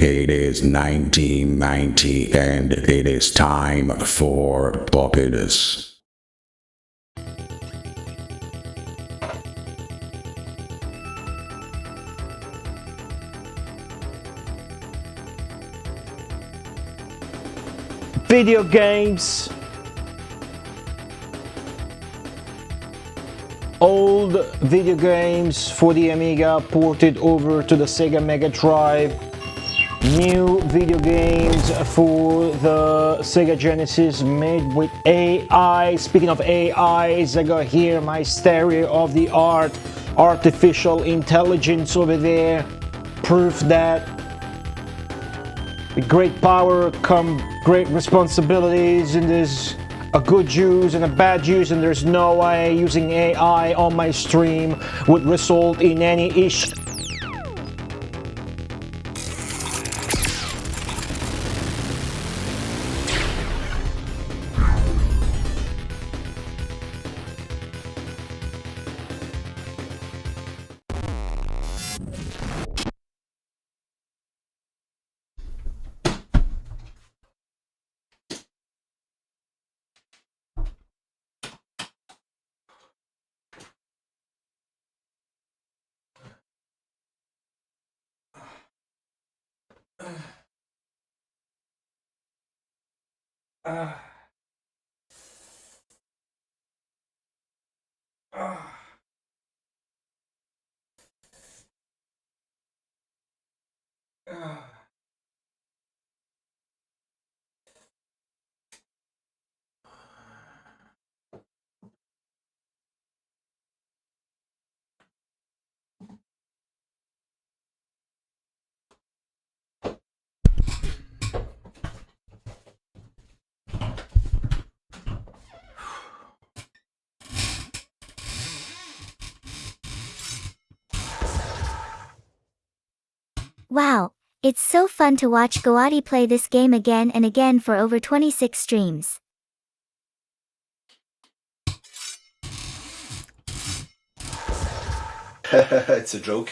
It is 1990 and it is time for Populous. Video games. Old video games for the Amiga ported over to the Sega Mega Drive. New video games for the Sega Genesis made with AI. Speaking of AIs, I got here my stereo of the art artificial intelligence over there. Proof that with great power come great responsibilities, and there's a good use and a bad use, and there's no way using AI on my stream would result in any issue. Wow, it's so fun to watch Goati play this game again and again for over 26 streams. It's a joke.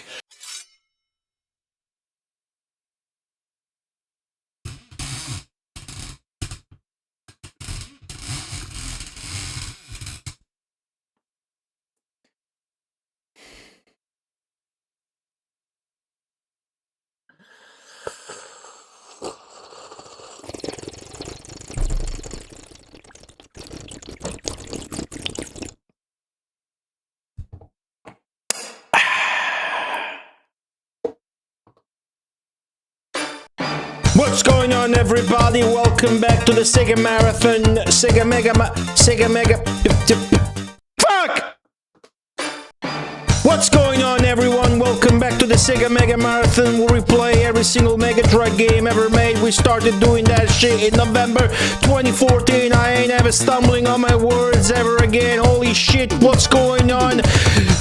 What's going on, everybody? Welcome back to the Sega Marathon, Sega Mega, fuck! What's going on, everyone? Welcome back to the Sega Mega Marathon, where we play every single Mega Drive game ever made. We started doing that shit in November 2014. I ain't ever stumbling on my words ever again. Holy shit, what's going on?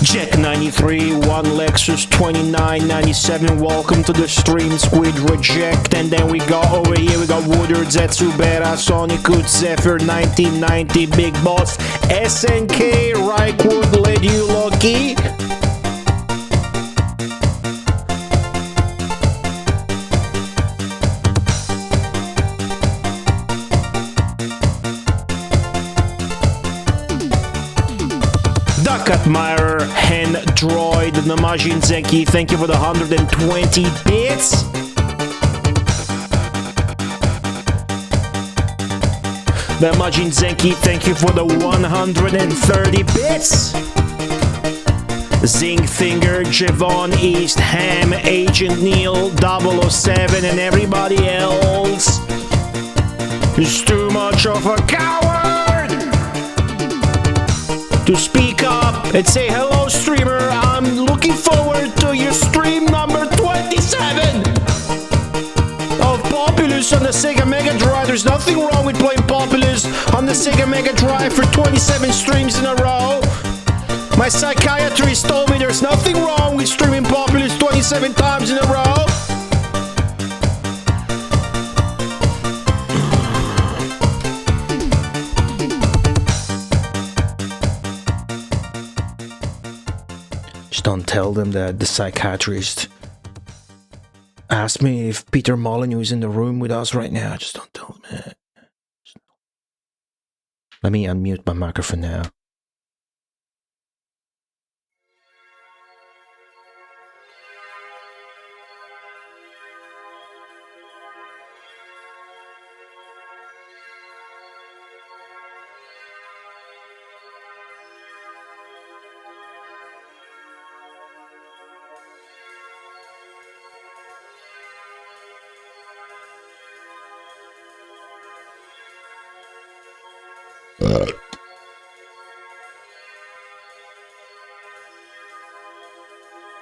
Jack 93, one Lexus 2997. Welcome to the stream, Squid Reject. And then we got over here, we got Woodard, Zetsubera, Sonic Good, Zephyr 1990, Big Boss, SNK, Rywood, Led You Lucky. Admirer, Hen Droid, Namajin Zenki, thank you for the 120 bits. Namajin Zenki, thank you for the 130 bits. Zingfinger, Javon East, Ham, Agent Neil, 007, and everybody else is too much of a coward to speak up and say, hello streamer, I'm looking forward to your stream number 27 of Populous on the Sega Mega Drive. There's nothing wrong with playing Populous on the Sega Mega Drive for 27 streams in a row. My psychiatrist told me there's nothing wrong with streaming Populous 27 times in a row. Just don't tell them that the psychiatrist ask me if Peter Molyneux is in the room with us right now. Just don't tell me. Let me unmute my microphone now.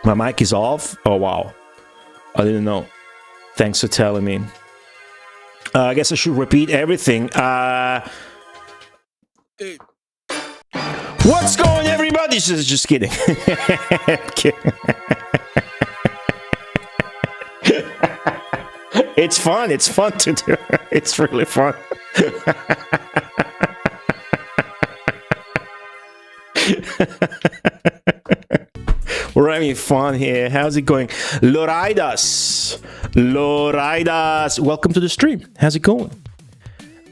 My mic is off? Oh, wow. I didn't know. Thanks for telling me. I guess I should repeat everything. What's going on, everybody? Just kidding. It's fun. It's fun to do. It's really fun. We're having fun here. How's it going? Loraidas, welcome to the stream. How's it going?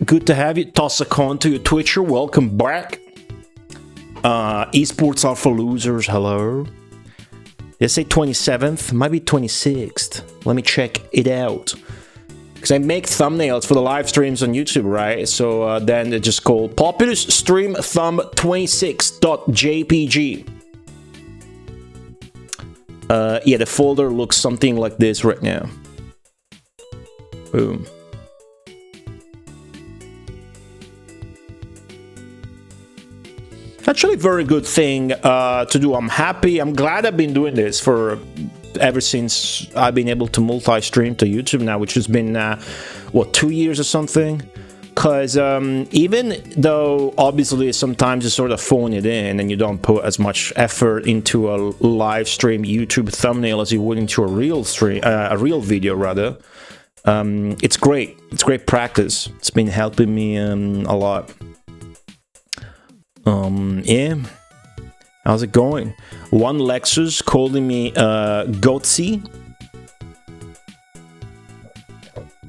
Good to have you. Toss a con to your Twitcher. Welcome back. Esports are for losers. Hello. They say 27th, might be 26th. Let me check it out. Because I make thumbnails for the live streams on YouTube, right? So then it's just called Populous Stream Thumb 26.jpg. Yeah, the folder looks something like this right now. Boom. Actually, very good thing to do. I'm happy. I'm glad I've been doing this for ever since I've been able to multi-stream to YouTube now, which has been, what, 2 years or something? Because even though obviously sometimes you sort of phone it in and you don't put as much effort into a live stream YouTube thumbnail as you would into a real stream, a real video rather, it's great. It's great practice. It's been helping me a lot. Yeah. How's it going? One Lexus calling me Goatsy.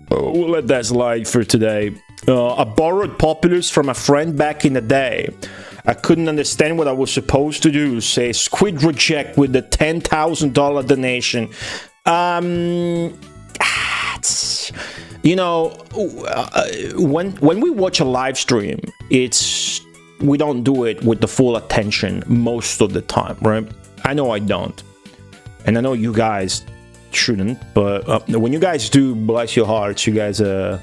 We'll let that slide for today. I borrowed Populous from a friend back in the day. I couldn't understand what I was supposed to do. Say squid reject with the $10,000 donation. You know, when we watch a live stream, we don't do it with the full attention most of the time, right? I know I don't, and I know you guys shouldn't. But when you guys do, bless your hearts, you guys are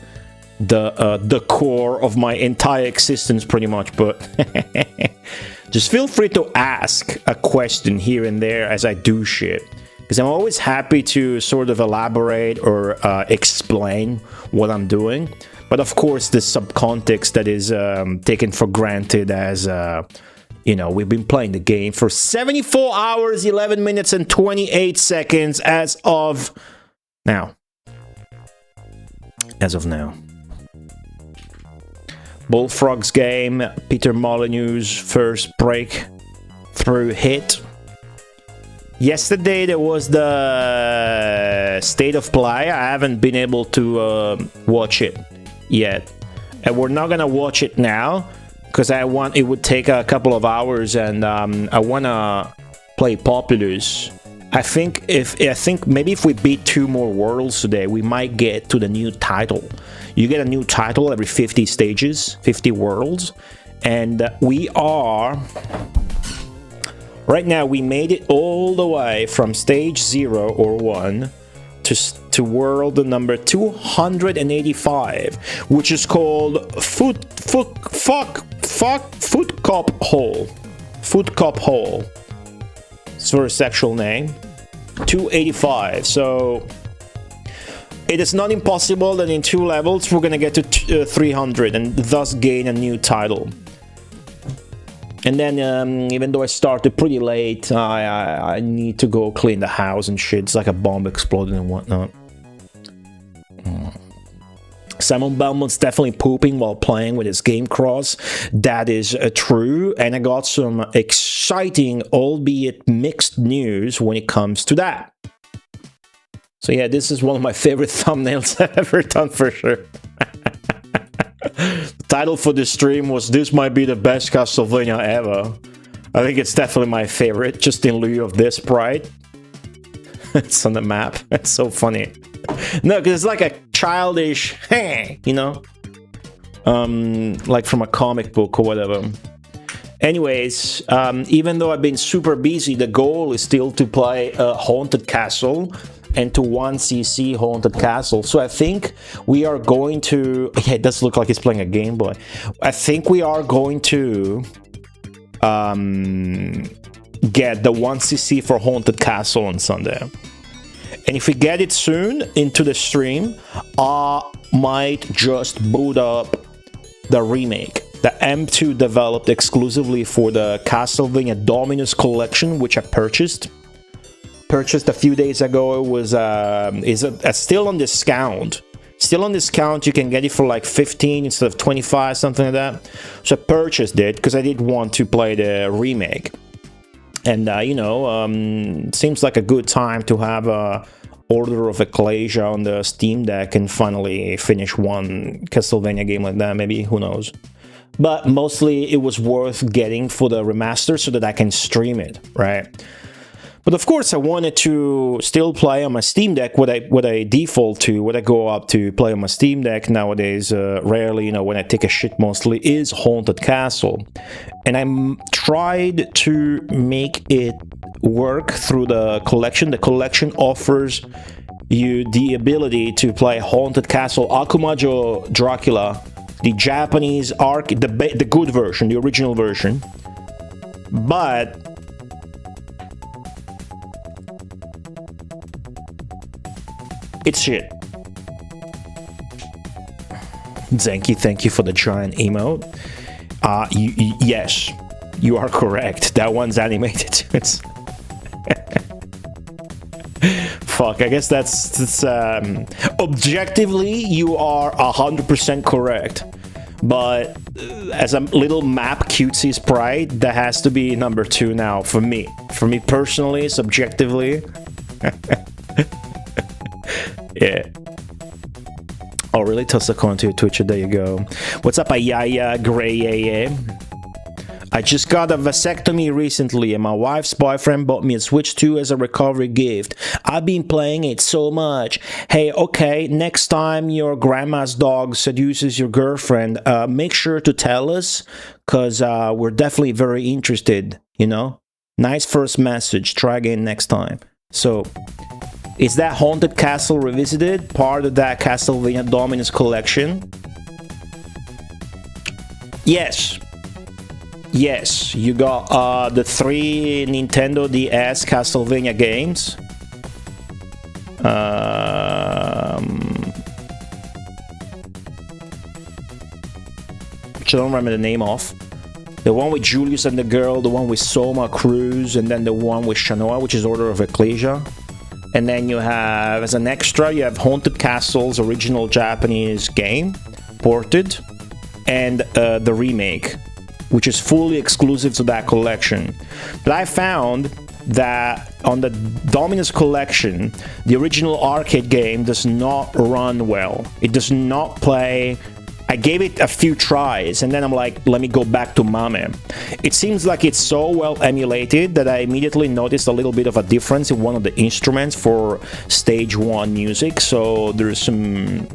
the core of my entire existence, pretty much. But just feel free to ask a question here and there as I do shit, because I'm always happy to sort of elaborate or explain what I'm doing. But of course, the subcontext that is taken for granted as, you know, we've been playing the game for 74 hours, 11 minutes, and 28 seconds as of now. As of now. Bullfrog's game, Peter Molyneux's first breakthrough hit. Yesterday there was the State of Play. I haven't been able to watch it yet, and we're not gonna watch it now because it would take a couple of hours, and I wanna play Populous. I think maybe if we beat 2 more worlds today, we might get to the new title. You get a new title every 50 stages, 50 worlds, and we are right now. We made it all the way from stage 0 or 1 to world number 285, which is called Foot Cop Hole. Foot Cop Hole. It's for a sexual name. 285. So it is not impossible that in 2 levels we're gonna get to 300 and thus gain a new title. And then, even though I started pretty late, I need to go clean the house and shit. It's like a bomb exploded and whatnot. Simon Belmont's definitely pooping while playing with his game cross. That is true. And I got some exciting, albeit mixed news when it comes to that. So yeah, this is one of my favorite thumbnails I've ever done for sure. The title for this stream was "This might be the best Castlevania ever." I think it's definitely my favorite, just in lieu of this sprite. It's on the map. It's so funny. No, because it's like a childish, hey, you know? Like from a comic book or whatever. Anyways, even though I've been super busy, the goal is still to play Haunted Castle and to 1cc Haunted Castle. So I think we are going to... Yeah, it does look like he's playing a Game Boy. I think we are going to get the 1cc for Haunted Castle on Sunday. And if we get it soon into the stream, I might just boot up the remake. The M2 developed exclusively for the Castlevania Dominus collection, which I purchased a few days ago. It was is still on discount. Still on discount, you can get it for like 15 instead of 25, something like that. So I purchased it because I did want to play the remake. And you know, seems like a good time to have a Order of Ecclesia on the Steam Deck and finally finish one Castlevania game like that. Maybe, who knows. But mostly it was worth getting for the remaster so that I can stream it, right? But of course, I wanted to still play on my Steam Deck. What I default to, what I go up to play on my Steam Deck nowadays, rarely, you know, when I take a shit mostly, is Haunted Castle. And I tried to make it work through the collection. The collection offers you the ability to play Haunted Castle, Akumajo Dracula, the Japanese the good version, the original version. But it's shit. Zenki, thank you for the giant emote. Yes, you are correct. That one's animated. It's fuck. I guess that's objectively you are 100% correct. But as a little map cutesy sprite, that has to be number 2 now for me. For me personally, subjectively. Yeah. Oh, really? Toss a coin to your Twitcher. There you go. What's up, Ayaya Grey? I just got a vasectomy recently, and my wife's boyfriend bought me a Switch 2 as a recovery gift. I've been playing it so much. Hey, okay, next time your grandma's dog seduces your girlfriend, make sure to tell us, because we're definitely very interested, you know? Nice first message. Try again next time. So... is that Haunted Castle Revisited part of that Castlevania Dominus collection? Yes. Yes, you got the 3 Nintendo DS Castlevania games. Which I don't remember the name of. The one with Julius and the girl, the one with Soma Cruz, and then the one with Shanoa, which is Order of Ecclesia. And then you have, as an extra, you have Haunted Castle's original Japanese game, ported, and the remake, which is fully exclusive to that collection. But I found that on the Dominus collection, the original arcade game does not run well. It does not play... I gave it a few tries, and then I'm like, let me go back to Mame. It seems like it's so well emulated that I immediately noticed a little bit of a difference in one of the instruments for stage 1 music, so there's some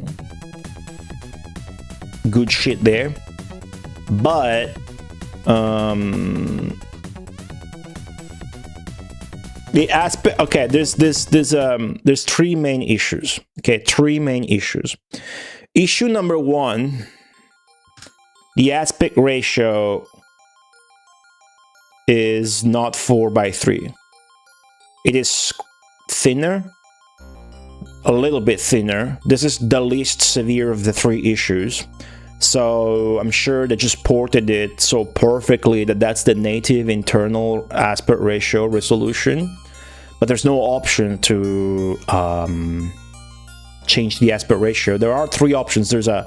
good shit there. But the aspect, okay, there's 3 main issues. Okay, 3 main issues. Issue number 1, the aspect ratio is not 4:3. It is thinner, a little bit thinner. This is the least severe of the 3 issues. So I'm sure they just ported it so perfectly that that's the native internal aspect ratio resolution. But there's no option to change the aspect ratio. There are 3 options. There's a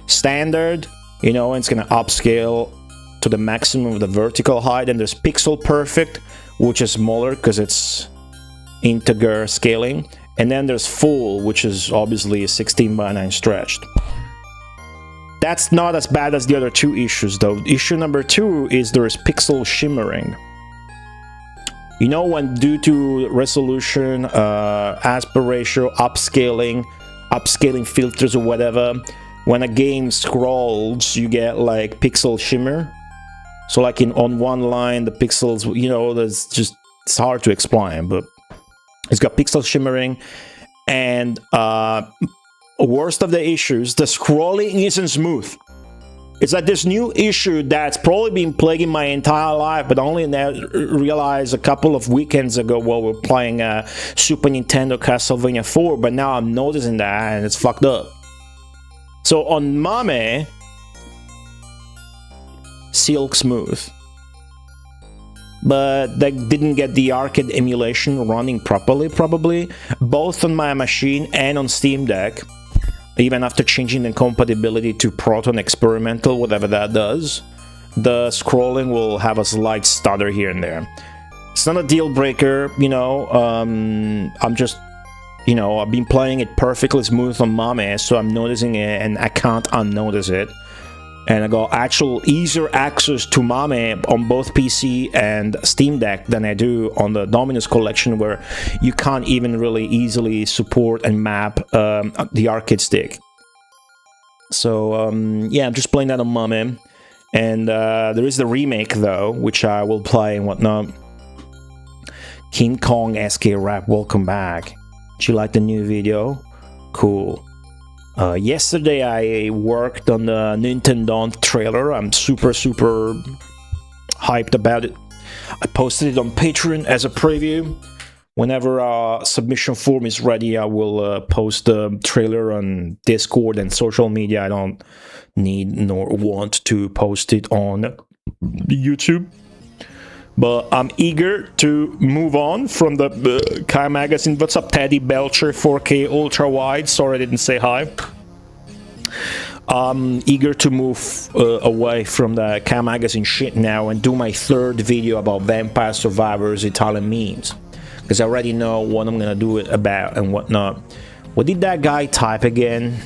standard, you know, and it's gonna upscale to the maximum of the vertical height, and there's pixel perfect, which is smaller because it's integer scaling, And then there's full, which is obviously a 16:9 stretched. That's not as bad as the other two issues, though. Issue number 2 is there is pixel shimmering. You know, when due to resolution, aspect ratio, upscaling filters or whatever, when a game scrolls, you get like pixel shimmer. So like on one line, the pixels, you know, there's just, it's hard to explain, but it's got pixel shimmering. And worst of the issues, the scrolling isn't smooth. It's like this new issue that's probably been plaguing my entire life, but only now realized a couple of weekends ago while we're playing Super Nintendo Castlevania 4, but now I'm noticing that and it's fucked up. So on Mame, silk smooth. But they didn't get the arcade emulation running properly, probably, both on my machine and on Steam Deck. Even after changing the compatibility to Proton Experimental, whatever that does, the scrolling will have a slight stutter here and there. It's not a deal breaker, you know. I'm just, you know, I've been playing it perfectly smooth on Mame, so I'm noticing it and I can't unnotice it. And I got actual easier access to Mame on both PC and Steam Deck than I do on the Dominus collection, where you can't even really easily support and map the arcade stick. So yeah, I'm just playing that on Mame. And there is the remake though, which I will play and whatnot. King Kong SK Rap, welcome back. Did you like the new video? Cool. Yesterday I worked on the Nintendo trailer. I'm super hyped about it. I posted it on Patreon as a preview. Whenever a submission form is ready, I will post the trailer on Discord and social media. I don't need nor want to post it on YouTube. But I'm eager to move on from the Kai Magazine. What's up, Teddy Belcher, 4K ultra wide? Sorry I didn't say hi. I'm eager to move away from the Kai Magazine shit now and do my third video about Vampire Survivors Italian memes. Because I already know what I'm gonna do it about and whatnot. What did that guy type again?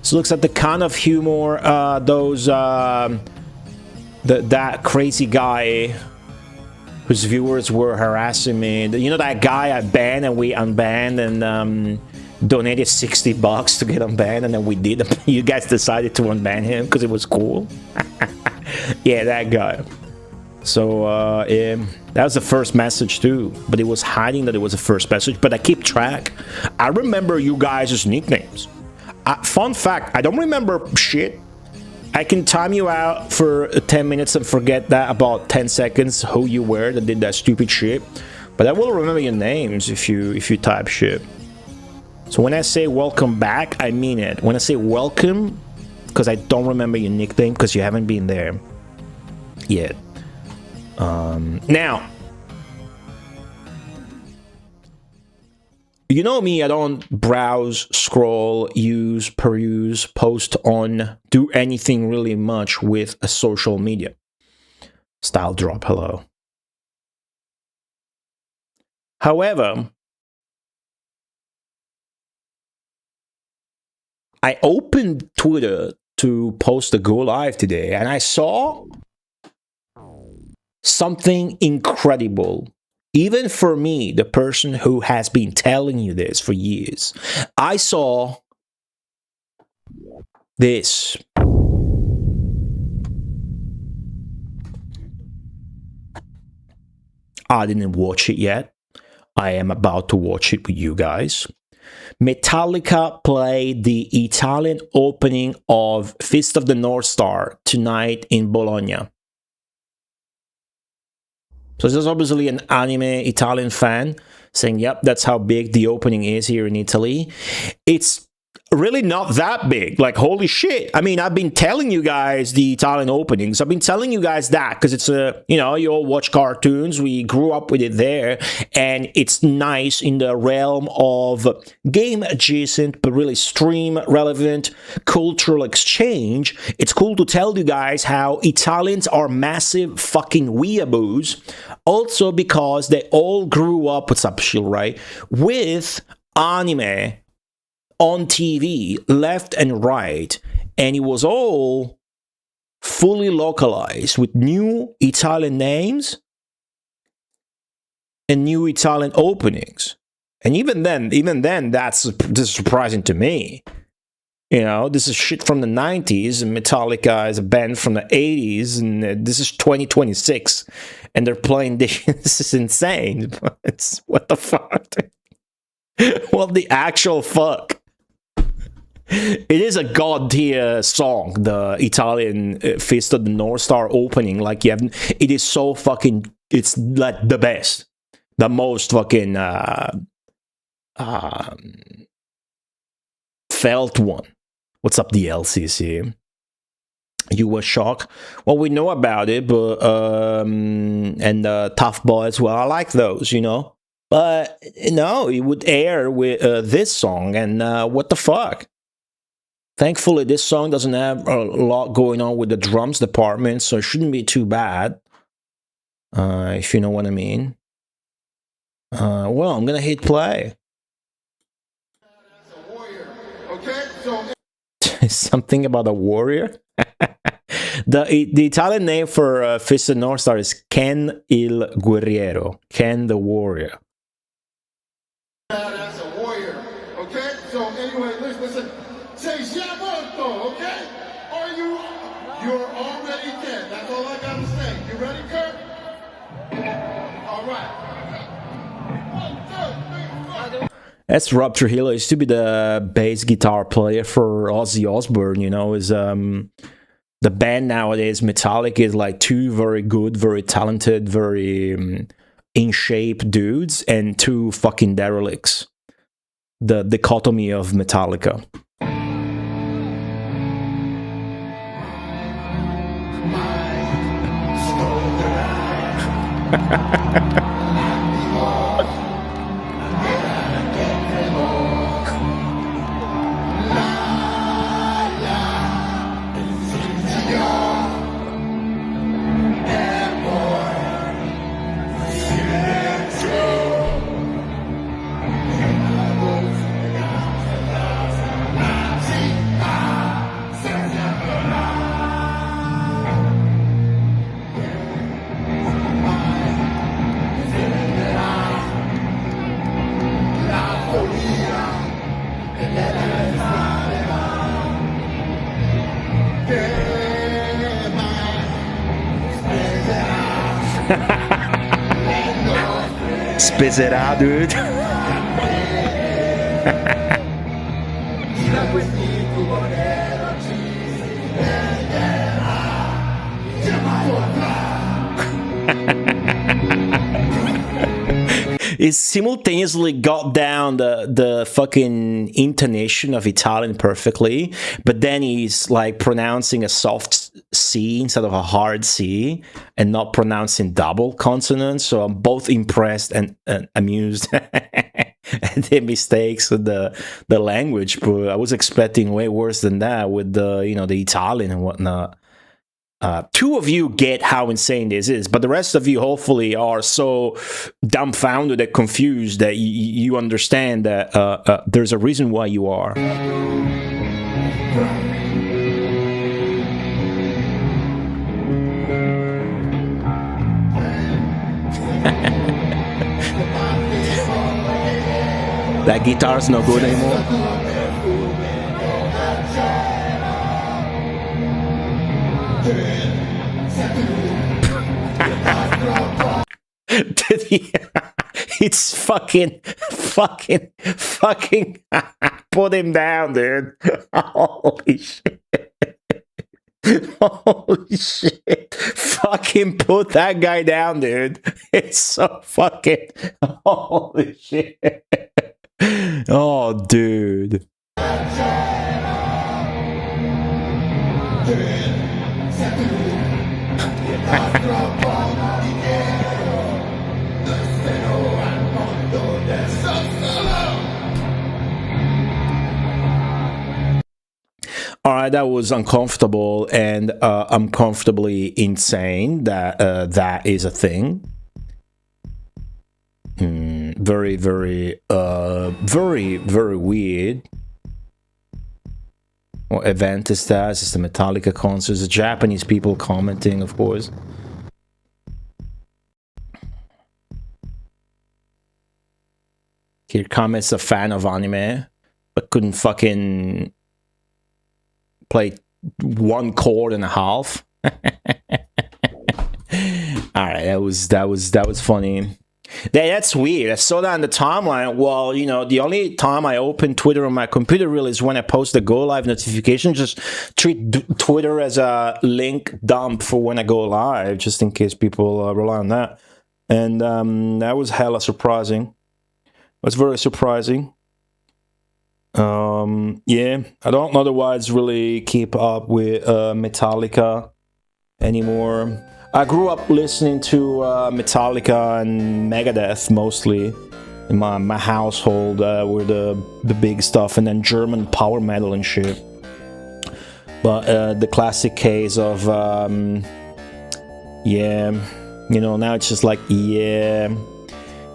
So looks like the kind of humor that crazy guy whose viewers were harassing me. You know that guy I banned and we unbanned and donated $60 to get unbanned, and then we did. You guys decided to unban him because it was cool. Yeah, that guy. So that was the first message too, but it was hiding that it was the first message. But I keep track. I remember you guys' nicknames. Fun fact, I don't remember shit. I can time you out for 10 minutes and forget that about 10 seconds who you were that did that stupid shit. But I will remember your names if you type shit. So when I say welcome back, I mean it. When I say welcome, because I don't remember your nickname because you haven't been there yet. Now, you know me, I don't browse, scroll, use, peruse, post on, do anything really much with a social media. Style drop, hello. However, I opened Twitter to post a go live today and I saw something incredible. Even for me, the person who has been telling you this for years, I saw this. I didn't watch it yet. I am about to watch it with you guys. Metallica played the Italian opening of Fist of the North Star tonight in Bologna. So this is obviously an anime Italian fan saying, yep, that's how big the opening is here in Italy. It's really not that big. Like, holy shit. I mean, I've been telling you guys the Italian openings. I've been telling you guys that because it's a, you know, you all watch cartoons. We grew up with it there. And it's nice in the realm of game adjacent, but really stream relevant cultural exchange. It's cool to tell you guys how Italians are massive fucking weeaboos. Also because they all grew up, what's up, Shield, right? With anime on TV, left and right, and it was all fully localized with new Italian names and new Italian openings. And even then, this is surprising to me. You know, this is shit from the 90s, and Metallica is a band from the 80s, and this is 2026, and they're playing this. This is insane. It's, what the fuck? What the actual fuck? It is a god tier song, the Italian Fist of the North Star opening. Like, it is so fucking, it's like the best, the most fucking felt one. What's up, the LCC? You were shocked? Well, we know about it, but and Tough Boy as well. I like those, you know. But no, it would air with this song, and what the fuck? Thankfully, this song doesn't have a lot going on with the drums department, so it shouldn't be too bad, if you know what I mean. Well, I'm gonna hit play. Something about a warrior? The Italian name for Fist of North Star is Ken il Guerriero. Ken the Warrior. As a warrior, okay? So anyway, listen. Say Giavolto, okay? You're already dead. That's all I gotta say. You ready, Kurt? All right. 1, 2, 3, 4. That's Rob Trujillo. He used to be the bass guitar player for Ozzy Osbourne, you know, is the band nowadays, Metallica, is like two very good, very talented, very in shape dudes, and two fucking derelicts. The dichotomy of Metallica. Spizzerà, dude. He simultaneously got down the fucking intonation of Italian perfectly, but then he's like pronouncing a soft C instead of a hard C, and not pronouncing double consonants. So I'm both impressed and amused at the mistakes with the language. But I was expecting way worse than that with the the Italian and whatnot. Two of you get how insane this is, but the rest of you hopefully are so dumbfounded and confused that you understand that there's a reason why you are. That guitar's no good anymore. Did he? It's fucking put him down, dude. Holy shit. Holy shit. Fucking put that guy down, dude. It's so fucking, holy shit. Oh, dude. All right, that was uncomfortable and uncomfortably insane. That is a thing. Very, very, very weird. What event is that? Is the Metallica concert? The Japanese people commenting, of course. Here comments a fan of anime, but couldn't fucking play one chord and a half. All right, that was funny. That's weird. I saw that on the timeline. Well, you know, the only time I open Twitter on my computer really is when I post the go live notification. Just treat Twitter as a link dump for when I go live, just in case people rely on that. And that was hella surprising. It was very surprising. Yeah, I don't otherwise really keep up with Metallica anymore. I grew up listening to Metallica and Megadeth mostly in my household, were the big stuff, and then German power metal and shit. But the classic case of yeah, you know, now it's just like, yeah.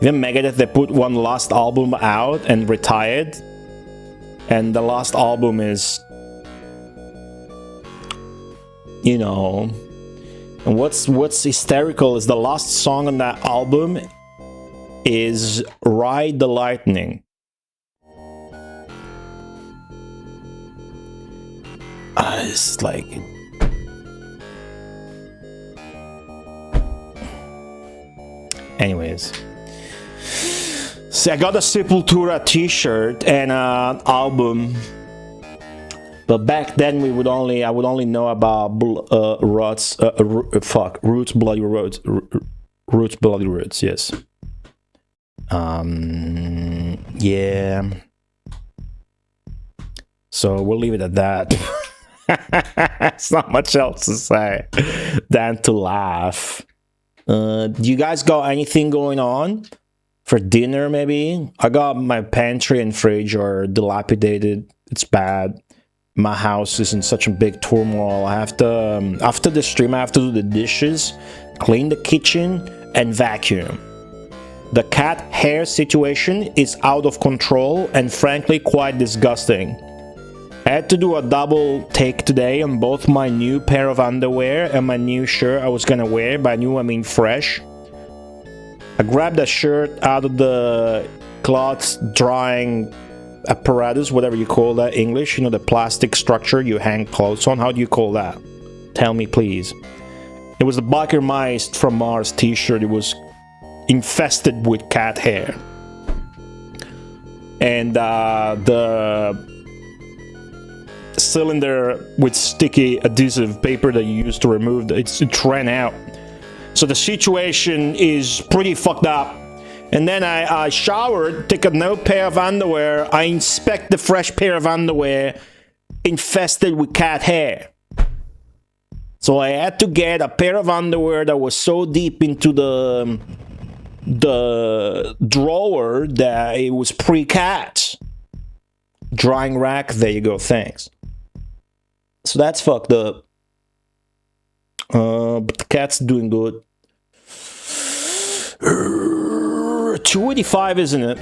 Even Megadeth, they put one last album out and retired. And the last album is, you know, and what's hysterical is the last song on that album is Ride the Lightning. It's like, anyways. See, I got a Sepultura t-shirt and an album, but back then I would only know about Roots Bloody Roots, yes. Yeah. So we'll leave it at that. It's not much else to say than to laugh. Do you guys got anything going on? For dinner, maybe? I got my pantry and fridge are dilapidated. It's bad. My house is in such a big turmoil. I have to, after the stream, I have to do the dishes, clean the kitchen, and vacuum. The cat hair situation is out of control and frankly quite disgusting. I had to do a double take today on both my new pair of underwear and my new shirt I was gonna wear. By new, I mean fresh. I grabbed a shirt out of the cloth drying apparatus, whatever you call that English, you know, the plastic structure you hang clothes on. How do you call that? Tell me, please. It was the Biker Mice from Mars t-shirt. It was infested with cat hair. And the cylinder with sticky adhesive paper that you used to remove, it ran out. So the situation is pretty fucked up. And then I showered, take a new pair of underwear. I inspect the fresh pair of underwear infested with cat hair. So I had to get a pair of underwear that was so deep into the drawer that it was pre-cat. Drying rack, there you go, thanks. So that's fucked up. But the cat's doing good. 285, isn't it?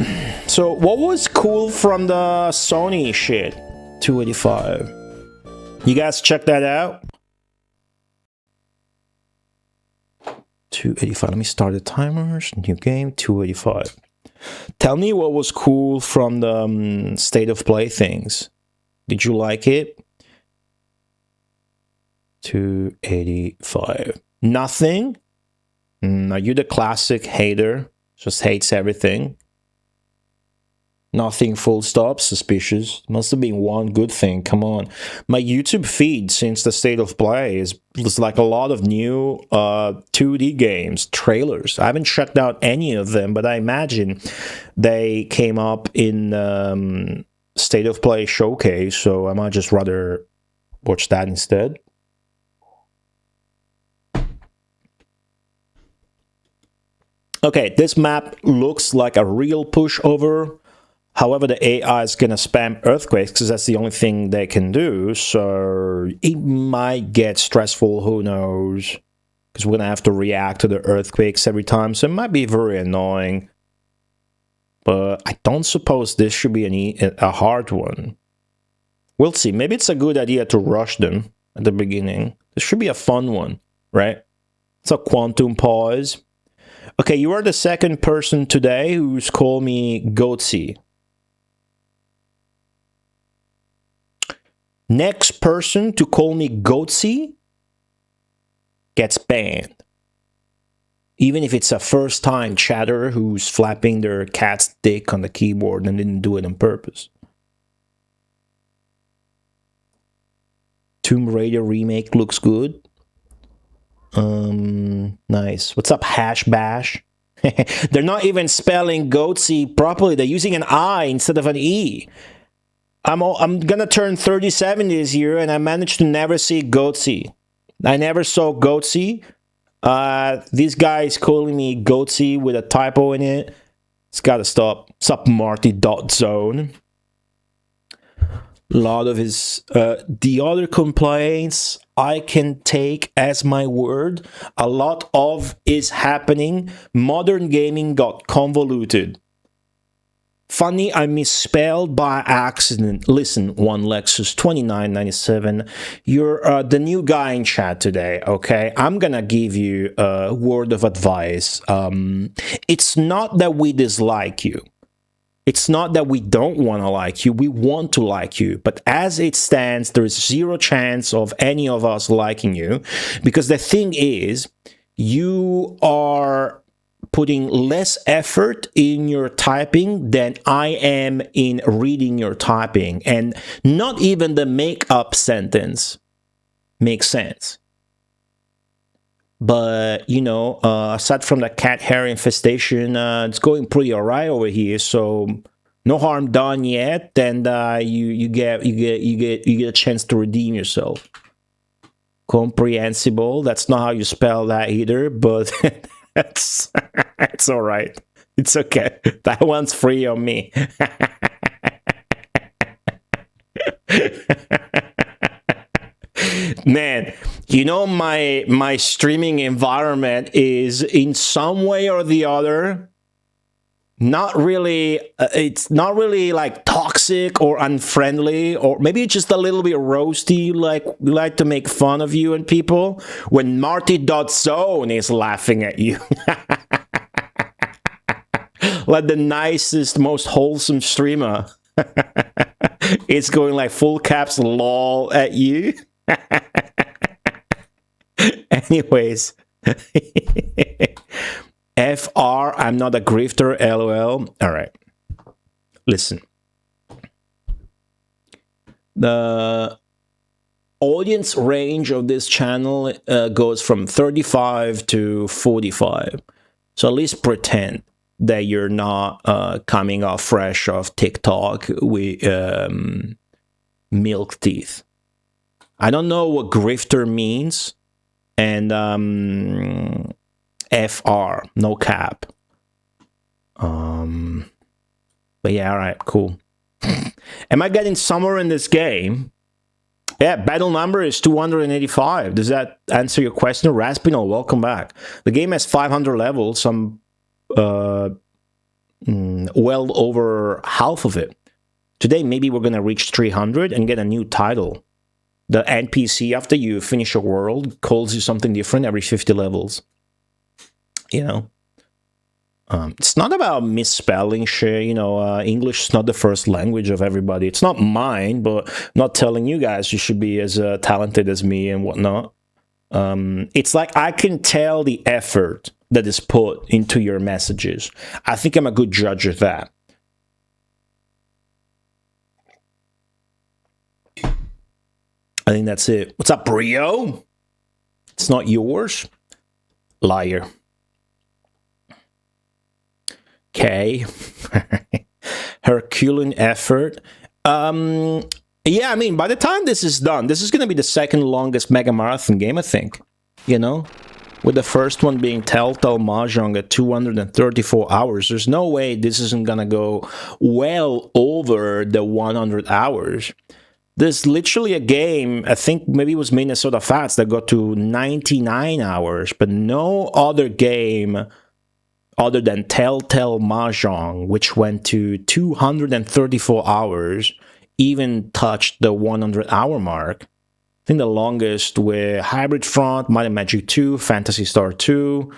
So what was cool from the Sony shit? 285. You guys check that out? 285. Let me start the timers. New game, 285. Tell me what was cool from the State of Play things. Did you like it? 285. Nothing? Are you the classic hater? Just hates everything? Nothing, full stop, suspicious. Must have been one good thing, come on. My YouTube feed since the State of Play is like a lot of new 2D games, trailers. I haven't checked out any of them, but I imagine they came up in State of Play showcase, so I might just rather watch that instead. Okay, this map looks like a real pushover. However, the AI is gonna spam earthquakes because that's the only thing they can do, so it might get stressful, who knows? Because we're gonna have to react to the earthquakes every time, so it might be very annoying. But I don't suppose this should be a hard one. We'll see. Maybe it's a good idea to rush them at the beginning. This should be a fun one, right? It's a quantum pause. Okay, you are the second person today who's called me Goatsy. Next person to call me Goatsy gets banned. Even if it's a first-time chatter who's flapping their cat's dick on the keyboard and didn't do it on purpose. Tomb Raider remake looks good. Nice. What's up, Hash Bash? They're not even spelling Goatsy properly. They're using an I instead of an E. I'm gonna turn 37 this year, and I managed to never see Goatsy. I never saw Goatsy. This guy is calling me Goatsy with a typo in it. It's gotta stop. What's up, Marty.zone? A lot of his the other complaints I can take as my word. A lot of is happening. Modern gaming got convoluted. Funny, I misspelled by accident. Listen, one Lexus 2997. You're the new guy in chat today, okay? I'm gonna give you a word of advice. It's not that we dislike you. It's not that we don't want to like you, we want to like you. But as it stands, there is zero chance of any of us liking you. Because the thing is, you are putting less effort in your typing than I am in reading your typing. And not even the make-up sentence makes sense. But, you know, aside from the cat hair infestation, it's going pretty alright over here. So no harm done yet, and you get a chance to redeem yourself. Comprehensible. That's not how you spell that either, but it's alright. It's okay. That one's free on me. Man, you know, my streaming environment is in some way or the other not really it's not really like toxic or unfriendly, or maybe it's just a little bit roasty, like we like to make fun of you and people when Marty.zone is laughing at you. Like the nicest, most wholesome streamer. It's going like full caps lol at you. Anyways. FR, I'm not a grifter, LOL. Alright. Listen. The audience range of this channel goes from 35 to 45. So at least pretend that you're not coming off fresh off TikTok with milk teeth. I don't know what grifter means, and FR, no cap. But yeah, alright, cool. Am I getting somewhere in this game? Yeah, battle number is 285. Does that answer your question? Raspinol, welcome back. The game has 500 levels. I'm well over half of it. Today, maybe we're gonna reach 300 and get a new title. The NPC, after you finish a world, calls you something different every 50 levels. You know? It's not about misspelling shit, you know, English is not the first language of everybody. It's not mine, but I'm not telling you guys you should be as talented as me and whatnot. It's like I can tell the effort that is put into your messages. I think I'm a good judge of that. I think that's it. What's up, Brio? It's not yours? Liar. Okay. Herculean effort. Yeah, I mean, by the time this is done, this is going to be the second longest Mega Marathon game, I think. You know? With the first one being Telltale Mahjong at 234 hours. There's no way this isn't going to go well over the 100 hours. There's literally a game, I think maybe it was Minnesota Fats, that got to 99 hours, but no other game other than Telltale Mahjong, which went to 234 hours, even touched the 100-hour mark. I think the longest were Hybrid Front, Might and Magic 2, Phantasy Star 2,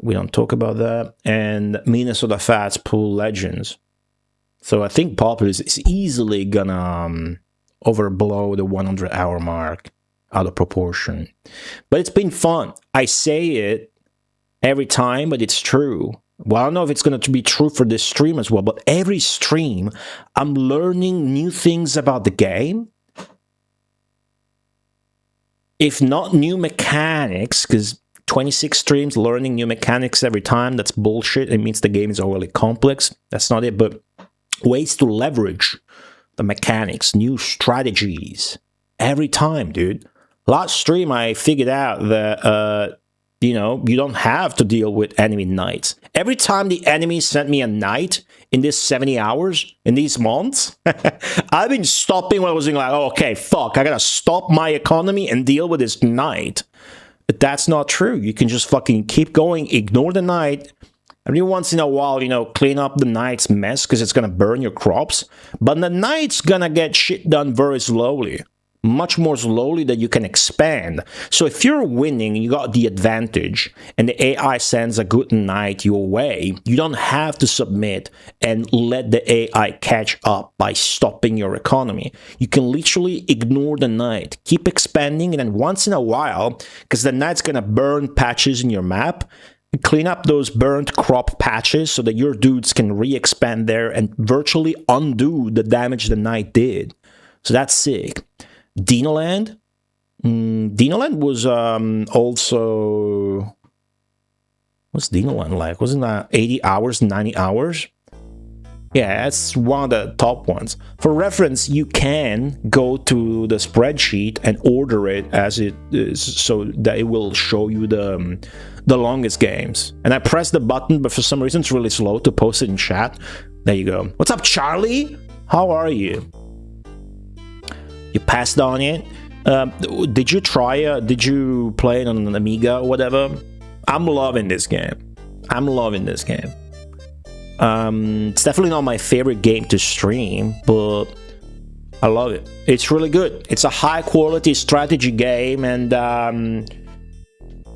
we don't talk about that, and Minnesota Fats Pool Legends. So I think Populous is easily gonna overblow the 100-hour mark out of proportion. But it's been fun. I say it every time, but it's true. Well, I don't know if it's going to be true for this stream as well, but every stream, I'm learning new things about the game. If not new mechanics, because 26 streams learning new mechanics every time, that's bullshit. It means the game is overly complex. That's not it, but ways to leverage the mechanics, new strategies, every time, dude. Last stream, I figured out that, you know, you don't have to deal with enemy knights. Every time the enemy sent me a knight in this 70 hours, in these months, I've been stopping what I was doing, like, oh, okay, fuck, I gotta stop my economy and deal with this knight. But that's not true. You can just fucking keep going, ignore the knight. Every once in a while, you know, clean up the knight's mess because it's gonna burn your crops. But the knight's gonna get shit done very slowly. Much more slowly than you can expand. So if you're winning, you got the advantage, and the AI sends a good knight your way, you don't have to submit and let the AI catch up by stopping your economy. You can literally ignore the knight, keep expanding, and then once in a while, because the knight's gonna burn patches in your map, clean up those burnt crop patches so that your dudes can re-expand there and virtually undo the damage the knight did. So that's sick. Dinoland? Dinoland was also... What's Dinoland like? Wasn't that 80 hours, 90 hours? Yeah, that's one of the top ones. For reference, you can go to the spreadsheet and order it as it is so that it will show you the longest games. And I pressed the button, but for some reason it's really slow to post it in chat. There you go. What's up, Charlie? How are you? You passed on it. Did you try? Did you play it on an Amiga or whatever? I'm loving this game. I'm loving this game. It's definitely not my favorite game to stream, but I love it. It's really good. It's a high quality strategy game, and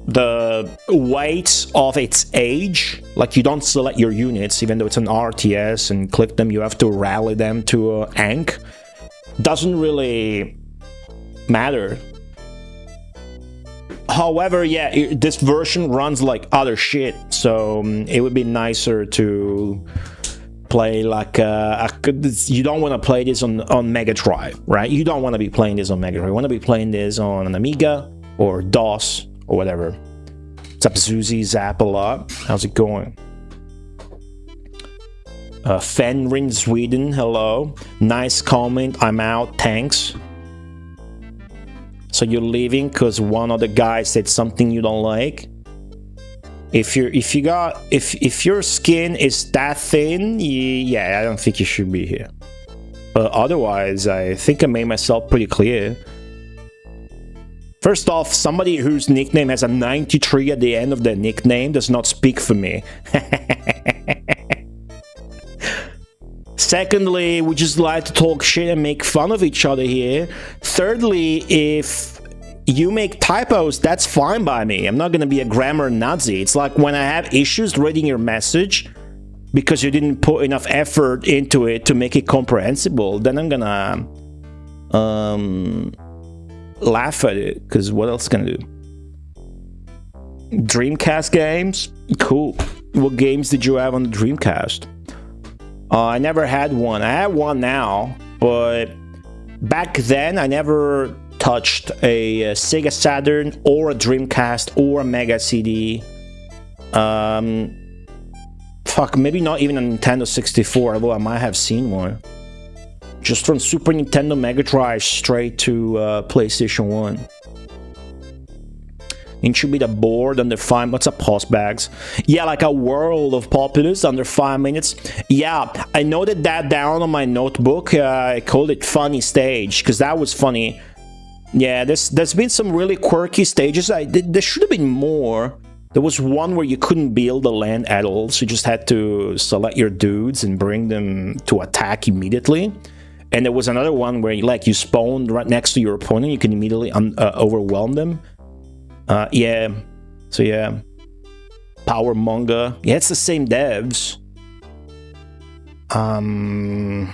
the weight of its age, like you don't select your units, even though it's an RTS and click them, you have to rally them to an Ankh. Doesn't really matter. However, yeah, this version runs like other shit, so it would be nicer to play like you don't want to play this on Mega Drive, right? You don't want to be playing this on Mega Drive. You want to be playing this on an Amiga or DOS or whatever. What's up, Zuzi Zap a lot? How's it going? Fenrin Sweden, hello. Nice comment. I'm out. Thanks. So you're leaving because one of the guys said something you don't like. If your skin is that thin, yeah, I don't think you should be here. But otherwise, I think I made myself pretty clear. First off, somebody whose nickname has a 93 at the end of their nickname does not speak for me. Secondly, we just like to talk shit and make fun of each other here. Thirdly, if you make typos, that's fine by me. I'm not gonna be a grammar Nazi. It's like when I have issues reading your message because you didn't put enough effort into it to make it comprehensible, then I'm gonna laugh at it, because what else can I do? Dreamcast games? Cool. What games did you have on the Dreamcast? I never had one. I have one now, but back then I never touched a Sega Saturn or a Dreamcast or a Mega CD. Fuck, maybe not even a Nintendo 64, although I might have seen one. Just from Super Nintendo Mega Drive straight to PlayStation 1. It should be the board under 5. What's up, Hoss Bags? Yeah, like a world of Populous under 5 minutes. Yeah, I noted that down on my notebook. I called it Funny Stage because that was funny. Yeah, there's been some really quirky stages. There should have been more. There was one where you couldn't build the land at all, so you just had to select your dudes and bring them to attack immediately. And there was another one where you spawned right next to your opponent, you can immediately overwhelm them. Yeah, so yeah, Power Manga. Yeah, it's the same devs. Power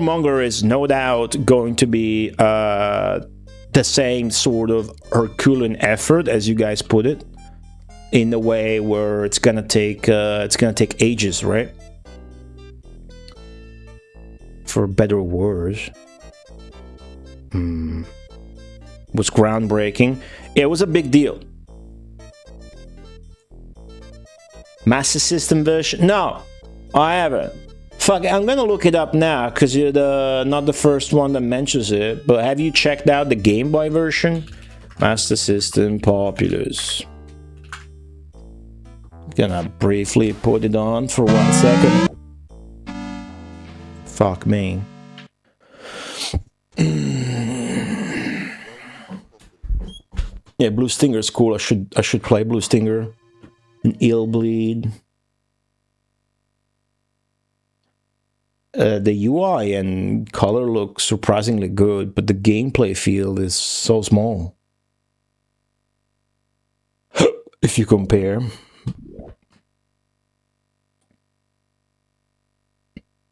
Manga is no doubt going to be the same sort of Herculean effort, as you guys put it, in the way where it's gonna take ages, right? For better or worse. Was groundbreaking. It was a big deal. Master System version? No, I haven't. Fuck, I'm gonna look it up now because you're not the first one that mentions it. But have you checked out the Game Boy version? Master System Populous. Gonna briefly put it on for 1 second. Fuck me. Yeah, Blue Stinger is cool. I should play Blue Stinger. And Ill Bleed. The UI and color look surprisingly good, but the gameplay field is so small. If you compare.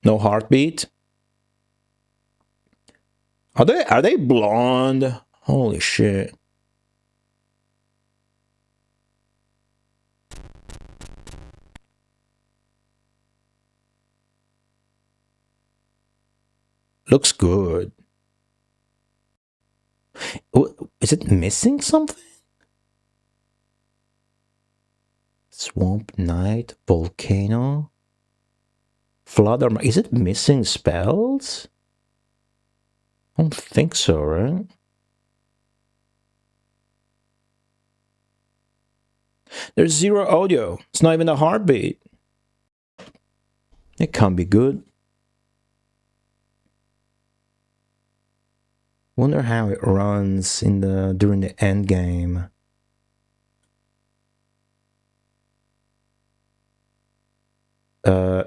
No heartbeat. Are they blonde? Holy shit. Looks good. Is it missing something? Swamp Night, Volcano, Flood Armor. Is it missing spells? I don't think so, right? There's zero audio. It's not even a heartbeat. It can't be good. Wonder how it runs during the end game.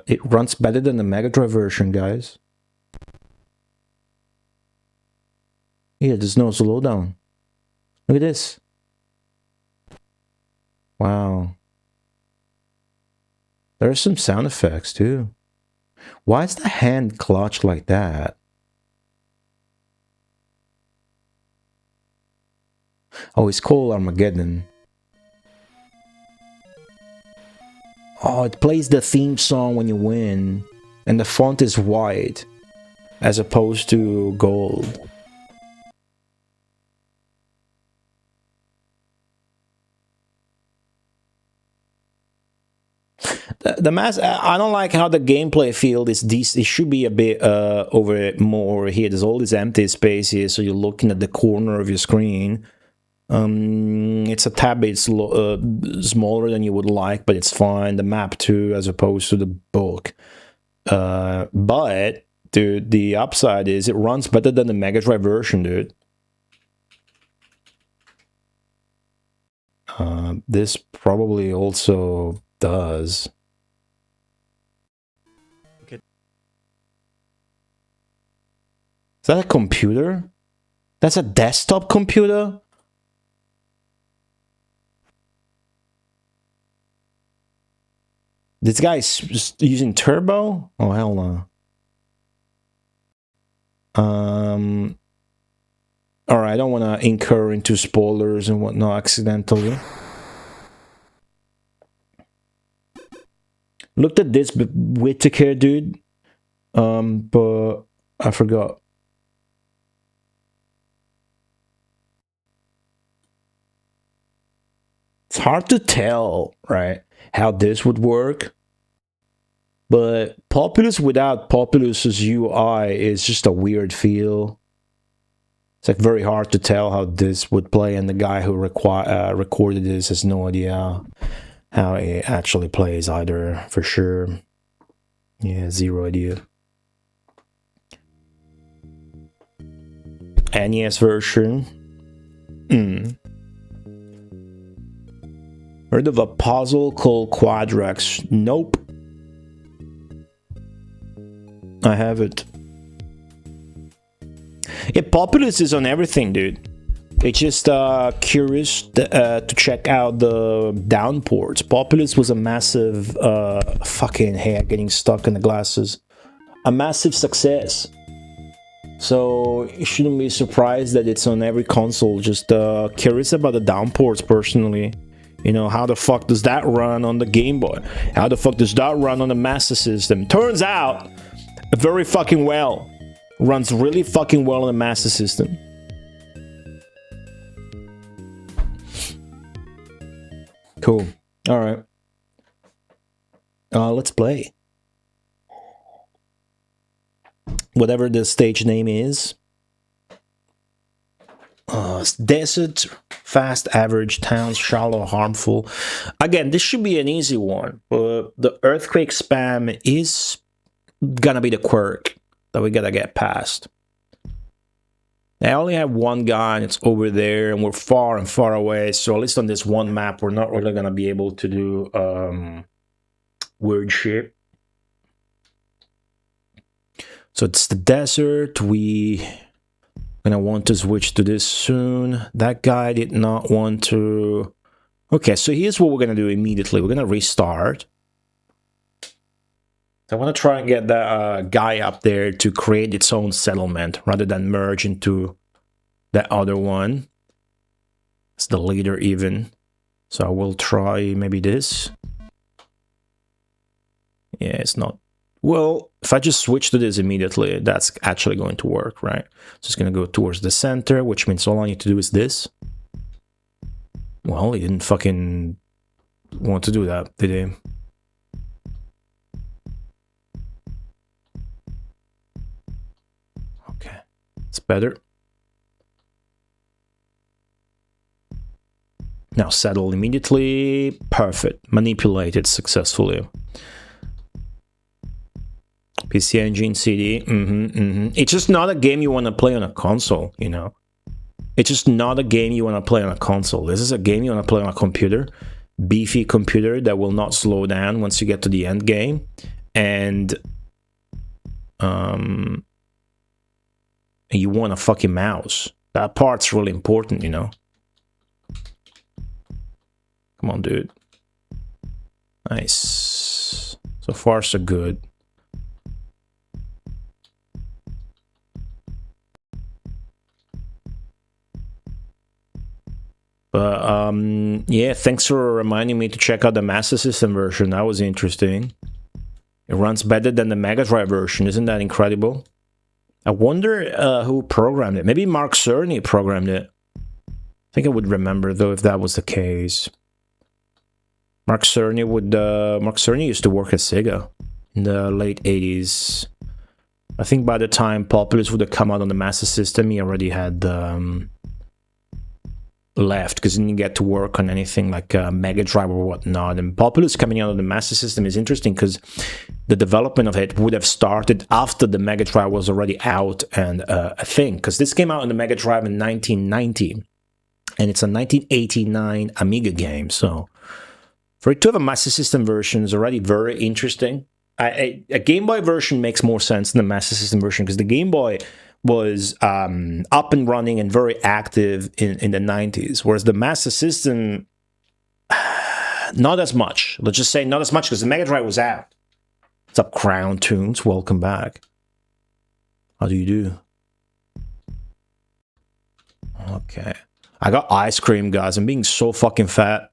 It runs better than the Mega Drive version, guys. Yeah, there's no slowdown. Look at this. Wow. There are some sound effects too. Why is the hand clutched like that? Oh, it's called Armageddon. Oh, it plays the theme song when you win. And the font is white as opposed to gold. The mass, I don't like how the gameplay field is decent. It should be a bit over more here. There's all this empty space here, so you're looking at the corner of your screen. It's a tad bit smaller than you would like, but it's fine. The map too, as opposed to the book. But dude, the upside is it runs better than the Mega Drive version, dude. This probably also does. Okay. Is that a computer? That's a desktop computer? This guy's using turbo? Oh, hell no. Alright, I don't want to incur into spoilers and whatnot accidentally. Looked at this Whittaker, dude. But I forgot. It's hard to tell, right, how this would work. But Populous without Populous's UI is just a weird feel. It's like very hard to tell how this would play, and the guy who recorded this has no idea how it actually plays either, for sure. Yeah, zero idea. NES version. Heard of a puzzle called Quadrax? Nope. I haven't. Yeah, Populous is on everything, dude. It's just curious to check out the downports. Populous was a massive fucking hair getting stuck in the glasses. A massive success. So you shouldn't be surprised that it's on every console. Just curious about the downports personally. You know, how the fuck does that run on the Game Boy? How the fuck does that run on the Master System? Turns out, very fucking well. Runs really fucking well on the Master System. Cool. Alright. Let's play. Whatever the stage name is. Desert, fast, average, towns, shallow, harmful. Again, this should be an easy one, but the earthquake spam is gonna be the quirk that we gotta get past. I only have one guy and it's over there and we're far and far away, so at least on this one map we're not really gonna be able to do weird shit. So it's the desert. We gonna want to switch to this soon. That guy did not want to. Okay, so here's what we're gonna do immediately. We're gonna restart. I want to try and get that guy up there to create its own settlement rather than merge into that other one. It's the leader even. So I will try maybe this. Yeah, it's not. Well, if I just switch to this immediately, that's actually going to work, right? So it's going to go towards the center, which means all I need to do is this. Well, he didn't fucking want to do that, did he? Okay, it's better. Now settle immediately. Perfect. Manipulated successfully. PC Engine CD. It's just not a game you want to play on a console, you know? It's just not a game you want to play on a console. This is a game you want to play on a computer. Beefy computer that will not slow down once you get to the end game. And you want a fucking mouse. That part's really important, you know? Come on, dude. Nice. So far, so good. But, yeah, thanks for reminding me to check out the Master System version. That was interesting. It runs better than the Mega Drive version. Isn't that incredible? I wonder who programmed it. Maybe Mark Cerny programmed it. I think I would remember, though, if that was the case. Mark Cerny used to work at Sega in the late 80s. I think by the time Populous would have come out on the Master System, he already had left, because he didn't get to work on anything like Mega Drive or whatnot. And Populous coming out of the Master System is interesting because the development of it would have started after the Mega Drive was already out and a thing. Because this came out on the Mega Drive in 1990, and it's a 1989 Amiga game. So for it to have a Master System version is already very interesting. A Game Boy version makes more sense than the Master System version, because the Game Boy was up and running and very active in the 90s, whereas the Master System, not as much. Let's just say not as much, because the Mega Drive was out. What's up, Crown Tunes? Welcome back. How do you do? Okay. I got ice cream, guys. I'm being so fucking fat.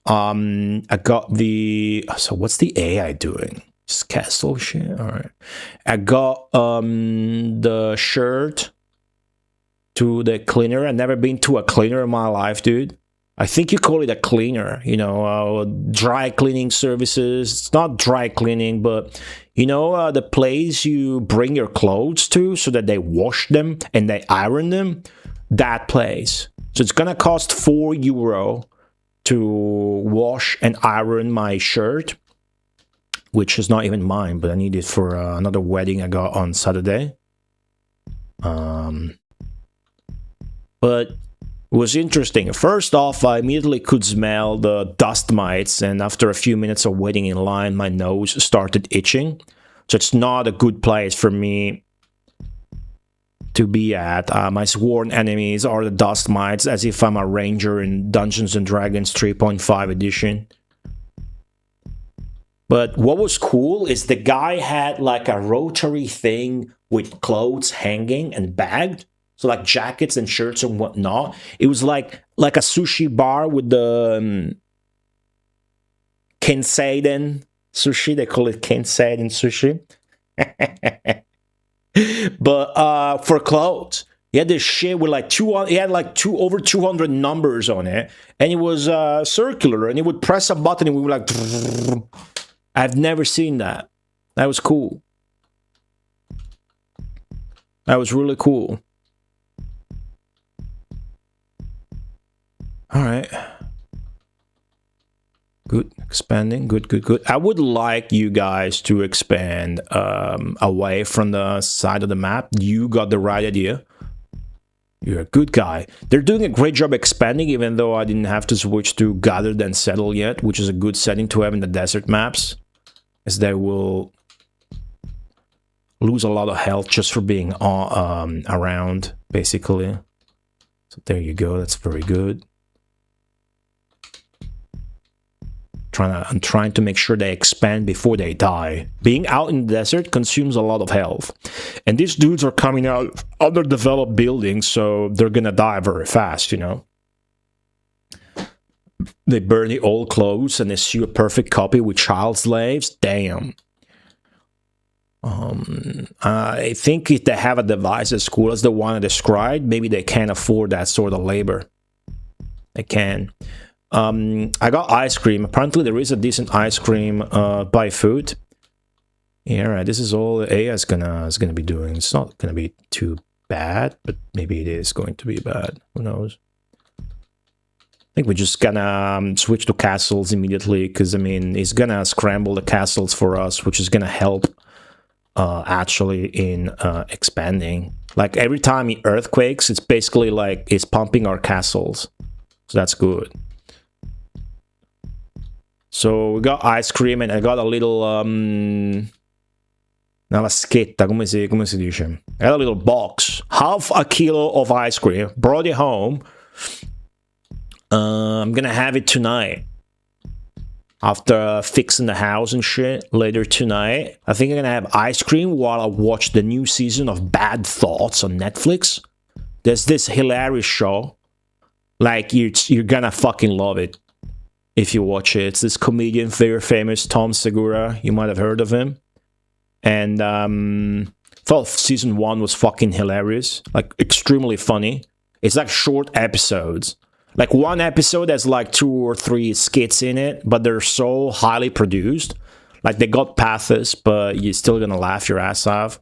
I got the... So what's the AI doing? Just castle shit? Alright. I got the shirt to the cleaner. I've never been to a cleaner in my life, dude. I think you call it a cleaner, you know, dry cleaning services. It's not dry cleaning, but, you know, the place you bring your clothes to so that they wash them and they iron them, that place. So it's going to cost €4 to wash and iron my shirt, which is not even mine, but I need it for another wedding I got on Saturday. But it was interesting. First off, I immediately could smell the dust mites, and after a few minutes of waiting in line, my nose started itching. So it's not a good place for me to be at. My sworn enemies are the dust mites, as if I'm a ranger in Dungeons & Dragons 3.5 edition. But what was cool is the guy had like a rotary thing with clothes hanging and bagged. So like jackets and shirts and whatnot. It was like a sushi bar with the Kenseiden sushi. They call it Kenseiden sushi. But for clothes, he had this shit with like he had like over 200 numbers on it, and it was circular, and he would press a button and we were like. I've never seen that. That was cool. That was really cool. All right. Good. Expanding. Good, good, good. I would like you guys to expand away from the side of the map. You got the right idea. You're a good guy. They're doing a great job expanding, even though I didn't have to switch to Gather Then Settle yet, which is a good setting to have in the desert maps, as they will lose a lot of health just for being around, basically. So there you go. That's very good. I'm trying to make sure they expand before they die. Being out in the desert consumes a lot of health. And these dudes are coming out of underdeveloped buildings, so they're gonna die very fast, you know? They burn the old clothes and they sew a perfect copy with child slaves. Damn. I think if they have a device as cool as the one I described, maybe they can't afford that sort of labor. They can. I got ice cream. Apparently there is a decent ice cream by food. Yeah, right. This is all AI is gonna be doing. It's not gonna be too bad, but maybe it is going to be bad. Who knows? I think we're just gonna switch to castles immediately, because I mean he's gonna scramble the castles for us, which is gonna help actually in expanding. Like every time he earthquakes, it's basically like it's pumping our castles, so that's good. So we got ice cream, and I got a little una vaschetta, come si dice? I got a little box, half a kilo of ice cream, brought it home. I'm gonna have it tonight after fixing the house and shit. Later tonight, I think I'm gonna have ice cream while I watch the new season of Bad Thoughts on Netflix. There's this hilarious show, like you're gonna fucking love it if you watch it. It's this comedian, very famous, Tom Segura. You might have heard of him. And thought season 1 was fucking hilarious, like extremely funny. It's like short episodes. Like one episode has like 2 or 3 skits in it, but they're so highly produced. Like they got pathos, but you're still gonna laugh your ass off.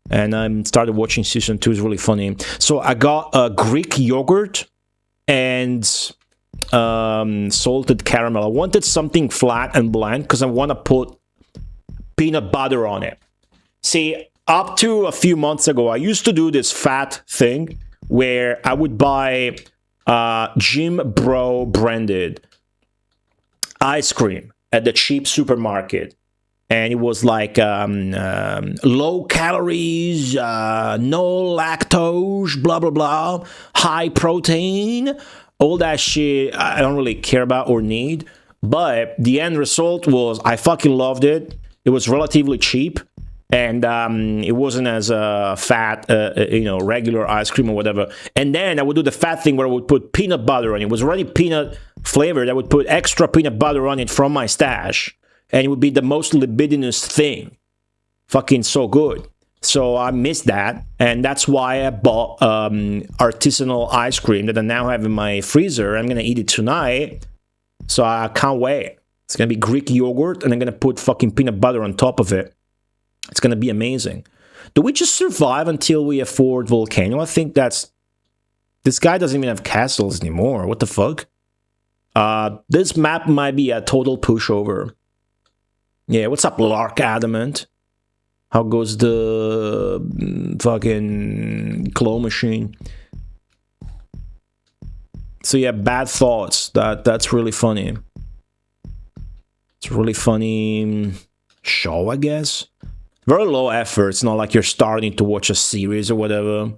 And I started watching season 2. It's really funny. So I got a Greek yogurt and salted caramel. I wanted something flat and bland because I want to put peanut butter on it. See, up to a few months ago, I used to do this fat thing where I would buy Jim Bro branded ice cream at the cheap supermarket, and it was like low calories, no lactose, blah blah blah, high protein, all that shit I don't really care about or need. But the end result was I fucking loved it. It was relatively cheap, and it wasn't as fat, you know, regular ice cream or whatever. And then I would do the fat thing where I would put peanut butter on it. It was already peanut flavored. I would put extra peanut butter on it from my stash, and it would be the most libidinous thing. Fucking so good. So I missed that, and that's why I bought artisanal ice cream that I now have in my freezer. I'm gonna eat it tonight, so I can't wait. It's gonna be Greek yogurt, and I'm gonna put fucking peanut butter on top of it. It's gonna be amazing. Do we just survive until we afford Volcano? I think that's... This guy doesn't even have castles anymore. What the fuck? This map might be a total pushover. Yeah, what's up, Lark Adamant? How goes the fucking claw machine? So yeah, bad thoughts. That's really funny. It's a really funny show, I guess. Very low effort. It's not like you're starting to watch a series or whatever.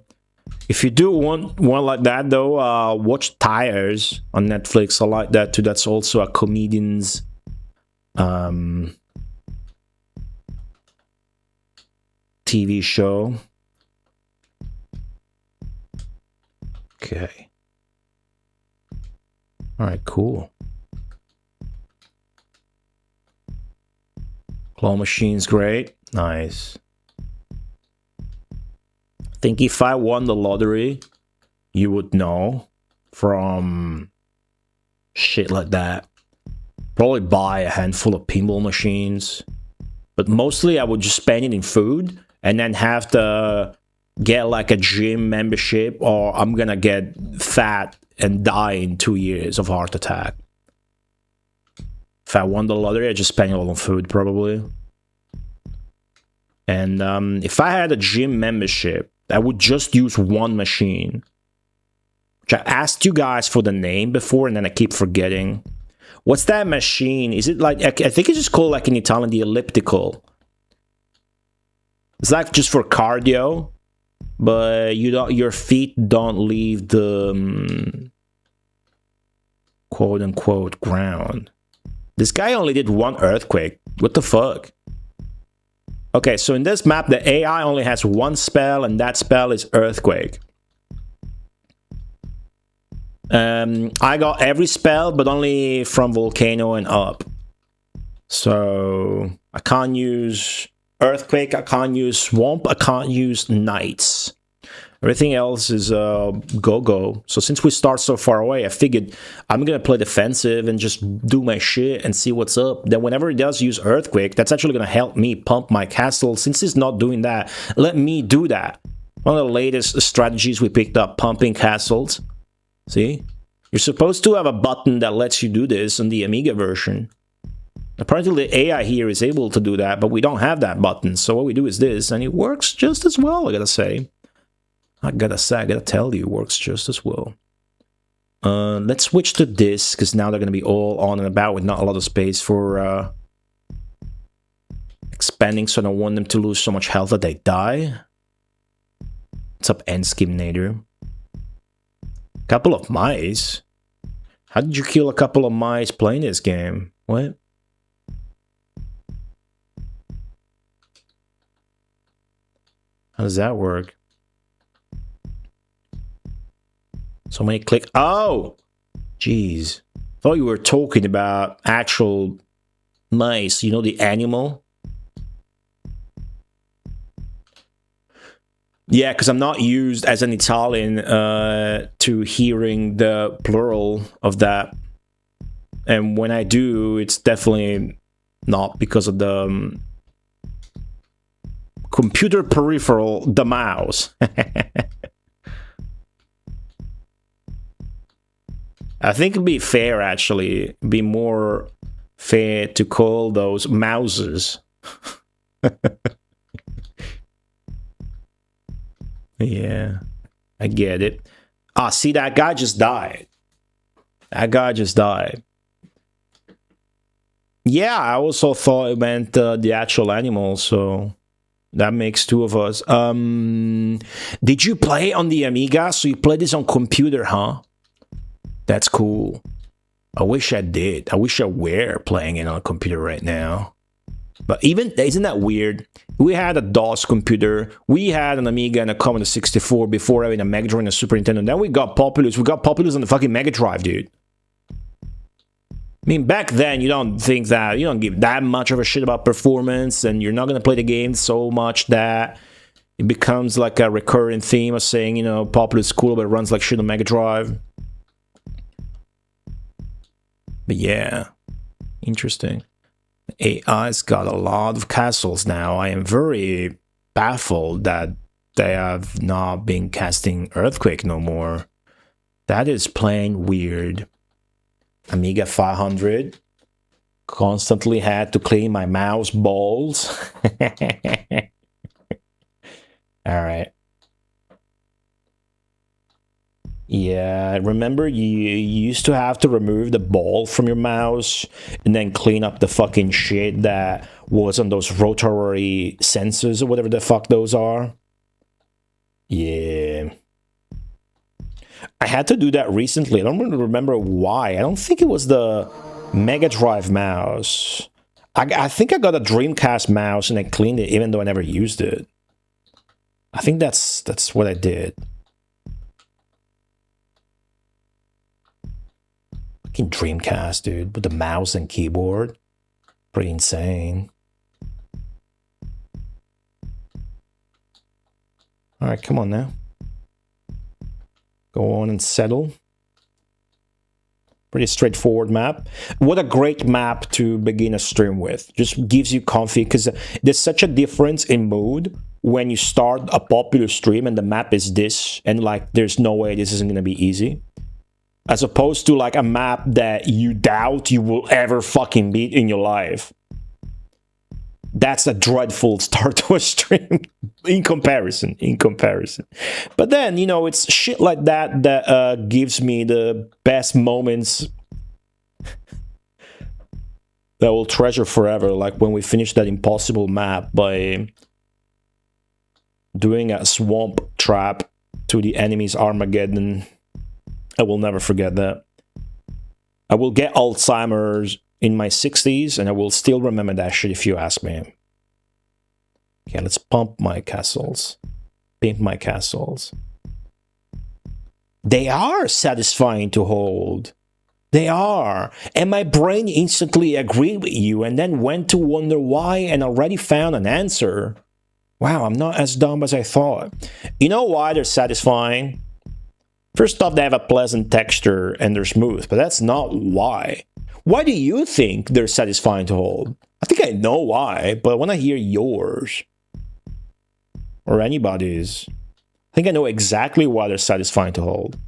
If you do want one like that, though, watch Tires on Netflix. I like that too. That's also a comedian's TV show. Okay. All right, cool. Claw machine's great. Nice. I think if I won the lottery, you would know from shit like that. Probably buy a handful of pinball machines. But mostly I would just spend it in food and then have to get like a gym membership, or I'm gonna get fat and die in 2 years of heart attack. If I won the lottery, I'd just spend it all on food, probably. And if I had a gym membership, I would just use one machine. Which I asked you guys for the name before, and then I keep forgetting. What's that machine? Is it like... I think it's just called, like in Italian, the elliptical. It's like just for cardio, but you don't... Your feet don't leave the... quote-unquote ground. This guy only did one earthquake. What the fuck? Okay, so in this map, the AI only has one spell, and that spell is Earthquake. I got every spell, but only from Volcano and up. So I can't use Earthquake, I can't use Swamp, I can't use Knights. Everything else is go-go. So since we start so far away, I figured I'm going to play defensive and just do my shit and see what's up. Then whenever it does use Earthquake, that's actually going to help me pump my castle. Since it's not doing that, let me do that. One of the latest strategies we picked up, pumping castles. See? You're supposed to have a button that lets you do this on the Amiga version. Apparently the AI here is able to do that, but we don't have that button. So what we do is this, and it works just as well, I gotta say. I gotta tell you, it works just as well. Let's switch to this, because now they're gonna be all on and about with not a lot of space for expanding, so I don't want them to lose so much health that they die. What's up, Endskimnator? Couple of mice? How did you kill a couple of mice playing this game? What? How does that work? So many click. Oh! Jeez. Thought you were talking about actual mice. You know, the animal? Yeah, because I'm not used as an Italian to hearing the plural of that. And when I do, it's definitely not because of the computer peripheral, the mouse. I think it'd be fair, actually. It'd be more fair to call those mouses. Yeah, I get it. Ah, see, that guy just died. That guy just died. Yeah, I also thought it meant the actual animal, so that makes two of us. Did you play on the Amiga? So you played this on computer, huh? That's cool. I wish I did. I wish I were playing it on a computer right now. But even, isn't that weird? We had a DOS computer, we had an Amiga and a Commodore 64 before having a Mega Drive and a Super Nintendo. Then we got Populous. We got Populous on the fucking Mega Drive, dude. I mean, back then, you don't think that, you don't give that much of a shit about performance, and you're not going to play the game so much that It becomes like a recurring theme of saying, you know, Populous is cool, but it runs like shit on Mega Drive. But yeah, interesting. AI's got a lot of castles now. I am very baffled that they have not been casting Earthquake no more. That is plain weird. Amiga 500. Constantly had to clean my mouse balls. Alright. Yeah, remember you used to have to remove the ball from your mouse and then clean up the fucking shit that was on those rotary sensors or whatever the fuck those are? Yeah. I had to do that recently. I don't really remember why. I don't think it was the Mega Drive mouse. I think I got a Dreamcast mouse and I cleaned it even though I never used it. I think that's what I did. Fucking Dreamcast, dude, with the mouse and keyboard. Pretty insane. Alright, come on now. Go on and settle. Pretty straightforward map. What a great map to begin a stream with. Just gives you comfy, because there's such a difference in mood when you start a popular stream and the map is this, and like there's no way this isn't going to be easy. As opposed to like a map that you doubt you will ever fucking beat in your life. That's a dreadful start to a stream in comparison. But then, you know, it's shit like that that gives me the best moments that I will treasure forever. Like when we finished that impossible map by doing a swamp trap to the enemy's Armageddon. I will never forget that. I will get Alzheimer's in my 60s, and I will still remember that shit if you ask me. Okay, let's pump my castles. Pimp my castles. They are satisfying to hold. They are. And my brain instantly agreed with you and then went to wonder why and already found an answer. Wow, I'm not as dumb as I thought. You know why they're satisfying? First off, they have a pleasant texture and they're smooth, but that's not why. Why do you think they're satisfying to hold? I think I know why, but I want to hear yours. Or anybody's. I think I know exactly why they're satisfying to hold.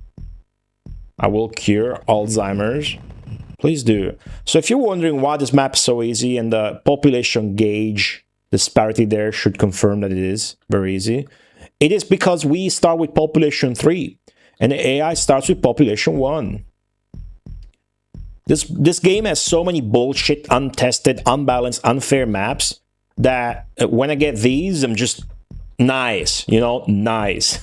I will cure Alzheimer's. Please do. So if you're wondering why this map is so easy and the population gauge disparity there should confirm that it is very easy, it is because we start with population 3 and the AI starts with population 1. This game has so many bullshit, untested, unbalanced, unfair maps that when I get these, I'm just nice, you know, nice.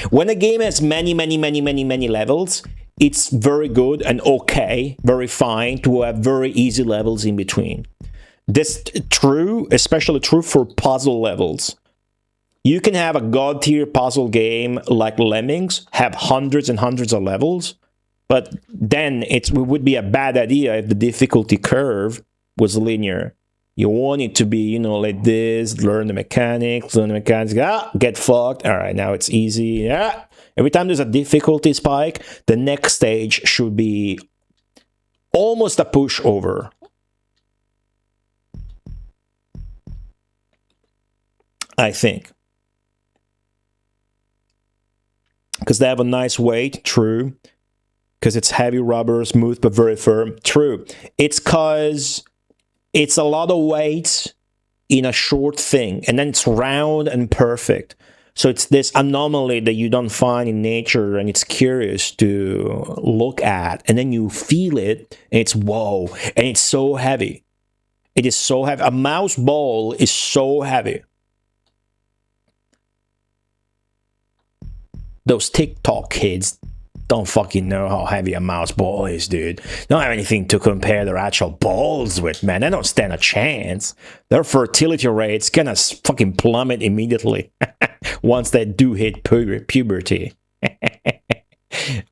When a game has many levels, it's very good and okay, very fine to have very easy levels in between. This true, especially true for puzzle levels. You can have a god tier puzzle game like Lemmings, have hundreds and hundreds of levels, but then it would be a bad idea if the difficulty curve was linear. You want it to be, you know, like this, learn the mechanics, get fucked. All right, now it's easy. Yeah. Every time there's a difficulty spike, the next stage should be almost a pushover. I think. Because they have a nice weight, true. Because it's heavy rubber, smooth but very firm, true. It's because it's a lot of weight in a short thing, and then it's round and perfect. So it's this anomaly that you don't find in nature, and it's curious to look at, and then you feel it, and it's whoa, and it's so heavy. It is so heavy. A mouse ball is so heavy. Those TikTok kids don't fucking know how heavy a mouse ball is, dude. They don't have anything to compare their actual balls with, man. They don't stand a chance. Their fertility rate's gonna fucking plummet immediately once they do hit puberty.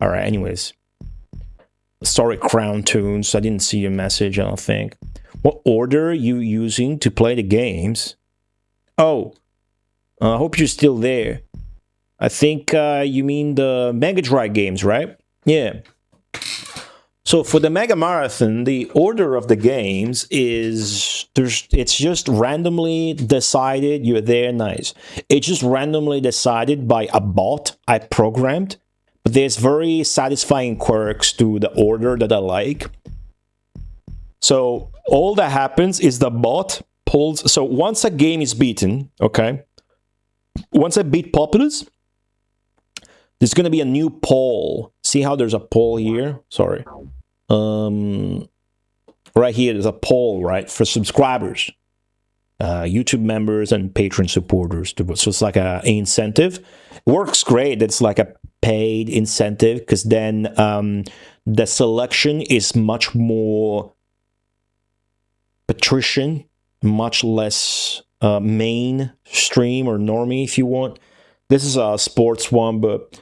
Alright, anyways. Sorry, Crown Tunes. I didn't see your message, I don't think. What order are you using to play the games? Oh, I hope you're still there. I think you mean the Mega Drive games, right? Yeah. So for the Mega Marathon, the order of the games is it's just randomly decided. You're there, nice. It's just randomly decided by a bot I programmed. But there's very satisfying quirks to the order that I like. So all that happens is the bot pulls. So once a game is beaten, okay. Once I beat Populous, there's going to be a new poll. See how there's a poll here? Sorry. Right here, there's a poll, right, for subscribers, YouTube members, and patron supporters. So it's like an incentive. It works great. It's like a paid incentive because then the selection is much more patrician, much less mainstream or normie, if you want. This is a sports one, but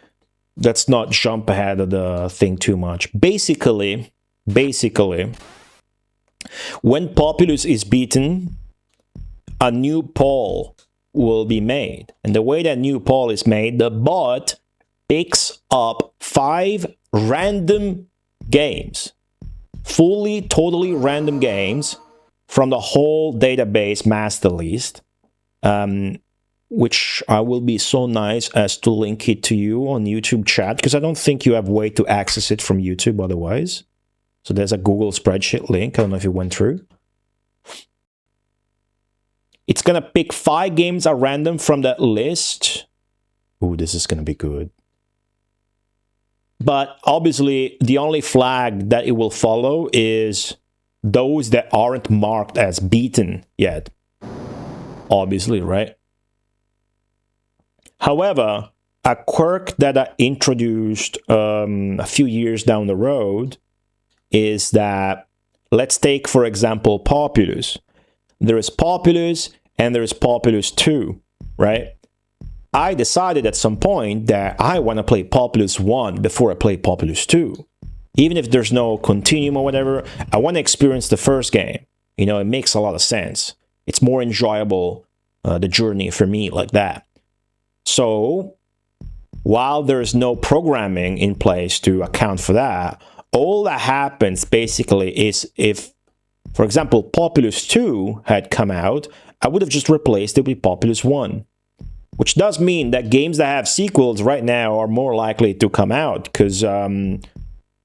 let's not jump ahead of the thing too much. Basically, when Populous is beaten, a new poll will be made. And the way that new poll is made, the bot picks up 5 random games, totally random games from the whole database master list, which I will be so nice as to link it to you on YouTube chat, because I don't think you have a way to access it from YouTube otherwise. So there's a Google spreadsheet link. I don't know if you went through. It's going to pick 5 games at random from that list. Ooh, this is going to be good. But obviously, the only flag that it will follow is those that aren't marked as beaten yet. Obviously, right? However, a quirk that I introduced a few years down the road is that, let's take, for example, Populous. There is Populous and there is Populous 2, right? I decided at some point that I want to play Populous 1 before I play Populous 2. Even if there's no continuum or whatever, I want to experience the first game. You know, it makes a lot of sense. It's more enjoyable, the journey for me like that. So, while there's no programming in place to account for that, all that happens basically is if, for example, Populous 2 had come out, I would have just replaced it with Populous 1. Which does mean that games that have sequels right now are more likely to come out. Because,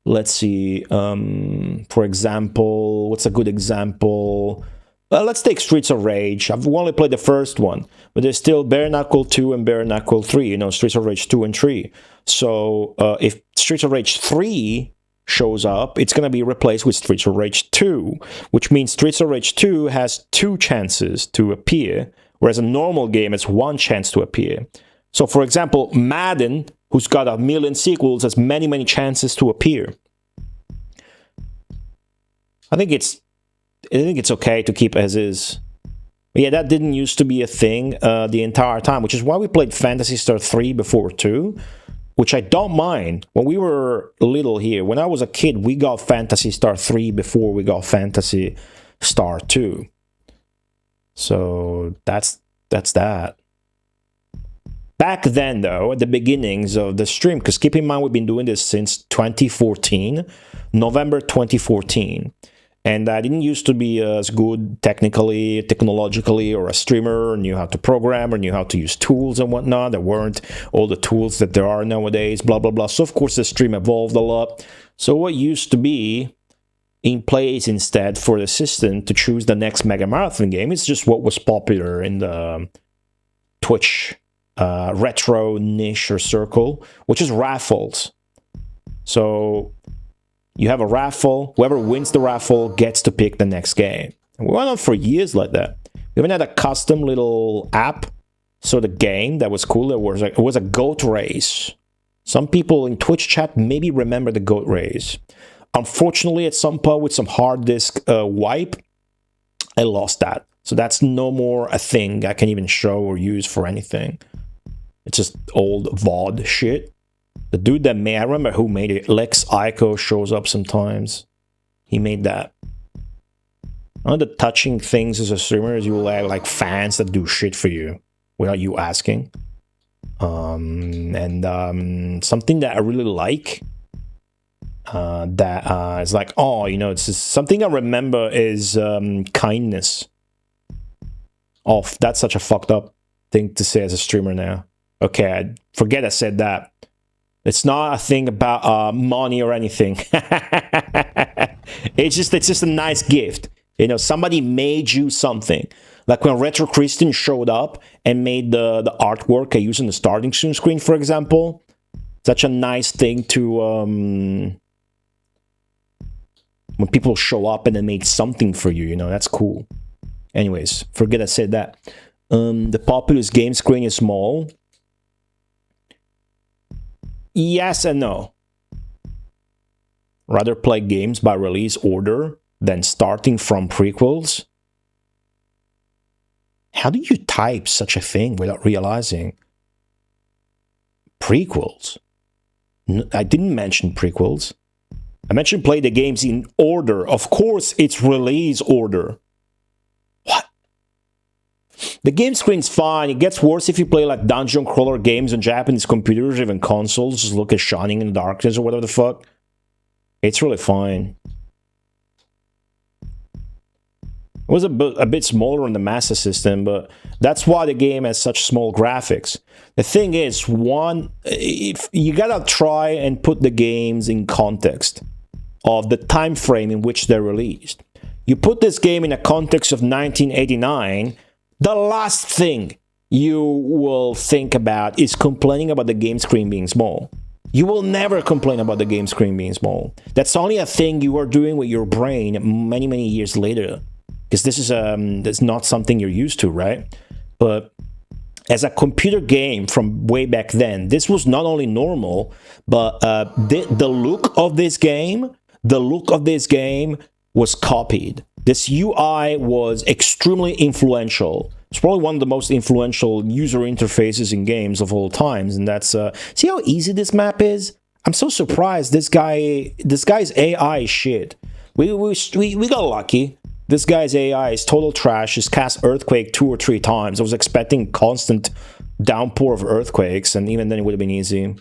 let's see, for example, what's a good example? Let's take Streets of Rage. I've only played the first one, but there's still Bare Knuckle 2 and Bare Knuckle 3, you know, Streets of Rage 2 and 3. So if Streets of Rage 3 shows up, it's going to be replaced with Streets of Rage 2, which means Streets of Rage 2 has 2 chances to appear, whereas a normal game has 1 chance to appear. So, for example, Madden, who's got a million sequels, has many, many chances to appear. I think it's okay to keep as is. But yeah, that didn't used to be a thing the entire time, which is why we played Phantasy Star 3 before 2, which I don't mind. When we were little here, when I was a kid, we got Phantasy Star 3 before we got Phantasy Star 2. So that's that. Back then, though, at the beginnings of the stream, because keep in mind we've been doing this since 2014, November 2014. And I didn't used to be as good technically, technologically, or a streamer, or knew how to program, or knew how to use tools and whatnot. There weren't all the tools that there are nowadays, blah, blah, blah. So, of course, the stream evolved a lot. So what used to be in place instead for the system to choose the next Mega Marathon game is just what was popular in the Twitch retro niche or circle, which is raffles. So you have a raffle. Whoever wins the raffle gets to pick the next game. And we went on for years like that. We even had a custom little app. So the game that was cool, it was a goat race. Some people in Twitch chat maybe remember the goat race. Unfortunately, at some point with some hard disk wipe, I lost that. So that's no more a thing I can even show or use for anything. It's just old VOD shit. The dude that made, I remember who made it. Lex Ico shows up sometimes. He made that. One of the touching things as a streamer is you will have like fans that do shit for you. without you asking. And something that I really like, that is like, oh, you know, it's just something I remember is kindness. Oh, that's such a fucked up thing to say as a streamer now. Okay, I forget I said that. It's not a thing about money or anything. It's just a nice gift. You know, somebody made you something. Like when Retro Christian showed up and made the artwork I use in the starting screen, for example. Such a nice thing to when people show up and they made something for you. You know, that's cool. Anyways, forget I said that. The Populous game screen is small. Yes and no. Rather play games by release order than starting from prequels. How do you type such a thing without realizing? Prequels? I didn't mention prequels. I mentioned play the games in order. Of course, it's release order. What? The game screen's fine. It gets worse if you play like dungeon crawler games on Japanese computers, even consoles. Just look at Shining in the Darkness or whatever the fuck. It's really fine. It was a bit smaller on the Master System, but that's why the game has such small graphics. The thing is, if you gotta try and put the games in context of the time frame in which they're released. You put this game in a context of 1989, the last thing you will think about is complaining about the game screen being small. You will never complain about the game screen being small. That's only a thing you are doing with your brain many, many years later. Because this is that's not something you're used to, right? But as a computer game from way back then, this was not only normal, but the look of this game, was copied. This UI was extremely influential. It's probably one of the most influential user interfaces in games of all times, and that's see how easy this map is. I'm so surprised. This guy's AI is shit. We got lucky. This guy's AI is total trash. He's cast Earthquake 2 or 3 times. I was expecting constant downpour of earthquakes, and even then it would have been easy.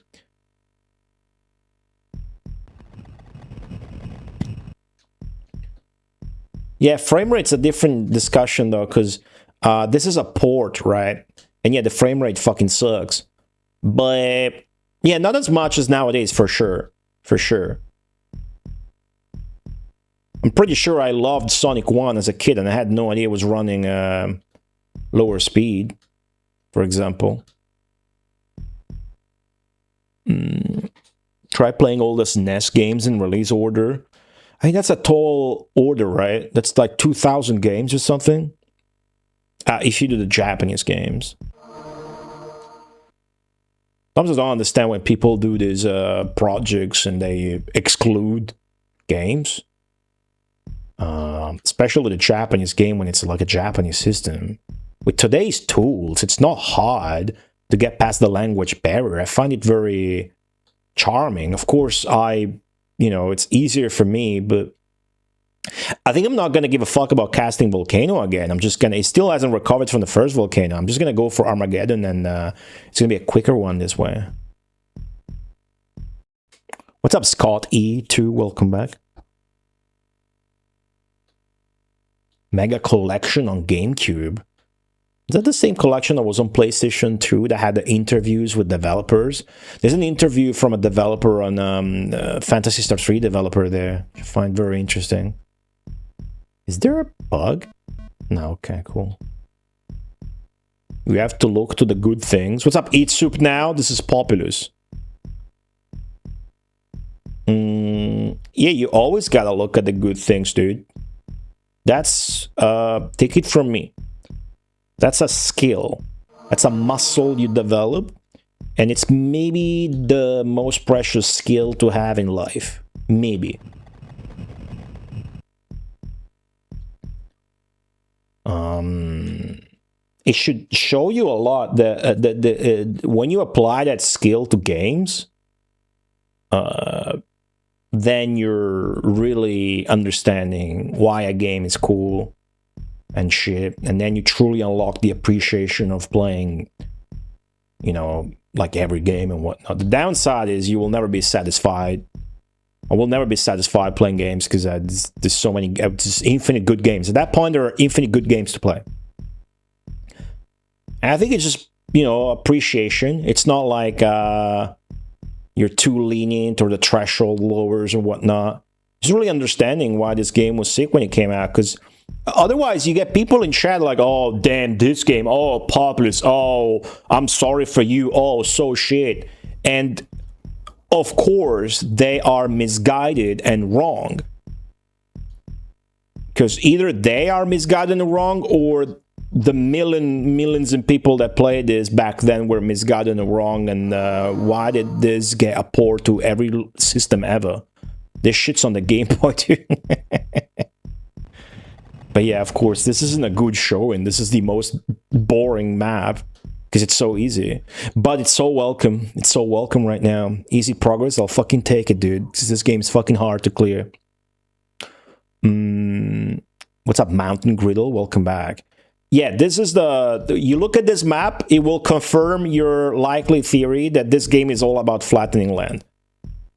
Yeah, frame rate's a different discussion though, because this is a port, right? And yeah, the frame rate fucking sucks. But yeah, not as much as nowadays, for sure. For sure. I'm pretty sure I loved Sonic 1 as a kid, and I had no idea it was running lower speed, for example. Try playing all this NES games in release order. I think that's a tall order, right? That's like 2,000 games or something. If you do the Japanese games. Sometimes I don't understand when people do these projects and they exclude games. Especially with a Japanese game when it's like a Japanese system. With today's tools, it's not hard to get past the language barrier. I find it very charming. Of course, it's easier for me, but I think I'm not going to give a fuck about casting Volcano again. It still hasn't recovered from the first Volcano. I'm just going to go for Armageddon, and it's going to be a quicker one this way. What's up, Scott E2? Welcome back. Mega Collection on GameCube. Is that the same collection that was on PlayStation 2 that had the interviews with developers? There's an interview from a developer on Phantasy Star 3 developer there. I find very interesting. Is there a bug? No, okay, cool. We have to look to the good things. What's up, Eat Soup Now? This is Populous. Yeah, you always gotta look at the good things, dude. That's, take it from me. That's a skill. That's a muscle you develop. And it's maybe the most precious skill to have in life. Maybe. It should show you a lot that when you apply that skill to games, then you're really understanding why a game is cool. and shit, and then you truly unlock the appreciation of playing, you know, like every game and whatnot. The downside is you will never be satisfied. I will never be satisfied playing games because there's so many, there's infinite good games. At that point, there are infinite good games to play. And I think it's just, you know, appreciation. It's not like you're too lenient or the threshold lowers or whatnot. It's really understanding why this game was sick when it came out, because otherwise you get people in chat like, oh, damn, this game, oh, Populous, oh, I'm sorry for you, oh, so shit. And of course, they are misguided and wrong. Because either they are misguided and wrong, or the millions of people that played this back then were misguided and wrong. And why did this get a port to every system ever? This shit's on the Game Boy too. But yeah, of course, this isn't a good showing. This is the most boring map because it's so easy. But it's so welcome. It's so welcome right now. Easy progress. I'll fucking take it, dude. Because this game is fucking hard to clear. What's up, Mountain Griddle? Welcome back. Yeah, this is you look at this map, it will confirm your likely theory that this game is all about flattening land.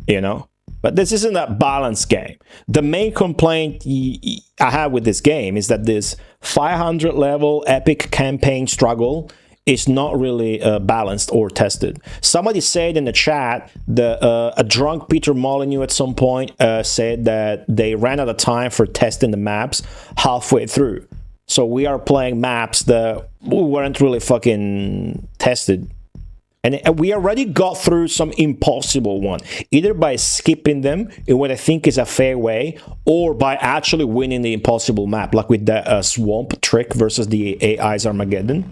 You know? But this isn't a balanced game. The main complaint I have with this game is that this 500 level epic campaign struggle is not really balanced or tested. Somebody said in the chat that a drunk Peter Molyneux at some point said that they ran out of time for testing the maps halfway through. So we are playing maps that weren't really fucking tested. And we already got through some impossible one, either by skipping them in what I think is a fair way, or by actually winning the impossible map, like with the swamp trick versus the AI's Armageddon.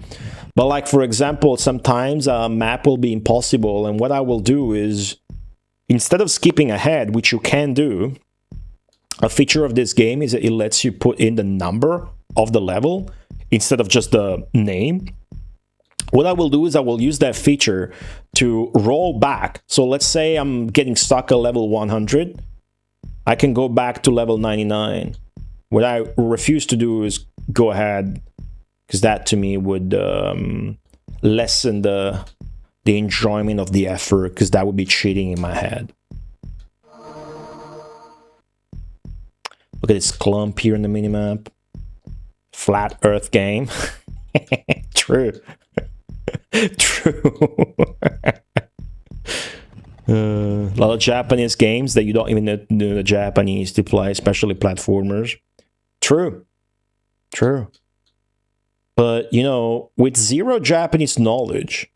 But like, for example, sometimes a map will be impossible, and what I will do is, instead of skipping ahead, which you can do, a feature of this game is that it lets you put in the number of the level instead of just the name. What I will do is I will use that feature to roll back. So let's say I'm getting stuck at level 100. I can go back to level 99. What I refuse to do is go ahead, because that to me would lessen the enjoyment of the effort, because that would be cheating in my head. Look at this clump here in the minimap. Flat Earth game. True. True. A lot of Japanese games that you don't even know the Japanese to play, especially platformers. True. True. But, you know, with zero Japanese knowledge,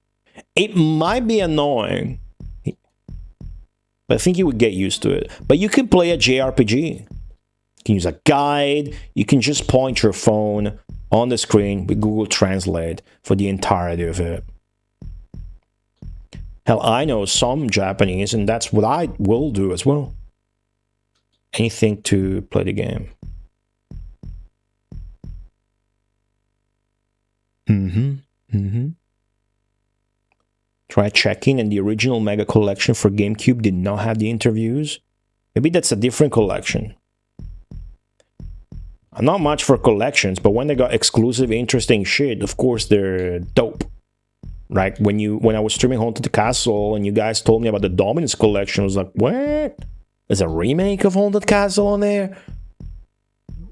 it might be annoying. But I think you would get used to it. But you can play a JRPG. You can use a guide. You can just point your phone on the screen with Google Translate for the entirety of it. Hell, I know some Japanese, and that's what I will do as well. Anything to play the game. Try checking, and the original Mega Collection for GameCube did not have the interviews. Maybe that's a different collection. I'm not much for collections, but when they got exclusive, interesting shit, of course they're dope. Right? When I was streaming Haunted Castle and you guys told me about the Dominus collection, I was like, what? There's a remake of Haunted Castle on there?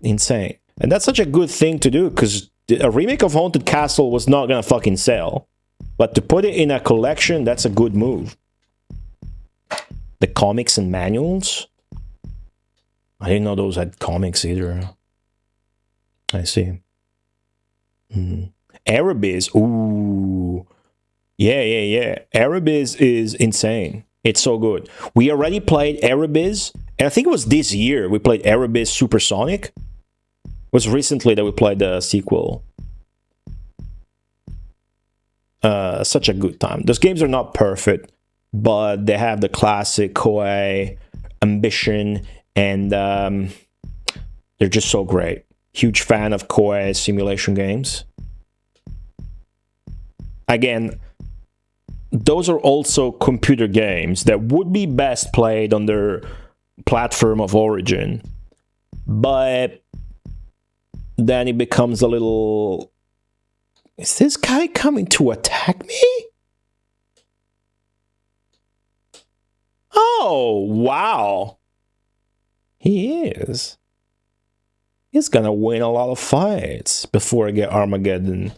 Insane. And that's such a good thing to do, because a remake of Haunted Castle was not gonna fucking sell. But to put it in a collection, that's a good move. The comics and manuals? I didn't know those had comics either. I see. Erebiz. Ooh. Yeah. Erebiz is insane. It's so good. We already played Erebiz, and I think it was this year we played Erebiz Supersonic. It was recently that we played the sequel. Such a good time. Those games are not perfect, but they have the classic Koei ambition, and they're just so great. Huge fan of Koei simulation games. Again, those are also computer games that would be best played on their platform of origin. But then it becomes a little... Is this guy coming to attack me? Oh, wow. He is. He's gonna win a lot of fights before I get Armageddon.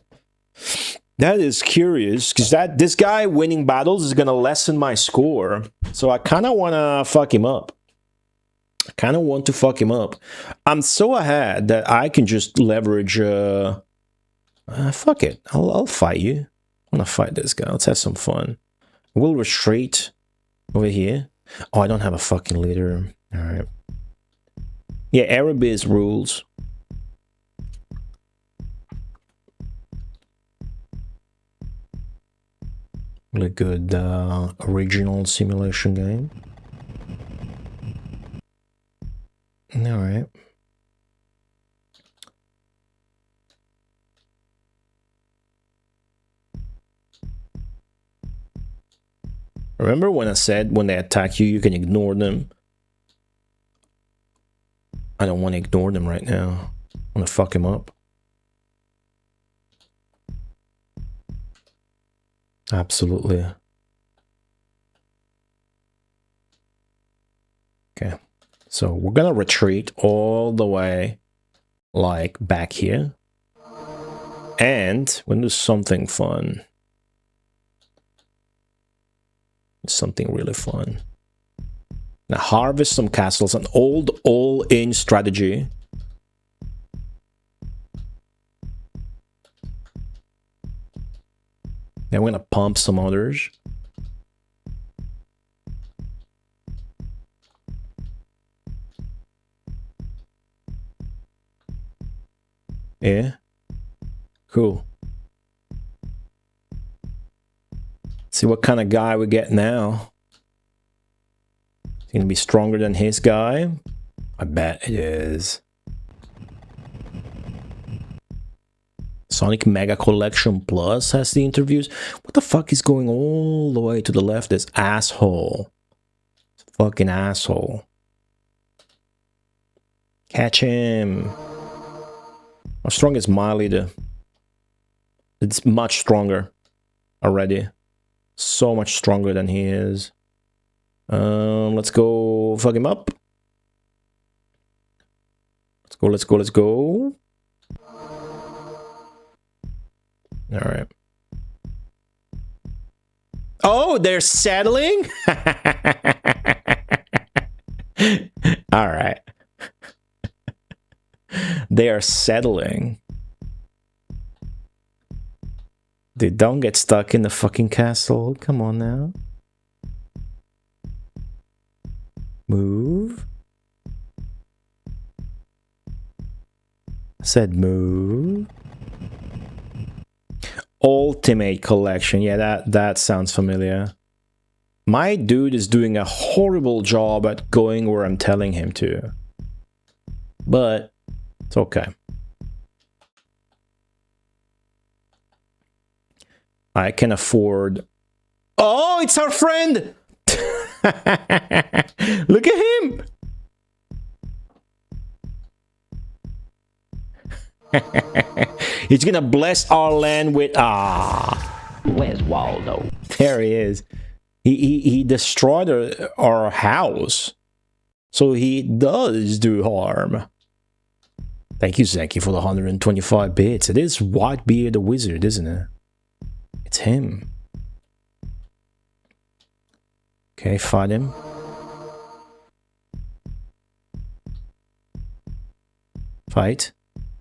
That is curious, because this guy winning battles is gonna lessen my score. So I kind of want to fuck him up. I'm so ahead that I can just leverage... fuck it. I'll fight you. I'm gonna fight this guy. Let's have some fun. We'll retreat over here. Oh, I don't have a fucking leader. Alright. Yeah, Arabiz rules. Really good original simulation game. Alright. Remember when I said when they attack you, you can ignore them? I don't want to ignore them right now. I want to fuck him up. Absolutely. Okay. So we're gonna retreat all the way, like, back here. And we're gonna do something fun. Something really fun. Now harvest some castles, an old all-in strategy. Then we're gonna pump some others. Yeah. Cool. See what kind of guy we get now. It's gonna be stronger than his guy. I bet it is. Sonic Mega Collection Plus has the interviews. What the fuck is going all the way to the left? This asshole. Fucking asshole. Catch him. How strong is my leader? It's much stronger already. So much stronger than he is. Let's go fuck him up. Let's go. Alright. Oh, they're settling? Alright. They are settling. They don't get stuck in the fucking castle. Come on now. Move. I said move. Ultimate Collection. Yeah, that sounds familiar. My dude is doing a horrible job at going where I'm telling him to. But it's okay. I can afford... Oh, it's our friend! Look at him! He's gonna bless our land with... Ah, where's Waldo? There he is. He destroyed our house. So he does do harm. Thank you, Zeki, for the 125 bits. It is Whitebeard the Wizard, isn't it? It's him. Okay, fight him. Fight.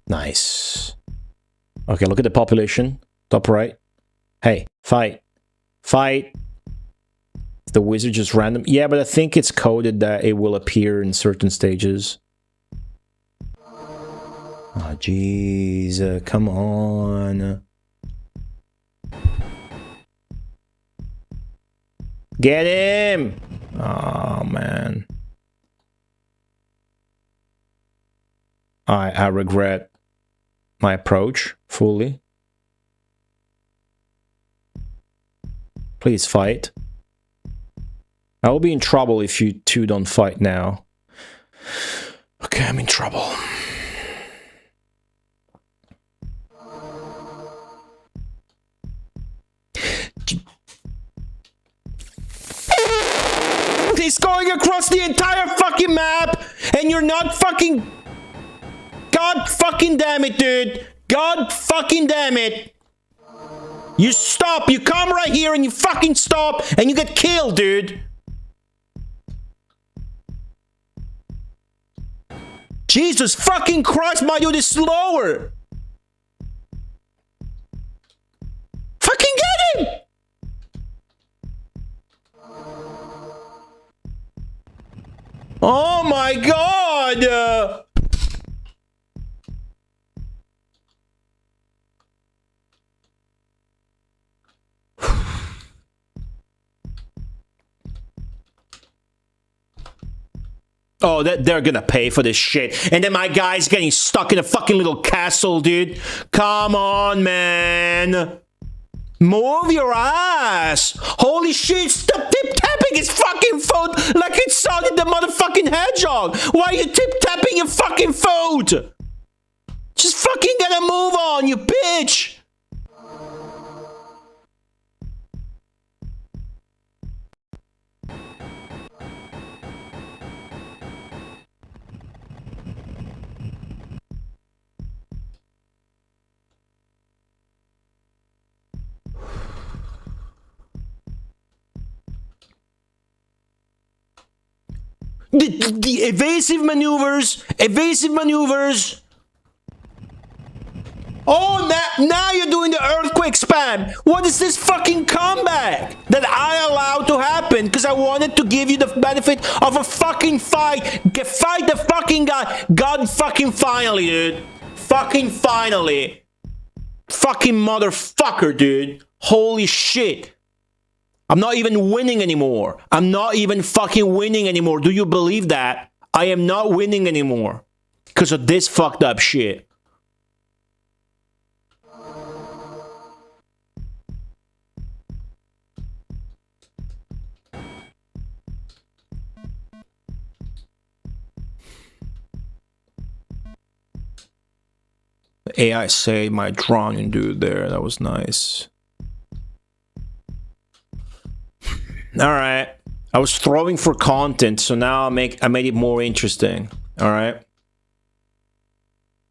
Nice. Okay, look at the population. Top right. Hey, fight. Fight. The wizard just random. Yeah, but I think it's coded that it will appear in certain stages. Oh, jeez. Come on. Get him! Oh, man. I regret my approach fully. Please fight. I will be in trouble if you two don't fight now. Okay, I'm in trouble. is going across the entire fucking map, and you're not fucking... God fucking damn it, dude. God fucking damn it. You stop. You come right here and you fucking stop, and you get killed, dude. Jesus fucking Christ, my dude is slower. Fucking get him! Oh my god! Oh, they're gonna pay for this shit. And then my guy's getting stuck in a fucking little castle, dude. Come on, man. Move your ass. Holy shit, stop tip-tapping his fucking phone like it's Sonic the motherfucking Hedgehog. Why are you tip-tapping your fucking phone? Just fucking get a move on, you bitch. The evasive maneuvers. Oh, now you're doing the earthquake spam. What is this fucking comeback that I allowed to happen because I wanted to give you the benefit of a fucking fight? Fight the fucking guy. God fucking finally, dude. Fucking finally. Fucking motherfucker, dude. Holy shit. I'm not even winning anymore. I'm not even fucking winning anymore. Do you believe that? I am not winning anymore because of this fucked up shit. AI saved my drowning dude there. That was nice. All right, I was throwing for content, so now I made it more interesting. All right,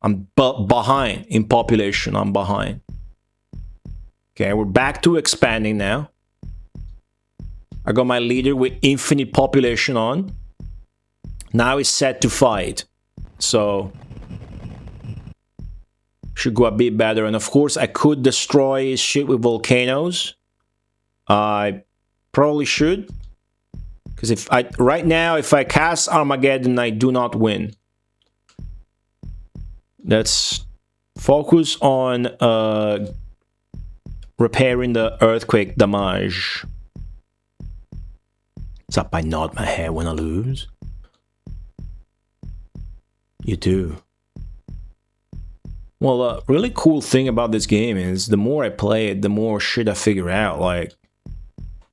I'm behind in population. I'm behind. Okay, we're back to expanding now. I got my leader with infinite population on. Now it's set to fight, so should go a bit better. And of course, I could destroy his shit with volcanoes. I probably should, because right now if I cast Armageddon, I do not win. Let's focus on repairing the earthquake damage. What's up? I nod my head when I lose. You do. Well, a really cool thing about this game is the more I play it, the more shit I figure out. Like,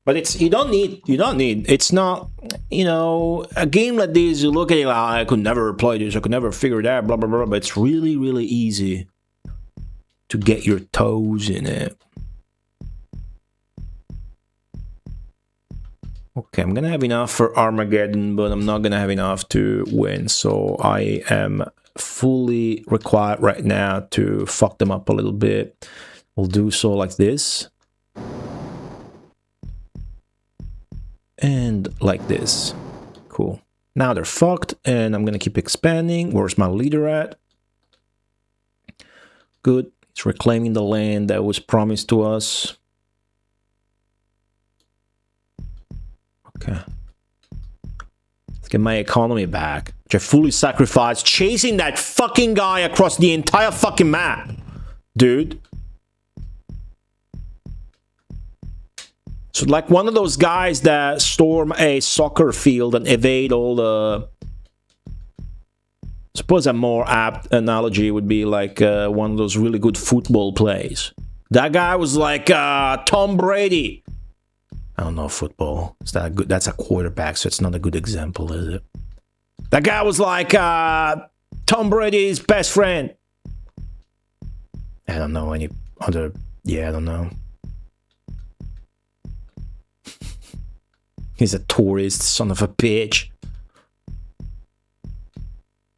but it's you don't need. It's not, you know, a game like this. You look at it like, I could never play this. I could never figure it out. Blah blah blah. But it's really, really easy to get your toes in it. Okay, I'm gonna have enough for Armageddon, but I'm not gonna have enough to win. So I am fully required right now to fuck them up a little bit. We'll do so like this. And like this. Cool. Now they're fucked, and I'm gonna keep expanding. Where's my leader at? Good. He's reclaiming the land that was promised to us. Okay. Let's get my economy back, which I fully sacrificed chasing that fucking guy across the entire fucking map. Dude. So like one of those guys that storm a soccer field and evade all the... I suppose a more apt analogy would be like one of those really good football plays. That guy was like Tom Brady. I don't know football. It's not good. That's a quarterback, so it's not a good example, is it? That guy was like Tom Brady's best friend. I don't know any other... Yeah, I don't know. He's a tourist, son of a bitch.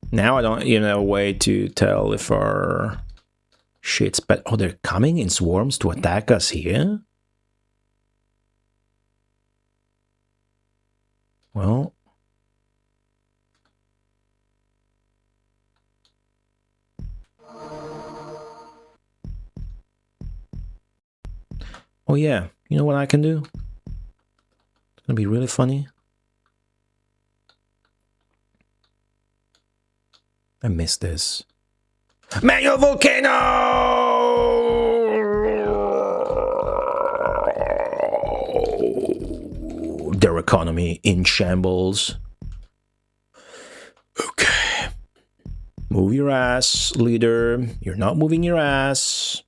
Now I don't even have a way to tell if our shit's but oh, they're coming in swarms to attack us here? Well, oh yeah, you know what I can do? It's gonna be really funny. I missed this. Manual volcano! Their economy in shambles. Okay. Move your ass, leader. You're not moving your ass.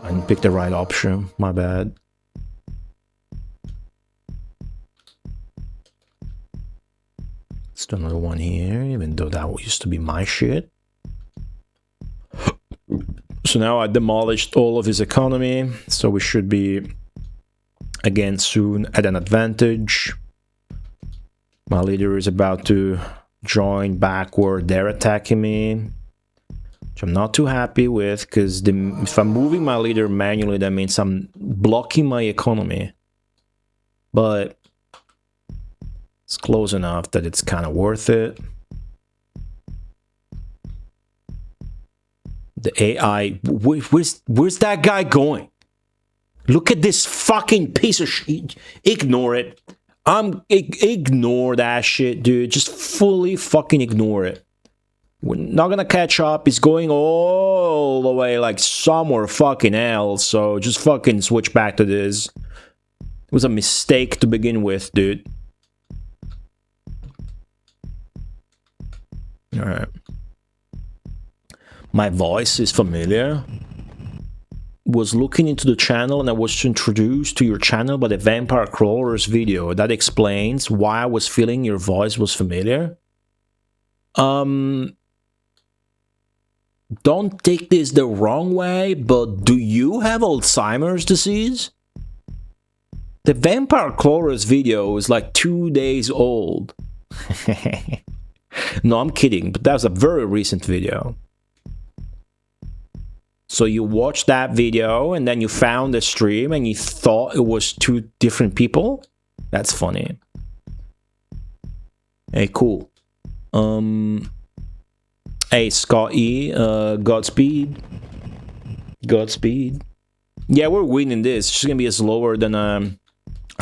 I didn't pick the right option. My bad. Let's do another one here, even though that used to be my shit. So now I demolished all of his economy, so we should be again soon at an advantage. My leader is about to join back where they're attacking me, which I'm not too happy with, because if I'm moving my leader manually, that means I'm blocking my economy. But it's close enough that it's kind of worth it. The AI, where's that guy going? Look at this fucking piece of shit. Ignore it. Ignore that shit, dude. Just fully fucking ignore it. We're not gonna catch up. He's going all the way like somewhere fucking else. So just fucking switch back to this. It was a mistake to begin with, dude. Alright. My voice is familiar. Was looking into the channel and I was introduced to your channel by the Vampire Crawlers video. That explains why I was feeling your voice was familiar. Don't take this the wrong way, but do you have Alzheimer's disease? The Vampire Crawlers video is like 2 days old. No, I'm kidding, but that was a very recent video. So you watched that video and then you found the stream and you thought it was 2 different people? That's funny. Hey, cool. Hey, Scott E, Godspeed. Godspeed. Yeah, we're winning this. It's just gonna be slower than I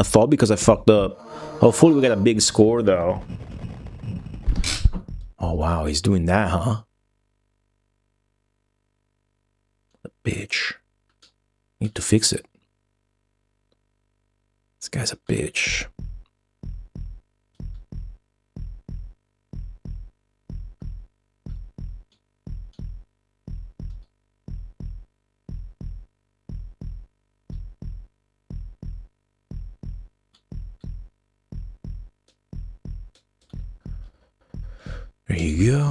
thought because I fucked up. Hopefully we get a big score though. Oh wow, he's doing that, huh? Bitch. Need to fix it. This guy's a bitch. There you go.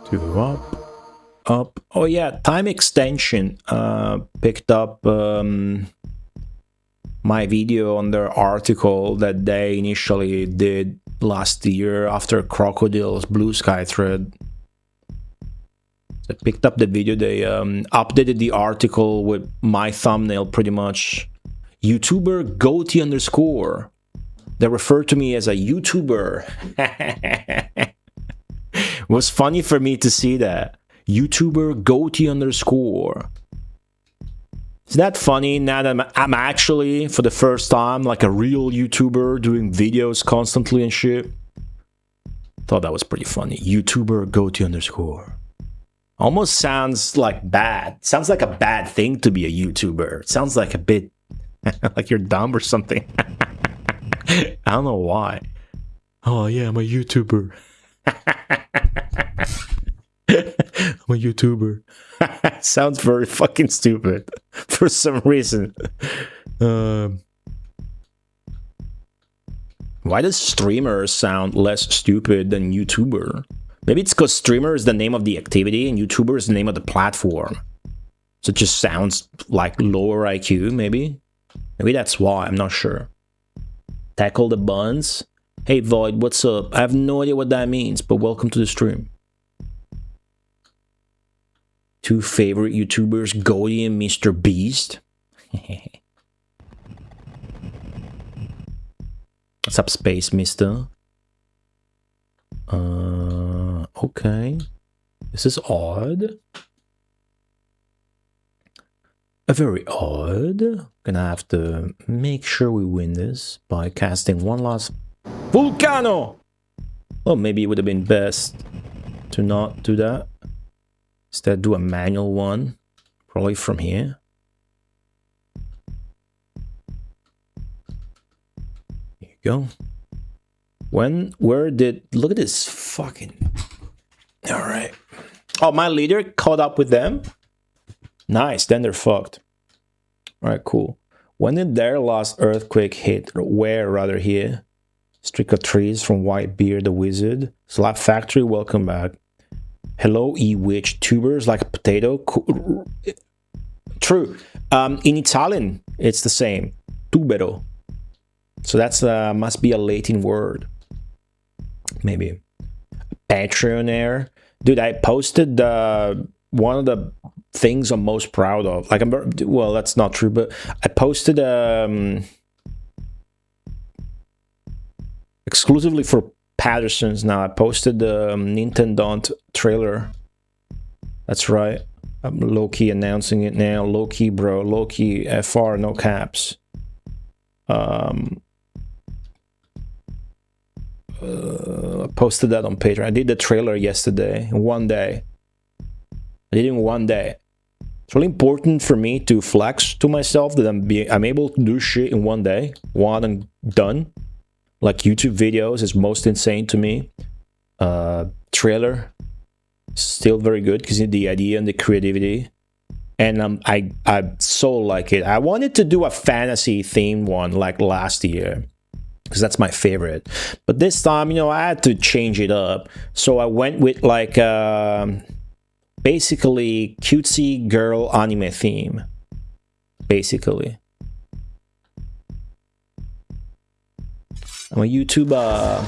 2 up. Oh yeah, time extension picked up my video on their article that they initially did last year after Crocodile's Blue Sky thread. They picked up the video, they updated the article with my thumbnail pretty much. YouTuber Goatee _ They refer to me as a YouTuber. It was funny for me to see that. YouTuber Goatee _ Is that funny now that I'm actually, for the first time, like a real YouTuber doing videos constantly and shit? Thought that was pretty funny. YouTuber Goatee _ Almost sounds like bad. Sounds like a bad thing to be a YouTuber. It sounds like a bit like you're dumb or something. I don't know why. Oh yeah, I'm a YouTuber. I'm a YouTuber. Sounds very fucking stupid for some reason. Why does streamer sound less stupid than YouTuber? Maybe it's because streamer is the name of the activity and YouTuber is the name of the platform. So it just sounds like lower IQ, maybe? Maybe that's why, I'm not sure. Tackle the buns. Hey Void, what's up? I have no idea what that means, but welcome to the stream. Two favorite YouTubers, Goldie and Mr. Beast. What's up, Space Mister? Okay. This is odd. Very odd. Gonna have to make sure we win this by casting one last Vulcano! Well, maybe it would have been best to not do that. Instead, do a manual one. Probably from here. Here you go. Where did... Look at this fucking... Alright. Oh, my leader caught up with them? Nice, then they're fucked. Alright, cool. When did their last earthquake hit? Where, rather, here? Streak of trees from Whitebeard the Wizard. Slap Factory, welcome back. Hello, E-Witch. Tubers like a potato. True. In Italian, it's the same. Tubero. So that's must be a Latin word. Maybe. Patreonaire. Dude, I posted one of the things I'm most proud of. Like, well, that's not true, but I posted exclusively for Patterson's now. I posted the Nintendo trailer. That's right. I'm low-key announcing it now. Low-key, bro. Low-key, FR, no caps. I posted that on Patreon. I did the trailer yesterday, in one day. I did it in one day. It's really important for me to flex to myself that I'm able to do shit in one day. One and done. Like YouTube videos is most insane to me. Trailer, still very good because the idea and the creativity. And I so like it. I wanted to do a fantasy themed one like last year, because that's my favorite. But this time, you know, I had to change it up. So I went with like basically cutesy girl anime theme. Basically. I'm a YouTuber.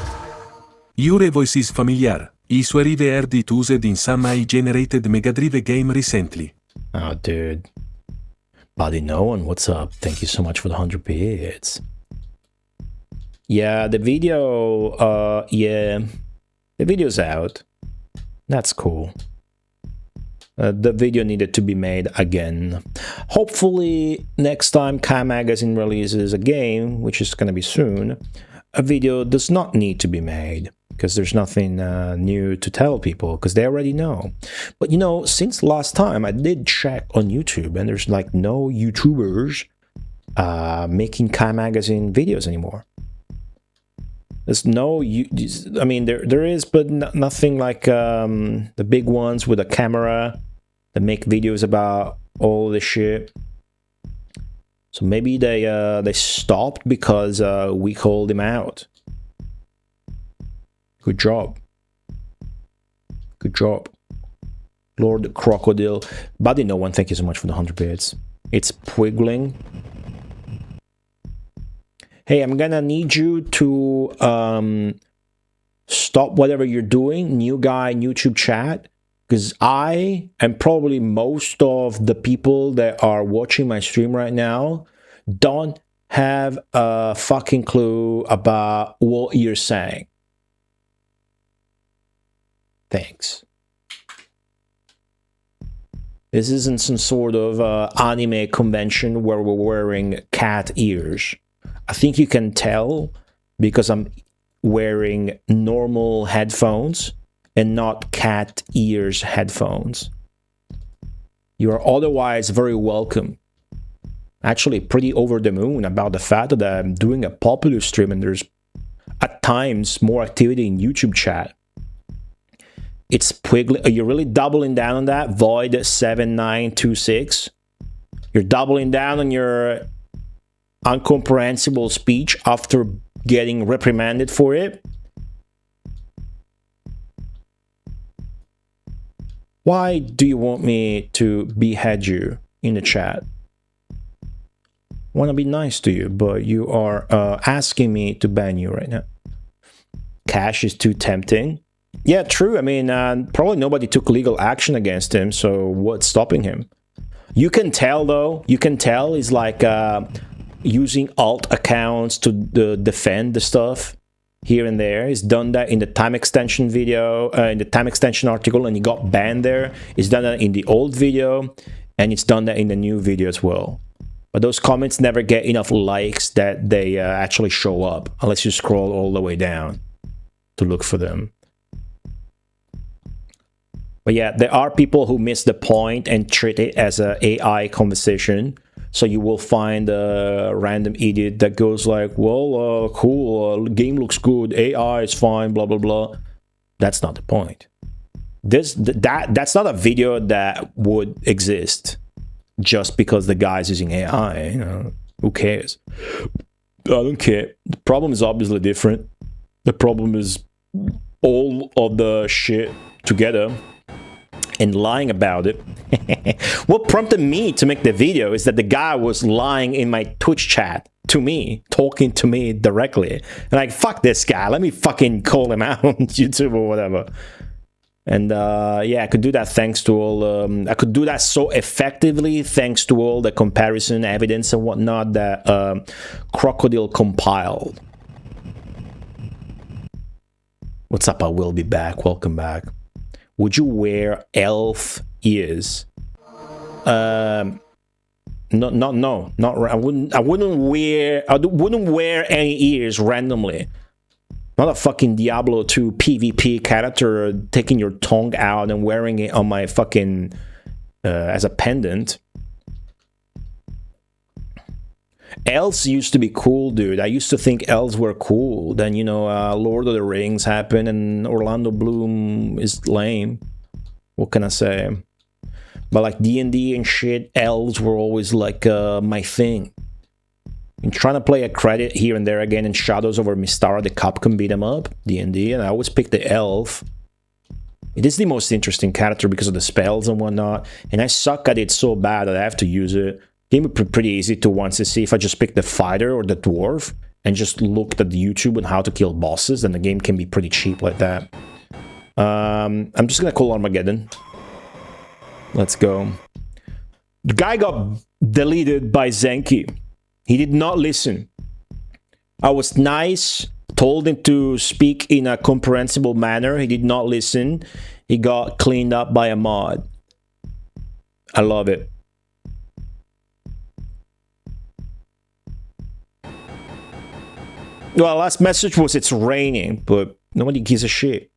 Your voice is familiar. I suoi rive heard used in some AI-generated Mega Drive game recently. Oh, dude. Buddy No One, what's up? Thank you so much for the 100 bits. Yeah, the video, yeah. The video's out. That's cool. The video needed to be made again. Hopefully, next time Kai Magazine releases a game, which is going to be soon, a video does not need to be made, because there's nothing new to tell people, because they already know. But you know, since last time, I did check on YouTube, and there's like no YouTubers making Kai Magazine videos anymore. There's no, I mean, there is, but nothing like the big ones with a camera that make videos about all this shit. So maybe they stopped because we called him out. Good job. Good job. Lord Crocodile. Buddy No One, thank you so much for the 100 bits. It's Pwiggling. Hey, I'm gonna need you to stop whatever you're doing. New guy, YouTube chat. Because I, and probably most of the people that are watching my stream right now, don't have a fucking clue about what you're saying. Thanks. This isn't some sort of anime convention where we're wearing cat ears. I think you can tell because I'm wearing normal headphones and not cat ears headphones. You are otherwise very welcome. Actually, pretty over the moon about the fact that I'm doing a Populous stream and there's at times more activity in YouTube chat. It's Pwiggly. Are you really doubling down on that? Void7926. You're doubling down on your incomprehensible speech after getting reprimanded for it? Why do you want me to behead you? in the chat. Want to be nice to you, but you are asking me to ban you right now. Cash is too tempting. Yeah, true. I mean, probably nobody took legal action against him, so what's stopping him? You can tell, though. You can tell he's like using alt accounts to defend the stuff here and there. He's done that in the time extension video, in the time extension article, and he got banned there. He's done that in the old video, and it's done that in the new video as well. But those comments never get enough likes that they actually show up, unless you scroll all the way down to look for them. But yeah, there are people who miss the point and treat it as an AI conversation. So you will find a random idiot that goes like, well, cool, game looks good, AI is fine, blah, blah, blah. That's not the point. That's not a video that would exist just because the guy's using AI. You know, who cares? I don't care. The problem is obviously different. The problem is all of the shit together and lying about it. What prompted me to make the video is that the guy was lying in my Twitch chat to me, talking to me directly. And like, fuck this guy, let me fucking call him out on YouTube or whatever. And yeah, I could do that thanks to all, I could do that so effectively thanks to all the comparison evidence and whatnot that Crocodile compiled. What's up? I will be back. Welcome back. Would you wear elf ears? No. I wouldn't wear any ears randomly. Not a fucking Diablo 2 PvP character taking your tongue out and wearing it on my fucking as a pendant. Elves used to be cool, dude. I used to think elves were cool. Then, you know, Lord of the Rings happened and Orlando Bloom is lame. What can I say? But like D&D and shit, elves were always like my thing. I'm trying to play a credit here and there again in Shadows over Mystara, the Capcom beat 'em up, D&D, and I always pick the elf. It is the most interesting character because of the spells and whatnot, and I suck at it so bad that I have to use it. Game would be pretty easy to once to see if I just pick the fighter or the dwarf and just looked at the YouTube on how to kill bosses, then the game can be pretty cheap like that. I'm just gonna call Armageddon. Let's go. The guy got deleted by Zenki. He did not listen. I was nice, told him to speak in a comprehensible manner. He did not listen. He got cleaned up by a mod. I love it. Well, last message was it's raining, but nobody gives a shit.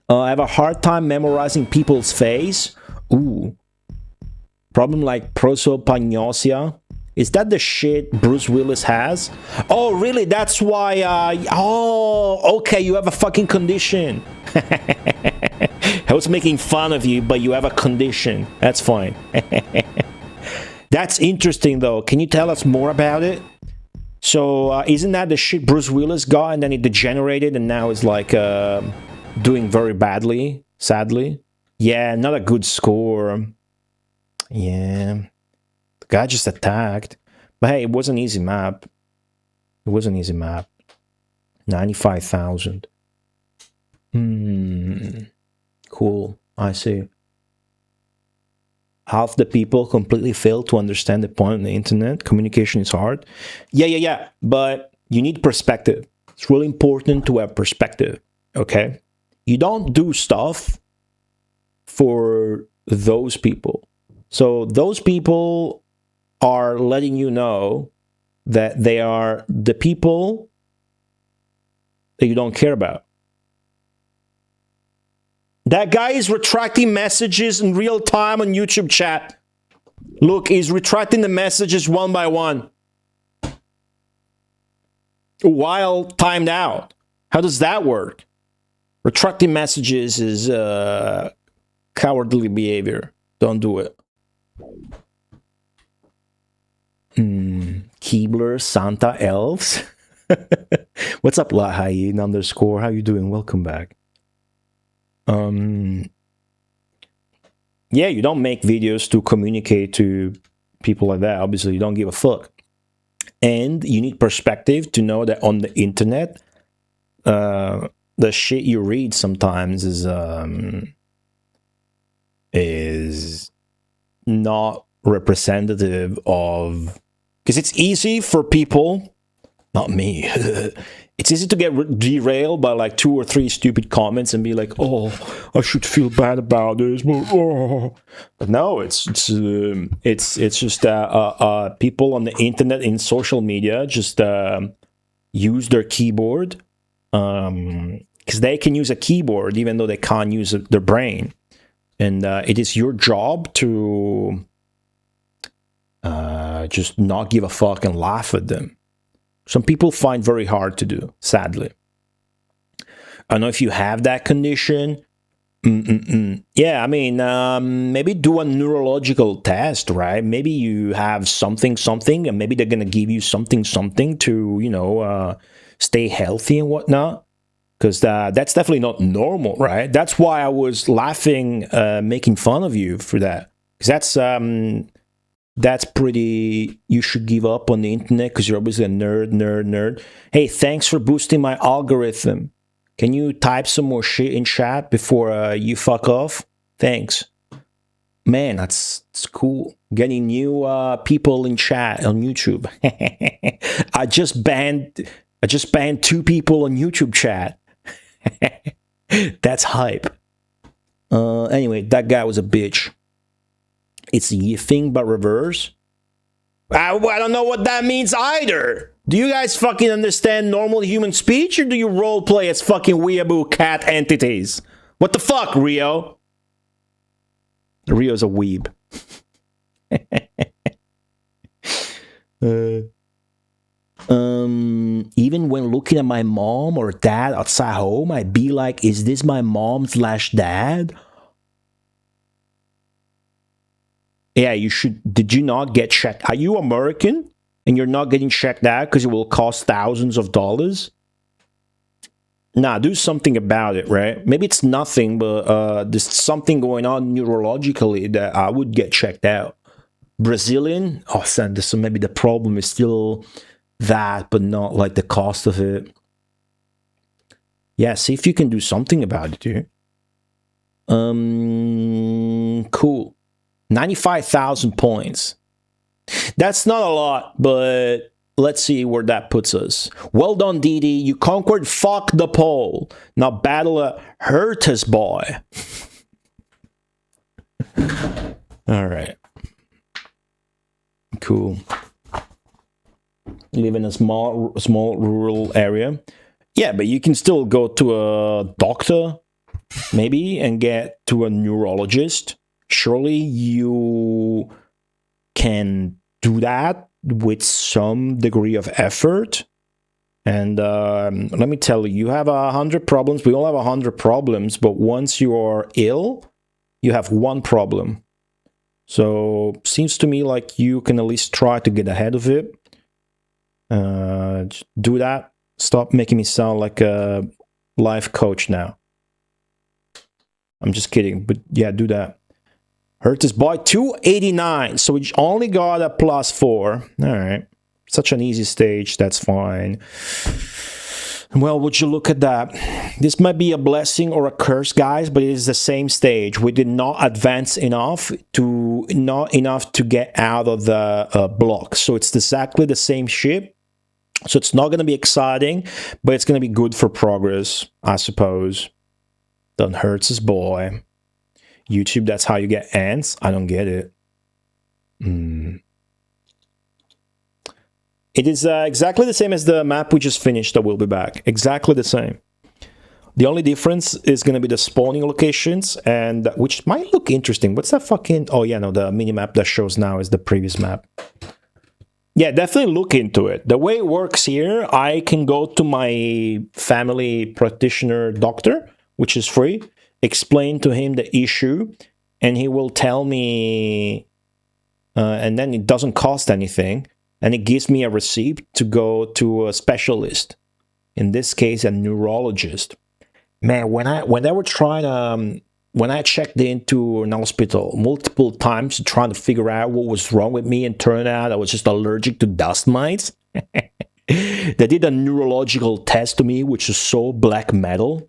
I have a hard time memorizing people's face. Ooh. Problem like prosopagnosia. Is that the shit Bruce Willis has? Oh, really? That's why, oh, okay, you have a fucking condition. I was making fun of you, but you have a condition. That's fine. That's interesting, though. Can you tell us more about it? So, isn't that the shit Bruce Willis got, and then it degenerated, and now is like, doing very badly, sadly? Yeah, not a good score. Yeah. Guy just attacked. But hey, it was an easy map. It was an easy map. 95,000. Cool. I see. Half the people completely fail to understand the point of the internet. Communication is hard. Yeah. But you need perspective. It's really important to have perspective. Okay? You don't do stuff for those people. So those people are letting you know that they are the people that you don't care about. That guy is retracting messages in real time on YouTube chat. Look, he's retracting the messages one by one while timed out. How does that work? Retracting messages is cowardly behavior. Don't do it. Keebler, Santa, Elves. What's up, Lahayin _? How you doing? Welcome back. yeah, you don't make videos to communicate to people like that. Obviously, you don't give a fuck. And you need perspective to know that on the internet, the shit you read sometimes is not representative of, because it's easy for people, not me, it's easy to get derailed by like 2 or 3 stupid comments and be like, oh, I should feel bad about this, but no, it's just people on the internet, in social media, just use their keyboard, because they can use a keyboard even though they can't use their brain. And it is your job to just not give a fuck and laugh at them. Some people find very hard to do, sadly. I don't know if you have that condition. Yeah, I mean, maybe do a neurological test, right? Maybe you have something, and maybe they're going to give you something to, you know, stay healthy and whatnot. Because that's definitely not normal, right? That's why I was laughing, making fun of you for that. Because that's pretty, you should give up on the internet because you're obviously a nerd. Hey, thanks for boosting my algorithm. Can you type some more shit in chat before you fuck off? Thanks. Man, that's cool. Getting new people in chat on YouTube. I just banned 2 people on YouTube chat. That's hype. Anyway, that guy was a bitch. It's a thing but reverse. I don't know what that means either. Do you guys fucking understand normal human speech, or do you roleplay as fucking weeaboo cat entities? What the fuck, Rio? Rio's a weeb. Even when looking at my mom or dad outside home, I'd be like, is this my mom/dad? Yeah, you should. Did you not get checked? Are you American and you're not getting checked out because it will cost thousands of dollars? Nah, do something about it, right? Maybe it's nothing, but there's something going on neurologically that I would get checked out. Brazilian? Oh, so maybe the problem is still that, but not like the cost of it. Yeah, see if you can do something about it, dude. Cool. 95,000 points. That's not a lot, but let's see where that puts us. Well done, Didi. You conquered fuck the pole. Now battle a Hurtus boy. All right. Cool. Live in a small rural area. Yeah, but you can still go to a doctor, maybe, and get to a neurologist. Surely you can do that with some degree of effort. And let me tell you, you have 100 problems. We all have 100 problems, but once you are ill, you have 1 problem. So seems to me like you can at least try to get ahead of it. Do that. Stop making me sound like a life coach now. I'm just kidding, but yeah, do that. Hurtus boy 289, so we only got a +4. All right, such an easy stage. That's fine. Well, would you look at that? This might be a blessing or a curse, guys, but it is the same stage. We did not advance enough to get out of the block. So it's exactly the same shit. So it's not going to be exciting, but it's going to be good for progress, I suppose. Done hurts his boy. YouTube, that's how you get ants? I don't get it. It is exactly the same as the map we just finished that will be back. Exactly the same. The only difference is going to be the spawning locations, and which might look interesting. What's that fucking... Oh, yeah, no, the mini-map that shows now is the previous map. Yeah, definitely look into it. The way it works here, I can go to my family practitioner doctor, which is free, explain to him the issue, and he will tell me, and then it doesn't cost anything, and it gives me a receipt to go to a specialist, in this case a neurologist. Man, when they were trying to when I checked into an hospital multiple times trying to figure out what was wrong with me, and turned out I was just allergic to dust mites. They did a neurological test to me, which is so black metal.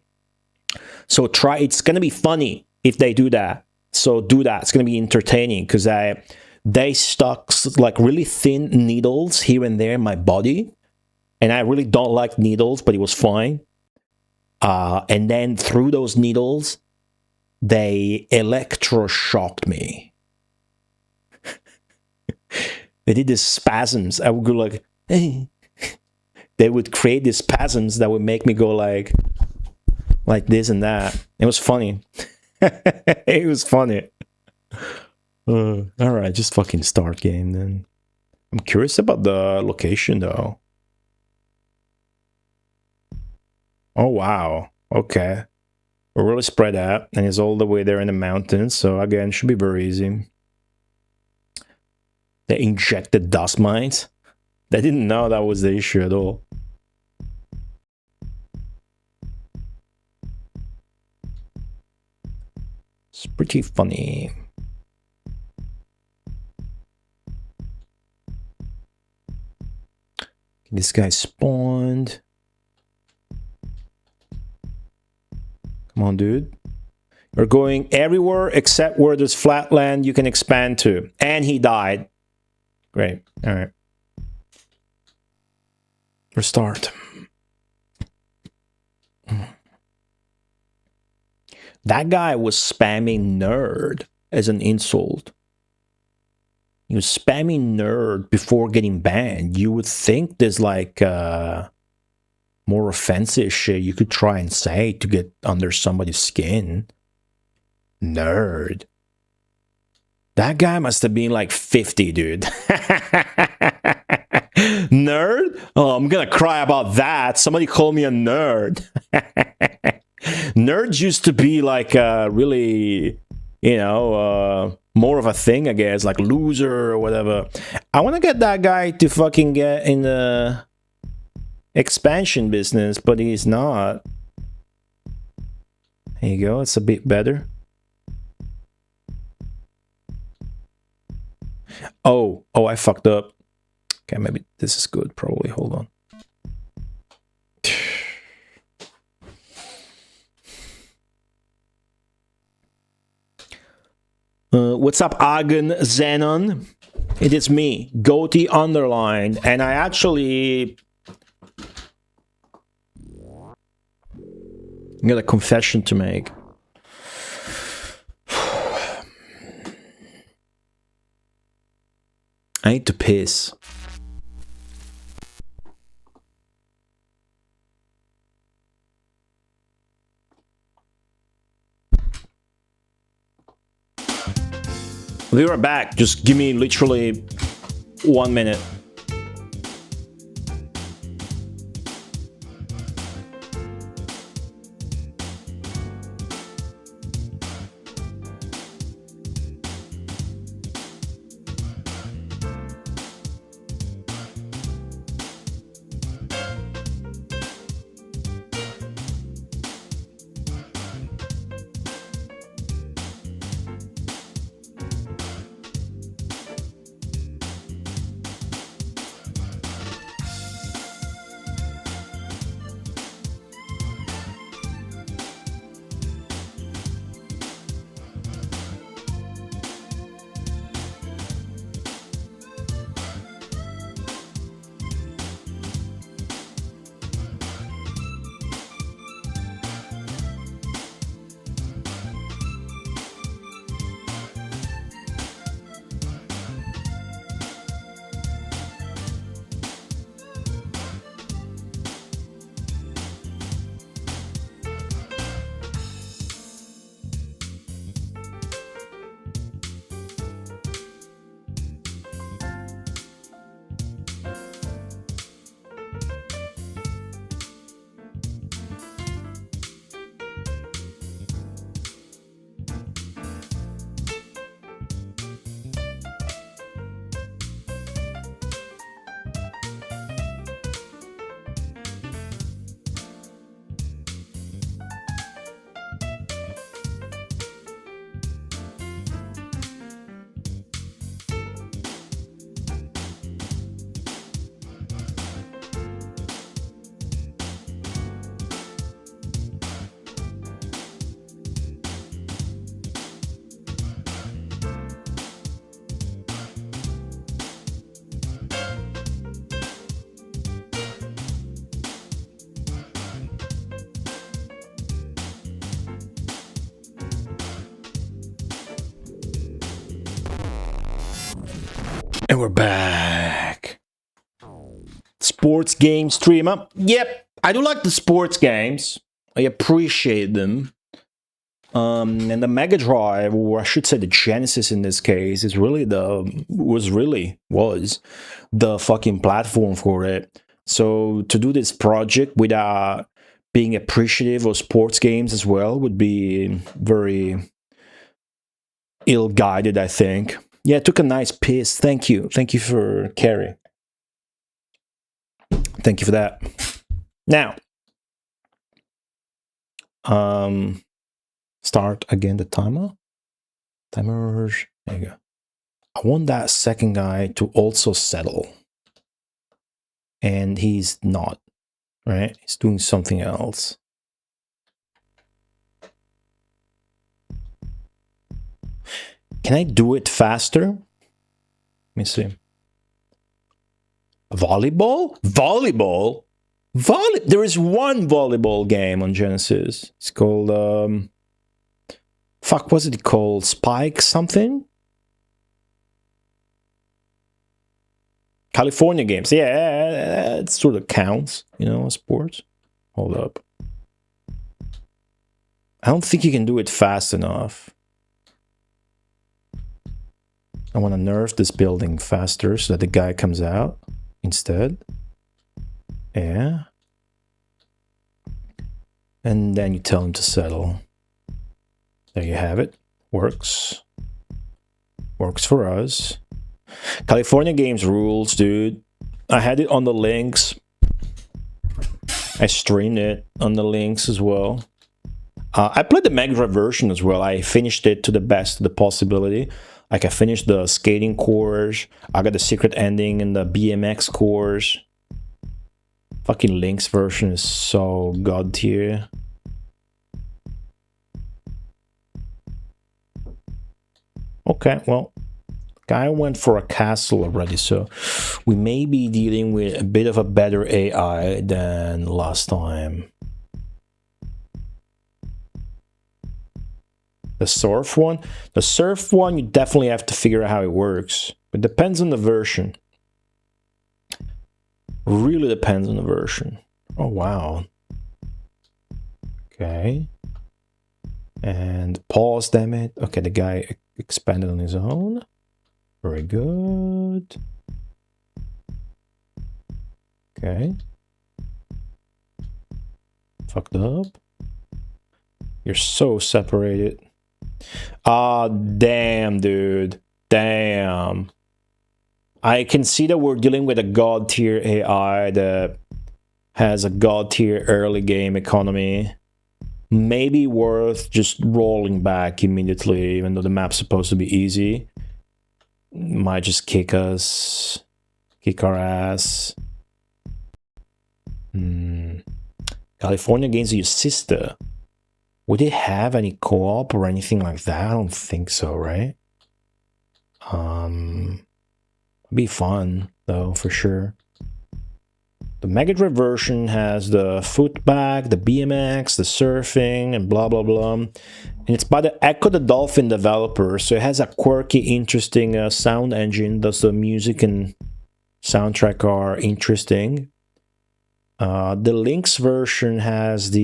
So it's gonna be funny if they do that. So do that. It's gonna be entertaining, because they stuck like really thin needles here and there in my body, and I really don't like needles, but it was fine. And then through those needles, they electroshocked me. They did these spasms. I would go like, hey. They would create these spasms that would make me go like this and that. It was funny. It was funny. All right, just fucking start game then. I'm curious about the location though. Oh wow. Okay. We're really spread out, and it's all the way there in the mountains, so again, should be very easy. They injected dust mines. They didn't know that was the issue at all. It's pretty funny. This guy spawned. Come on, dude. You're going everywhere except where there's flat land you can expand to. And he died. Great. All right. Restart. That guy was spamming nerd as an insult. He was spamming nerd before getting banned. You would think there's like more offensive shit you could try and say to get under somebody's skin. Nerd. That guy must have been like 50, dude. Nerd? Oh, I'm gonna cry about that. Somebody call me a nerd. Nerds used to be like really, you know, more of a thing, I guess, like loser or whatever. I want to get that guy to fucking get in the expansion business, but he's not. There you go, it's a bit better. Oh, I fucked up. Okay, maybe this is good, probably. Hold on. What's up, Agen Xenon? It is me, Goatee Underlined, and I actually got a confession to make. I need to piss. We are back. Just give me literally 1 minute. And we're back. Sports game streamer. Yep, I do like the sports games. I appreciate them. And the Mega Drive, or I should say the Genesis in this case, is really was the fucking platform for it. So to do this project without being appreciative of sports games as well would be very ill-guided, I think. Yeah, it took a nice piss. Thank you. Thank you for Carrie. Thank you for that. Now, start again the timer. Timers. There you go. I want that second guy to also settle. And he's not, right? He's doing something else. Can I do it faster? Let me see. Volleyball? Volleyball? There is one volleyball game on Genesis. It's called, fuck, what's it called? Spike something? California games. Yeah, it sort of counts, you know, sports. Hold up. I don't think you can do it fast enough. I want to nerf this building faster so that the guy comes out instead. Yeah. And then you tell him to settle. There you have it. Works. Works for us. California Games rules, dude. I had it on the links. I streamed it on the links as well. I played the Mega Drive version as well. I finished it to the best of the possibility. Like, I finished the skating course. I got the secret ending in the BMX course. Fucking Link's version is so god tier. Okay, well, guy went for a castle already, so we may be dealing with a bit of a better AI than last time. The surf one? The surf one, you definitely have to figure out how it works. It depends on the version. Really depends on the version. Oh, wow. Okay. And pause, damn it. Okay, the guy expanded on his own. Very good. Okay. Fucked up. You're so separated. Ah, damn, dude. Damn. I can see that we're dealing with a god tier AI that has a god tier early game economy. Maybe worth just rolling back immediately, even though the map's supposed to be easy. Might just kick us. Kick our ass. California Games your sister. Would it have any co-op or anything like that? I don't think so, right? Be fun, though, for sure. The Mega Drive version has the footbag, the BMX, the surfing, and blah, blah, blah. And it's by the Echo the Dolphin developer, so it has a quirky, interesting sound engine. Thus, the music and soundtrack are interesting. The Lynx version has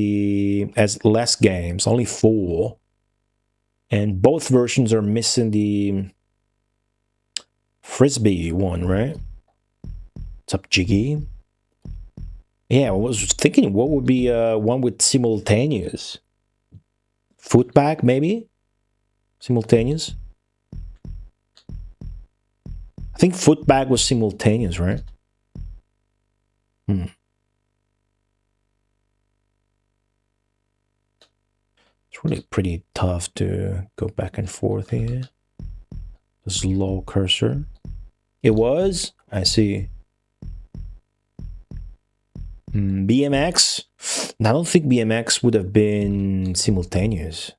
less games, only 4. And both versions are missing the Frisbee one, right? What's up, Jiggy? Yeah, I was thinking what would be one with simultaneous. Footbag, maybe? Simultaneous? I think footbag was simultaneous, right? It's really pretty tough to go back and forth here. The slow cursor. It was? I see. BMX? I don't think BMX would have been simultaneous.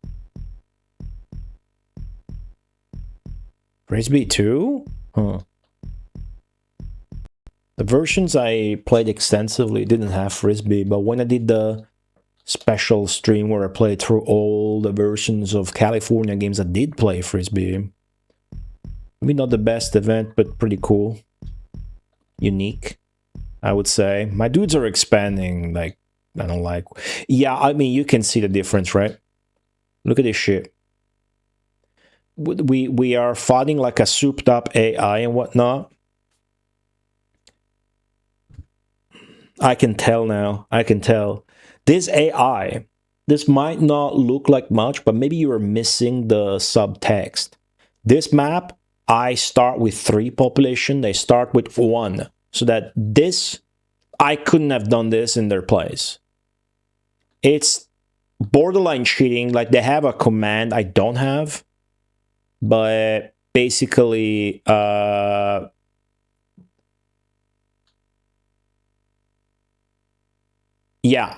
Frisbee 2? Huh. The versions I played extensively didn't have Frisbee, but when I did the special stream where I played through all the versions of California games that did play Frisbee, Maybe not the best event, but pretty cool. Unique, I would say. My dudes are expanding, like, I don't like... Yeah, I mean, you can see the difference, right? Look at this shit. We are fighting like a souped up AI and whatnot. I can tell now. I can tell. This AI, this might not look like much, but maybe you are missing the subtext. This map, I start with 3 population. They start with 1. So that this, I couldn't have done this in their place. It's borderline cheating. Like, they have a command I don't have. But basically, yeah,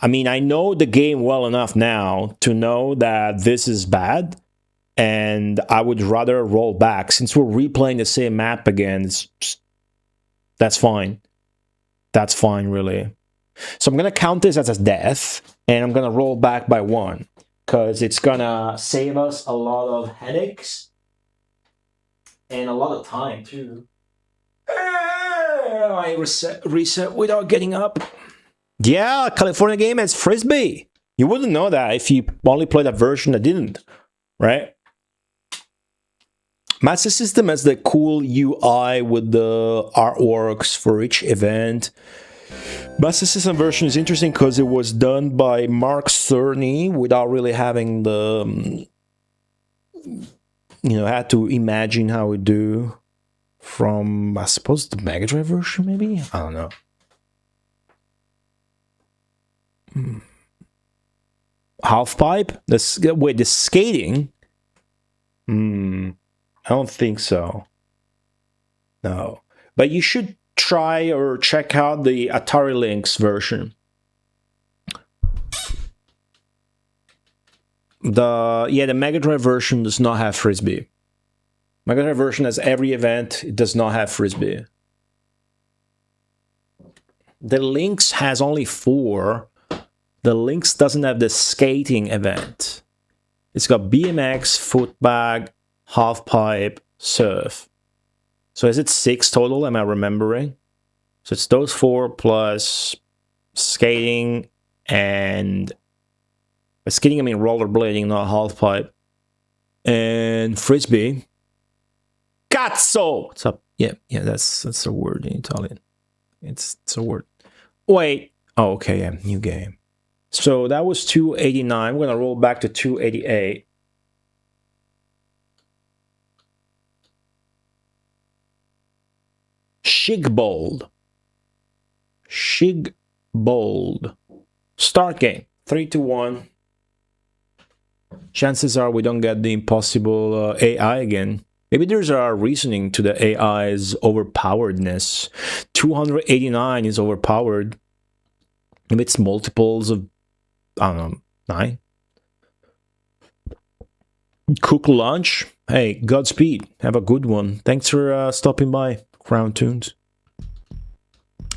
I mean, I know the game well enough now to know that this is bad, and I would rather roll back. Since we're replaying the same map again, that's fine. That's fine, really. So I'm going to count this as a death, and I'm going to roll back by 1, because it's going to save us a lot of headaches. And a lot of time, too. I reset without getting up. Yeah, California game has Frisbee. You wouldn't know that if you only played a version that didn't, right? Master System has the cool UI with the artworks for each event. Master System version is interesting because it was done by Mark Cerny without really having the... You know, had to imagine how it do from, I suppose, the Mega Drive version, maybe? I don't know. Half pipe? Wait, the skating? I don't think so. No. But you should try or check out the Atari Lynx version. The Mega Drive version does not have Frisbee. Mega Drive version has every event. It does not have Frisbee. The Lynx has only 4. The Lynx doesn't have the skating event. It's got BMX, footbag, half pipe, surf. So is it 6 total? Am I remembering? So it's those 4 plus skating and... By skating, I mean rollerblading, not half pipe. And Frisbee. Cazzo! What's up? Yeah, that's a word in Italian. It's a word. Wait. Oh, okay, yeah, new game. So that was 289. We're gonna roll back to 288. Shigbold. Shigbold. Start game. 3-1. Chances are we don't get the impossible AI again. Maybe there's a reasoning to the AI's overpoweredness. 289 is overpowered. Maybe it's multiples of, I don't know, 9. Cook lunch. Hey, Godspeed. Have a good one. Thanks for stopping by, Crown Tunes.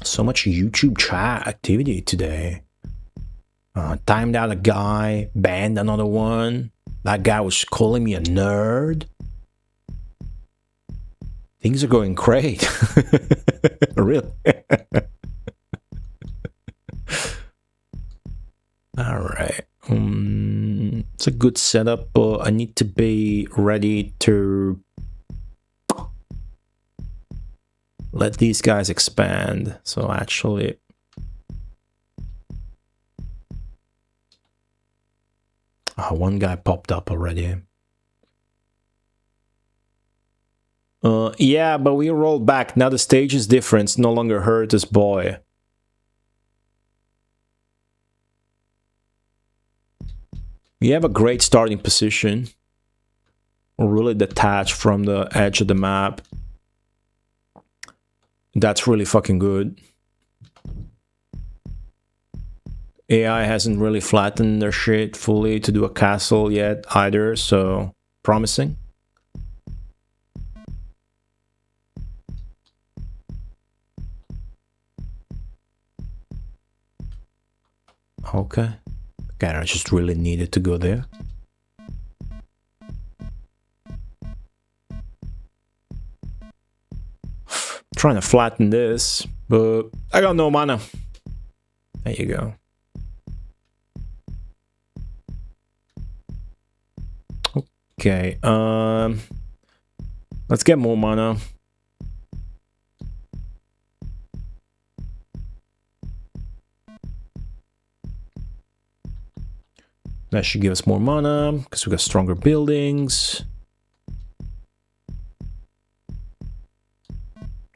So much YouTube chat activity today. Timed out a guy, banned another one. That guy was calling me a nerd. Things are going great. Really? Alright. It's a good setup, but I need to be ready to let these guys expand. So actually... one guy popped up already. Yeah, but we rolled back. Now the stage is different. It's no longer her, this boy. We have a great starting position. We're really detached from the edge of the map. That's really fucking good. AI hasn't really flattened their shit fully to do a castle yet either, so promising. Okay. God, I just really needed to go there. Trying to flatten this, but I got no mana. There you go. Okay, let's get more mana. That should give us more mana, because we got stronger buildings.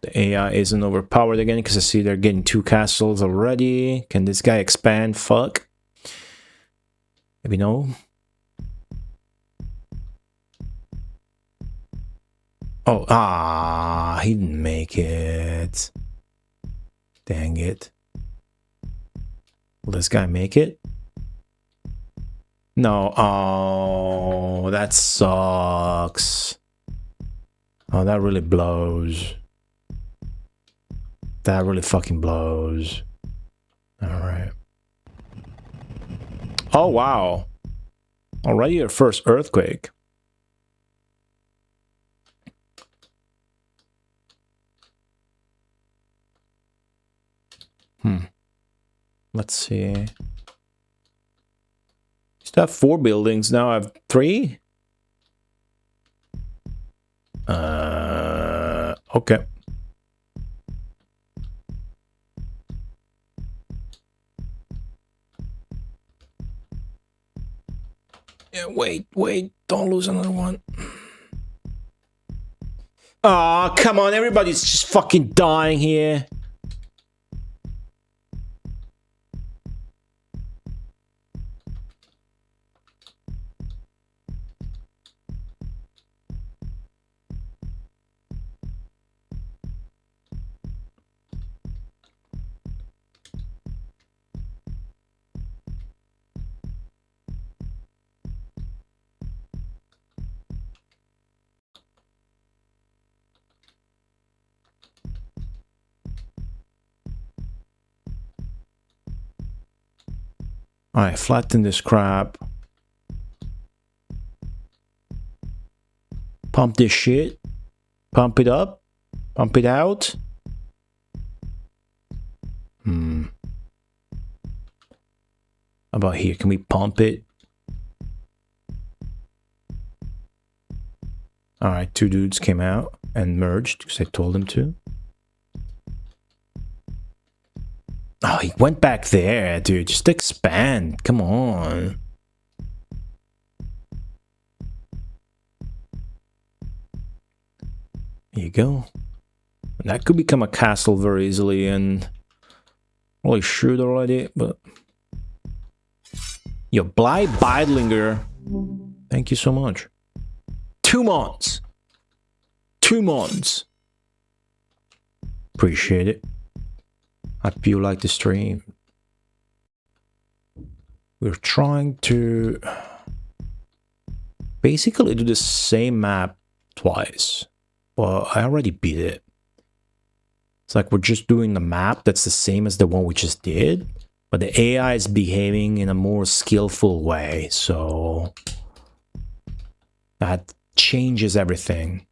The AI isn't overpowered again, because I see they're getting 2 castles already. Can this guy expand? Fuck. Maybe no. Oh, he didn't make it. Dang it. Will this guy make it? No. Oh, that sucks. Oh, that really blows. That really fucking blows. Alright. Oh, wow. Already your first earthquake. Let's see. Used to have 4 buildings, now I have 3? Okay. Yeah, wait, don't lose another one. Aw, come on, everybody's just fucking dying here. Alright, flatten this crap. Pump this shit. Pump it up. Pump it out. How about here? Can we pump it? Alright, 2 dudes came out and merged because I told them to. Oh, he went back there, dude. Just expand. Come on. There you go. That could become a castle very easily and really shoot already, but... Yo, Bly Beidlinger. Thank you so much. 2 months. 2 months. Appreciate it. Hope you like the stream. We're trying to basically do the same map twice, but I already beat it. It's like we're just doing the map that's the same as the one we just did, but the AI is behaving in a more skillful way, so that changes everything.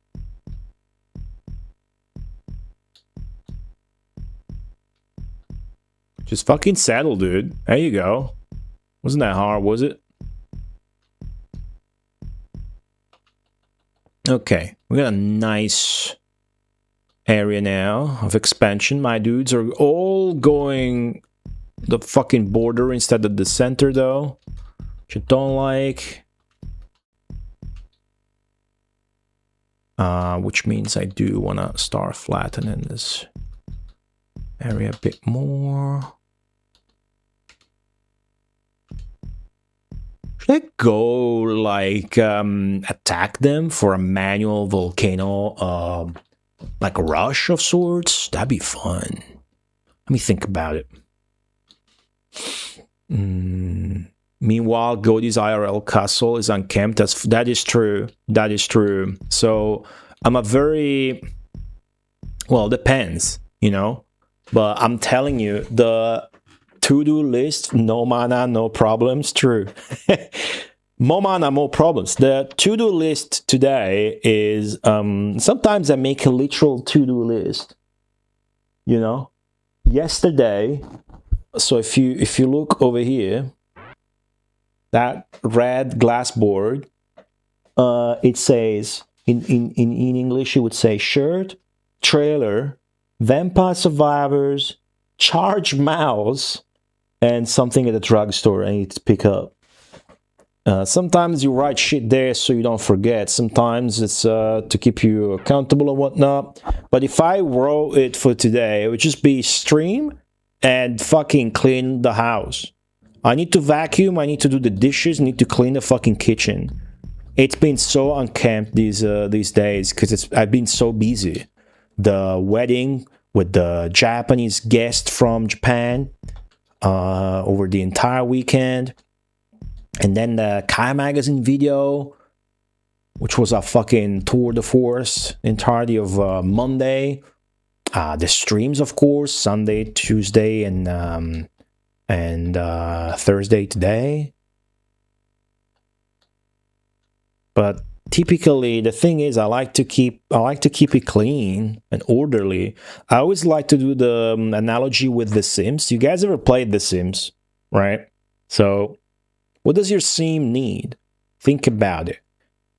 Just fucking settle, dude. There you go. Wasn't that hard, was it? Okay, we got a nice area now of expansion. My dudes are all going the fucking border instead of the center, though, which I don't like. Which means I do want to start flattening this area a bit more. Should I go, like, attack them for a manual volcano, like a rush of sorts? That'd be fun. Let me think about it. Meanwhile, Godie's IRL castle is unkempt. That is true. That is true. So, I'm a very... Well, depends, you know? But I'm telling you, the to-do list, no mana, no problems, true. More mana, more problems. The to-do list today is, sometimes I make a literal to-do list. you know. Yesterday, so if you look over here, that red glass board, it says in English it would say shirt, trailer, Vampire Survivors, charge mouse, and something at the drugstore I need to pick up. Sometimes you write shit there so you don't forget. Sometimes it's to keep you accountable and whatnot. But if I wrote it for today, it would just be stream and fucking clean the house. I need to vacuum, I need to do the dishes, I need to clean the fucking kitchen. It's been so unkempt these days because I've been so busy. The wedding with the Japanese guest from Japan over the entire weekend. And then the Kai Magazine video, which was a fucking tour de force, entirety of Monday. The streams, of course, Sunday, Tuesday, and Thursday today. But typically, the thing is, I like to keep it clean and orderly. I always like to do the analogy with The Sims. You guys ever played The Sims, right? So, what does your sim need? Think about it.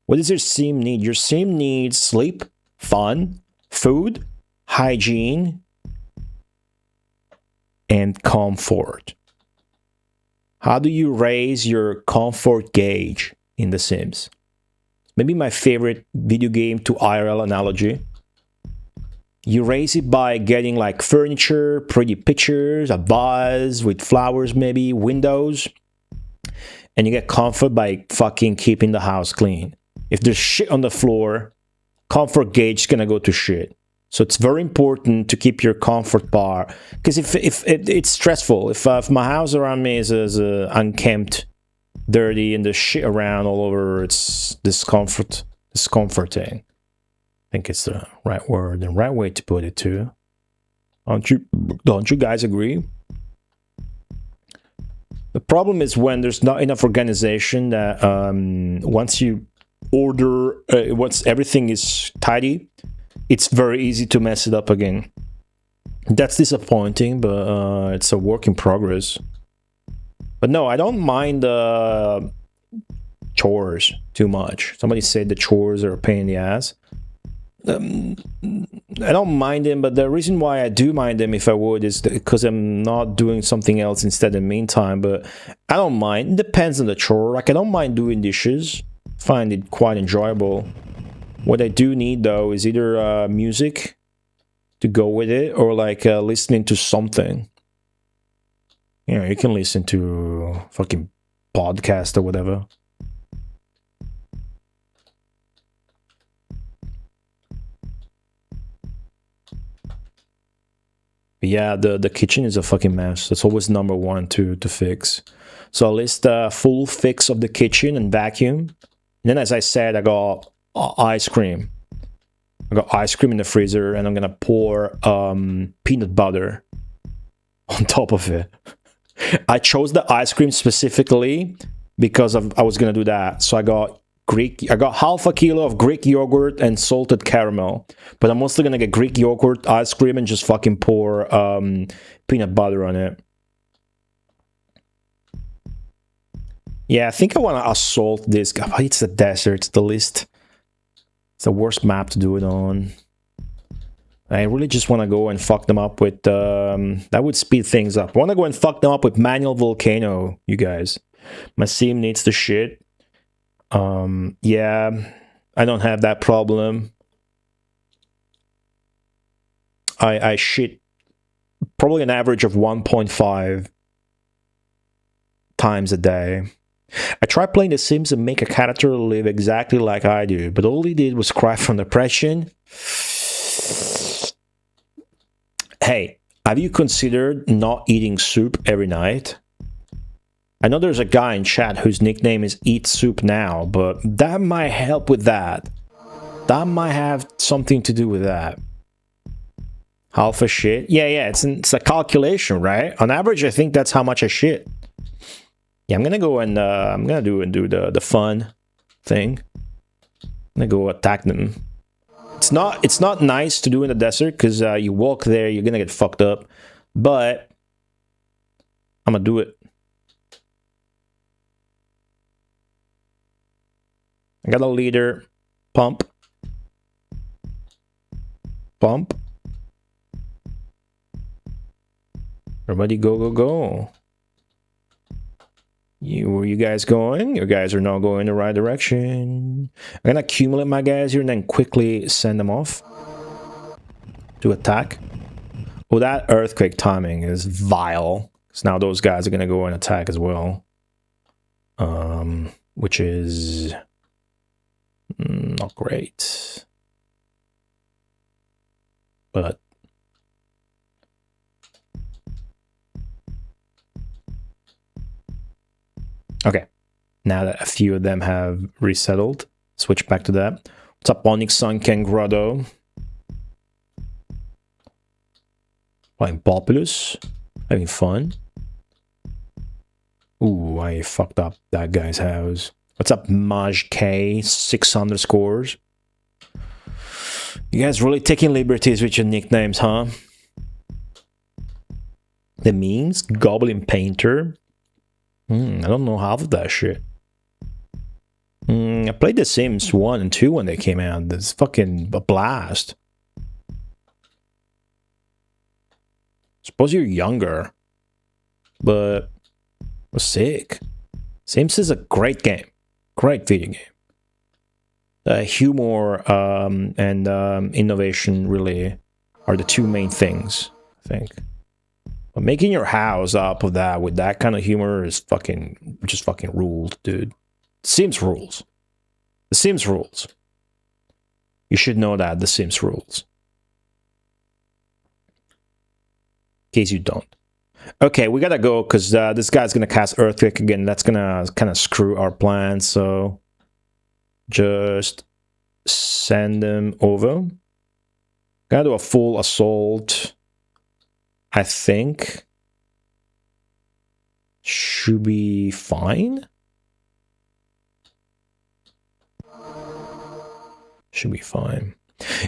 What does your sim need? Your sim needs sleep, fun, food, hygiene, and comfort. How do you raise your comfort gauge in The Sims? Maybe my favorite video game to IRL analogy. You raise it by getting like furniture, pretty pictures, a vase with flowers maybe, windows. And you get comfort by fucking keeping the house clean. If there's shit on the floor, comfort gauge is gonna go to shit. So it's very important to keep your comfort bar. Because if it's stressful. If my house around me is unkempt, dirty, and there's shit around all over, it's discomforting. I think it's the right word, the right way to put it too. Don't you guys agree? The problem is when there's not enough organization that once you order, once everything is tidy, it's very easy to mess it up again. That's disappointing, but it's a work in progress. But no, I don't mind chores too much. Somebody said the chores are a pain in the ass. I don't mind them, but the reason why I do mind them, if I would, is because I'm not doing something else instead in the meantime. But I don't mind. It depends on the chore. Like, I don't mind doing dishes. Find it quite enjoyable. What I do need, though, is either music to go with it, or like listening to something. You know, you can listen to fucking podcast or whatever. But yeah, the kitchen is a fucking mess. That's always number one to fix. So I list a full fix of the kitchen and vacuum. And then, as I said, I got ice cream. I got ice cream in the freezer, and I'm gonna pour peanut butter on top of it. I chose the ice cream specifically because I was gonna do that. So I got half a kilo of Greek yogurt and salted caramel. But I'm mostly gonna get Greek yogurt ice cream and just fucking pour peanut butter on it. Yeah, I think I want to assault this guy. It's the desert. It's the list. It's the worst map to do it on. I really just want to go and fuck them up with... that would speed things up. I want to go and fuck them up with manual volcano, you guys. My sim needs the shit. Yeah, I don't have that problem. I shit probably an average of 1.5 times a day. I tried playing The Sims and make a character live exactly like I do, but all he did was cry from depression. Hey, have you considered not eating soup every night? I know there's a guy in chat whose nickname is Eat Soup Now, but that might help with that. That might have something to do with that. Half a shit? Yeah, it's a calculation, right? On average, I think that's how much I shit. Yeah, I'm gonna go and I'm gonna do the fun thing. I'm gonna go attack them. It's not nice to do in the desert because you walk there, you're gonna get fucked up. But I'm gonna do it. I got a leader. Pump. Pump. Everybody go, go, go. Where are you guys going? You guys are not going in the right direction. I'm gonna accumulate my guys here and then quickly send them off to attack. Oh, that earthquake timing is vile. So now those guys are gonna go and attack as well. Which is not great. But okay, now that a few of them have resettled, switch back to that. What's up, Onyx Sunken Grotto? Playing Populous, having fun. Ooh, I fucked up that guy's house. What's up, Maj K? 600 scores. You guys really taking liberties with your nicknames, huh? The memes? Goblin Painter. I don't know half of that shit. I played The Sims 1 and 2 when they came out. It's fucking a blast. Suppose you're younger. But it was sick. Sims is a great game. Great video game. Humor and innovation really are the two main things, I think. But making your house up of that with that kind of humor is just fucking ruled, dude. The Sims rules. The Sims rules. You should know that, The Sims rules. In case you don't. Okay, we gotta go because this guy's gonna cast Earthquake again. That's gonna kind of screw our plans, so just send them over. Gotta do a full assault. I think should be fine. Should be fine.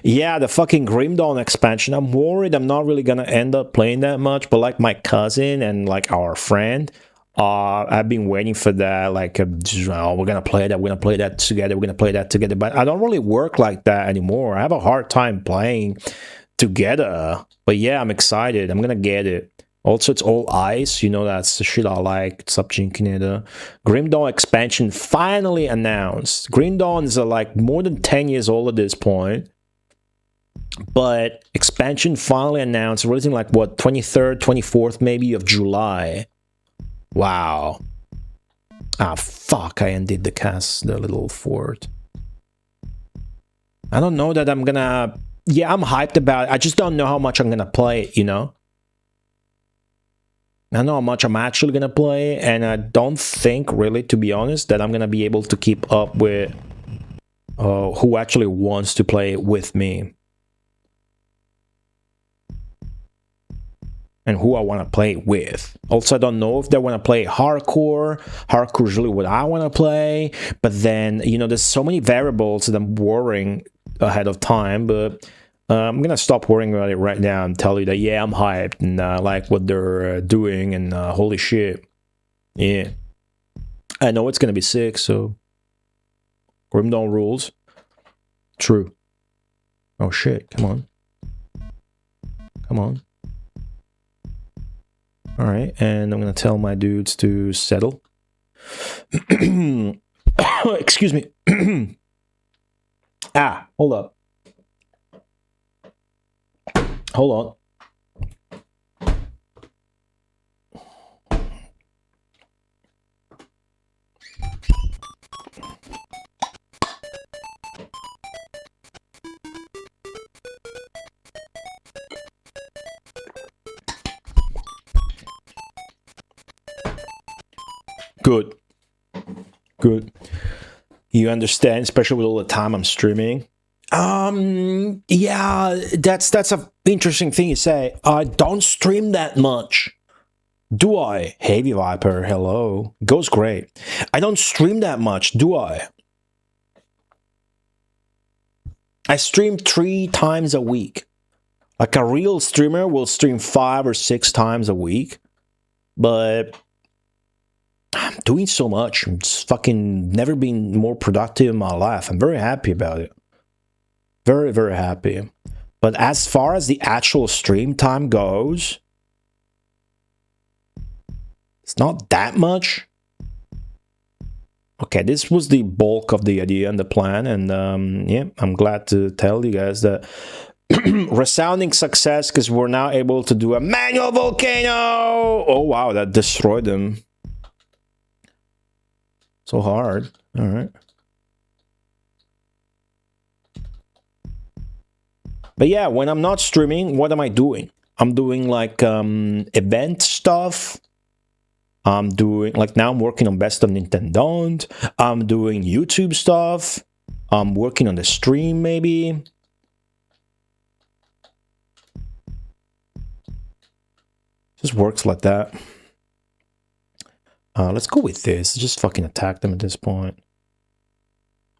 Yeah, the fucking Grim Dawn expansion. I'm worried I'm not really gonna end up playing that much, but like my cousin and like our friend, I've been waiting for that. Like, oh, we're gonna play that. We're gonna play that together. We're gonna play that together. But I don't really work like that anymore. I have a hard time playing together. But yeah, I'm excited. I'm gonna get it. Also, it's all ice. You know, that's the shit I like. What's up, Jinkineda? Grim Dawn expansion finally announced. Grim Dawn is like more than 10 years old at this point. But expansion finally announced, releasing like what, 23rd, 24th maybe of July. Wow. Ah, fuck, I undid the cast, the little fort. I don't know that I'm gonna... Yeah, I'm hyped about it. I just don't know how much I'm gonna play it, you know? I don't know how much I'm actually gonna play, and I don't think, really, to be honest, that I'm gonna be able to keep up with who actually wants to play it with me. And who I want to play with. Also, I don't know if they want to play hardcore. Hardcore is really what I want to play. But then, you know, there's so many variables that I'm worrying ahead of time. But I'm going to stop worrying about it right now and tell you that, yeah, I'm hyped and I like what they're doing. And holy shit. Yeah. I know it's going to be sick, so... Grim Dawn rules. True. Oh shit, come on. Come on. Alright, and I'm gonna tell my dudes to settle. Excuse me. Ah, hold up. Hold on. Good. Good. You understand, especially with all the time I'm streaming. Yeah, that's an interesting thing you say. I don't stream that much. Do I? Heavy Viper, hello. Goes great. I don't stream that much, do I? I stream 3 times a week. Like a real streamer will stream 5 or 6 times a week. But I'm doing so much. I'm just fucking never been more productive in my life. I'm very happy about it. Very, very happy. But as far as the actual stream time goes, it's not that much. Okay, this was the bulk of the idea and the plan, and yeah, I'm glad to tell you guys that resounding success, because we're now able to do a manual volcano. Oh wow, that destroyed them so hard. All right. But yeah, when I'm not streaming, what am I doing? I'm doing like event stuff. I'm doing, like now I'm working on Best of Nintendo. I'm doing YouTube stuff. I'm working on the stream maybe. Just works like that. Let's go with this. Just fucking attack them at this point.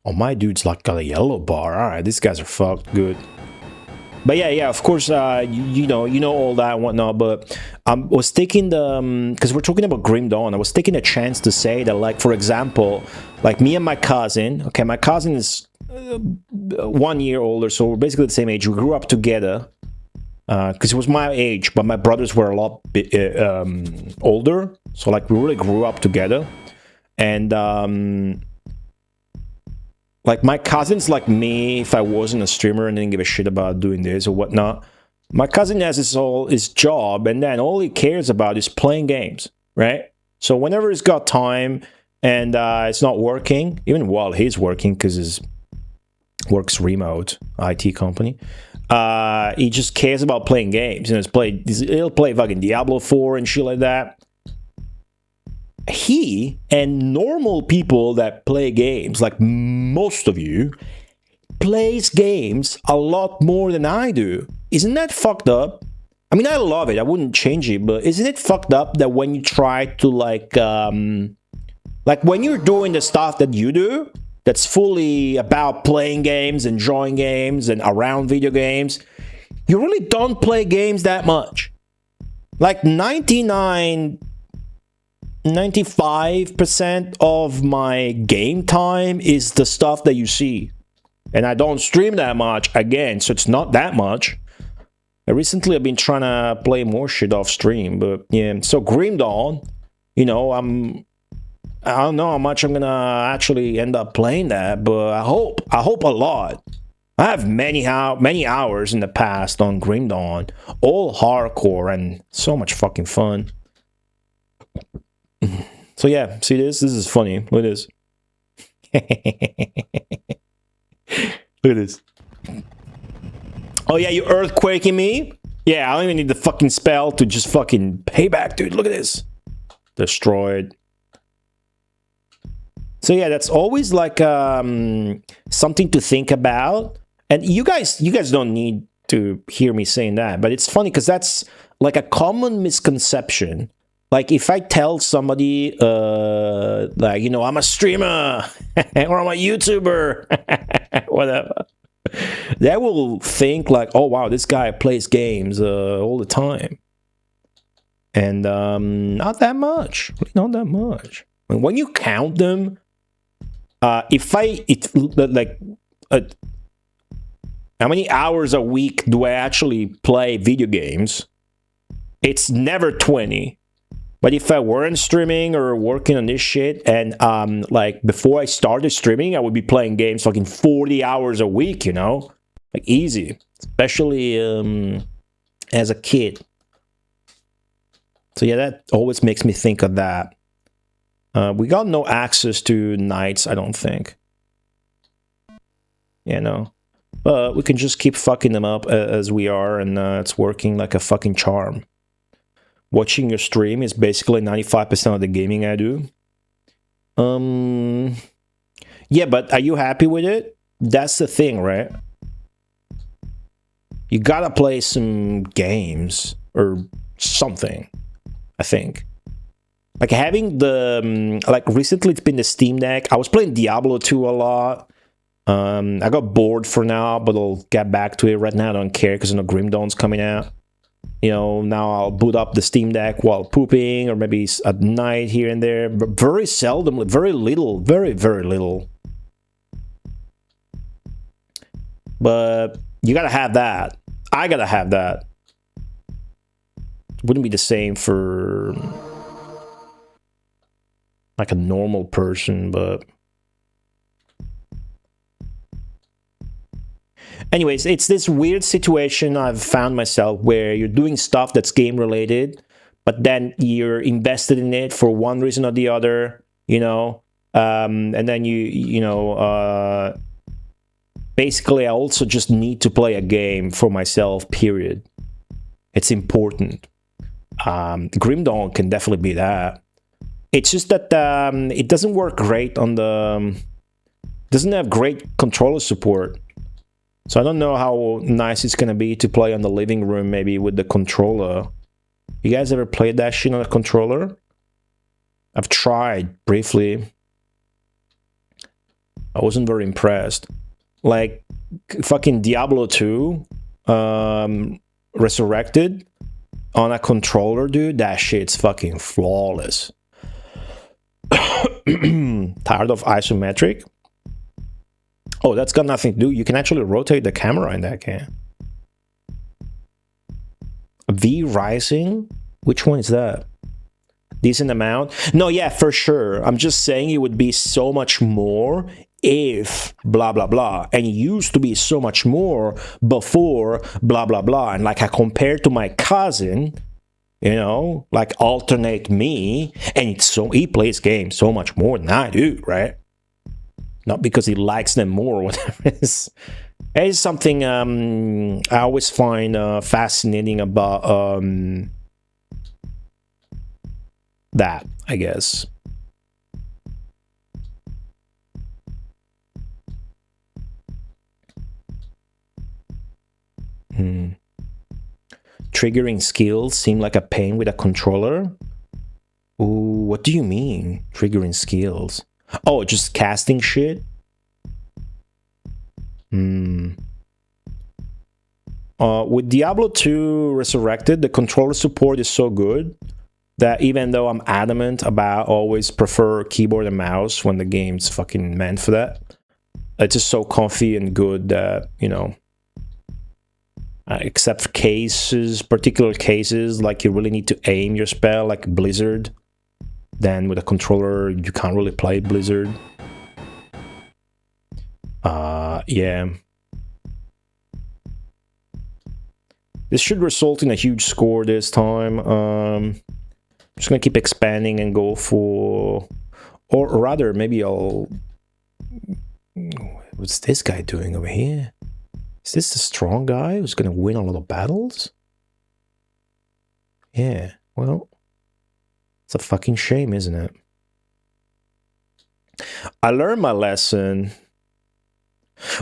Oh, my dude's like got a yellow bar. All right, these guys are fucked. Good. But yeah, of course, you know all that and whatnot, but I was taking the, because we're talking about Grim Dawn, I was taking a chance to say that, like, for example, like me and my cousin, okay, my cousin is 1 year older, so we're basically the same age. We grew up together, because it was my age, but my brothers were a lot older, so, like, we really grew up together, and, like, my cousin's like me if I wasn't a streamer and didn't give a shit about doing this or whatnot. My cousin has his job, and then all he cares about is playing games, right? So whenever he's got time and it's not working, even while he's working, because his works remote, IT company, he just cares about playing games. And he'll play fucking Diablo 4 and shit like that. He and normal people that play games, like most of you, plays games a lot more than I do. Isn't that fucked up? I mean, I love it. I wouldn't change it, but isn't it fucked up that when you try to like when you're doing the stuff that you do, that's fully about playing games, enjoying games, and around video games, you really don't play games that much. Like 95% of my game time is the stuff that you see. And I don't stream that much, again, so it's not that much. Recently, I've been trying to play more shit off stream, but yeah. So Grim Dawn, you know, I don't know how much I'm gonna actually end up playing that, but I hope a lot. I have many hours in the past on Grim Dawn, all hardcore and so much fucking fun. So yeah, see this? This is funny. Look at this. Look at this. Oh yeah, you earthquaking me? Yeah, I don't even need the fucking spell to just fucking pay back, dude. Look at this. Destroyed. So yeah, that's always like something to think about. And you guys don't need to hear me saying that, but it's funny because that's like a common misconception. Like, if I tell somebody, like, you know, I'm a streamer, or I'm a YouTuber, whatever, they will think, like, oh, wow, this guy plays games all the time. And not that much. Really not that much. And when you count them, how many hours a week do I actually play video games? It's never 20. But if I weren't streaming or working on this shit, and like before I started streaming, I would be playing games fucking 40 hours a week, you know? Like easy. Especially as a kid. So yeah, that always makes me think of that. We got no access to nights, I don't think. You know? But we can just keep fucking them up as we are, and it's working like a fucking charm. Watching your stream is basically 95% of the gaming I do. Yeah, but are you happy with it? That's the thing, right? You gotta play some games or something, I think. Like having the, like recently it's been the Steam Deck. I was playing Diablo 2 a lot. I got bored for now, but I'll get back to it. Right now I don't care because Grim Dawn's coming out. You know, now I'll boot up the Steam Deck while pooping, or maybe at night here and there, but very seldom, very little, very little. But you gotta have that. I gotta have that. Wouldn't be the same for like a normal person, but anyways, it's this weird situation I've found myself where you're doing stuff that's game related, but then you're invested in it for one reason or the other, you know, and then basically I also just need to play a game for myself, period. It's important. Grim Dawn can definitely be that. It's just that it doesn't work great on the... doesn't have great controller support. So I don't know how nice it's gonna be to play on the living room, maybe with the controller. You guys ever played that shit on a controller? I've tried briefly. I wasn't very impressed. Like fucking Diablo 2 Resurrected on a controller, dude, that shit's fucking flawless. Tired of isometric? Oh, that's got nothing to do. You can actually rotate the camera in that game. V Rising? Which one is that? Decent amount? No, yeah, for sure. I'm just saying it would be so much more if blah blah blah, and it used to be so much more before blah blah blah. And like I compared to my cousin, you know, like alternate me, and it's so he plays games so much more than I do, right? Not because he likes them more or whatever. It's something I always find fascinating about that, I guess. Triggering skills seem like a pain with a controller. Ooh, what do you mean, triggering skills? Oh, just casting shit? With Diablo 2 Resurrected, the controller support is so good that even though I'm adamant about always prefer keyboard and mouse when the game's fucking meant for that, it's just so comfy and good that, you know, except for cases, particular cases, like you really need to aim your spell, like Blizzard, then with a controller you can't really play Blizzard. Yeah. This should result in a huge score this time. I'm just gonna keep expanding and go for, or rather, maybe I'll... What's this guy doing over here? Is this the strong guy who's gonna win a lot of battles? Yeah, well, it's a fucking shame, isn't it? I learned my lesson.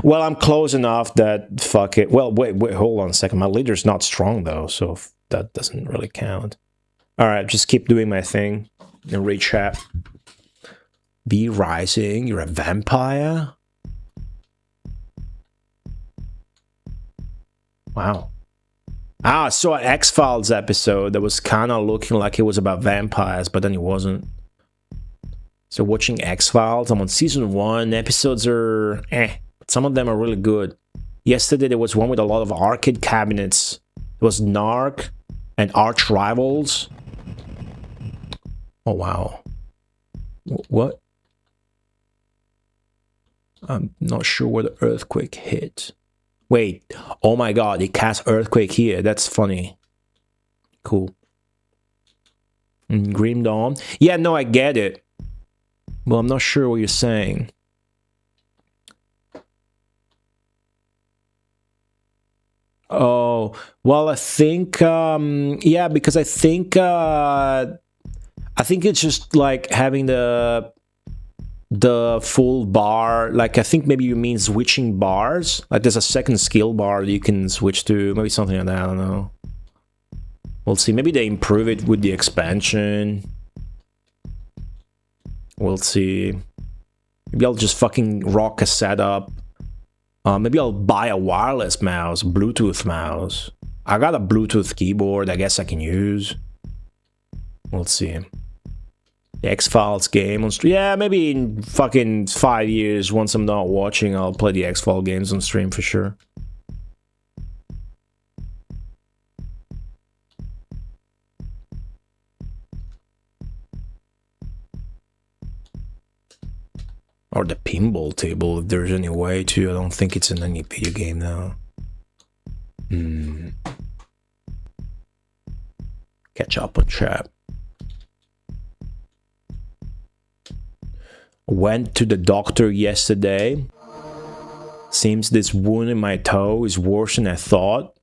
Well, I'm close enough that fuck it. Well, wait, hold on a second. My leader's not strong though, so that doesn't really count. All right, just keep doing my thing and read chat. Be Rising, you're a vampire? Wow. I saw an X-Files episode that was kind of looking like it was about vampires, but then it wasn't. So watching X-Files, I'm on season 1. Episodes are but some of them are really good. Yesterday there was one with a lot of arcade cabinets. It was Narc and Arch Rivals. Oh wow. What? I'm not sure where the earthquake hit. Wait, oh my god, it cast earthquake here. That's funny. Cool. Grim Dawn. Yeah, no, I get it. Well, I'm not sure what you're saying. Oh, well, I think, yeah, because I think it's just like having the full bar. Like, I think maybe you mean switching bars. Like, there's a second skill bar you can switch to. Maybe something like that, I don't know. We'll see. Maybe they improve it with the expansion. We'll see. Maybe I'll just fucking rock a setup Maybe I'll buy a wireless mouse, Bluetooth mouse. I got a Bluetooth keyboard, I guess I can use. We'll see. The X-Files game on stream. Yeah, maybe in fucking 5 years, once I'm not watching, I'll play the X-Files games on stream for sure. Or the pinball table, if there's any way to. I don't think it's in any video game now. Catch up on chat. Went to the doctor yesterday. Seems this wound in my toe is worse than I thought.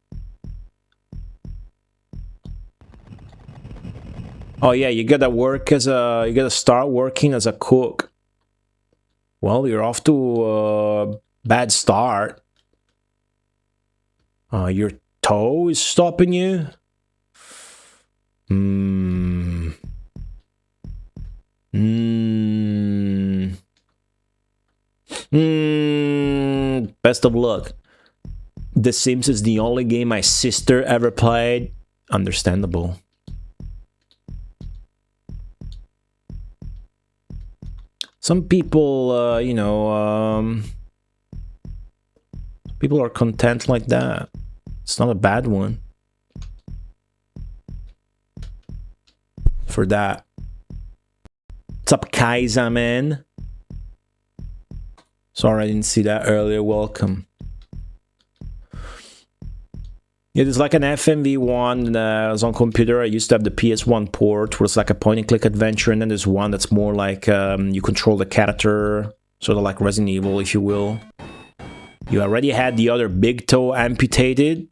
Oh yeah, you gotta start working as a cook. Well, you're off to a bad start. Your toe is stopping you? Best of luck. The Sims is the only game my sister ever played. Understandable. Some people, people are content like that. It's not a bad one. For that. What's up, Kaiser, man? Sorry I didn't see that earlier. Welcome. Yeah, there's like an FMV one I was on computer. I used to have the PS1 port where it's like a point-and-click adventure, and then there's one that's more like you control the character, sort of like Resident Evil, if you will. You already had the other big toe amputated.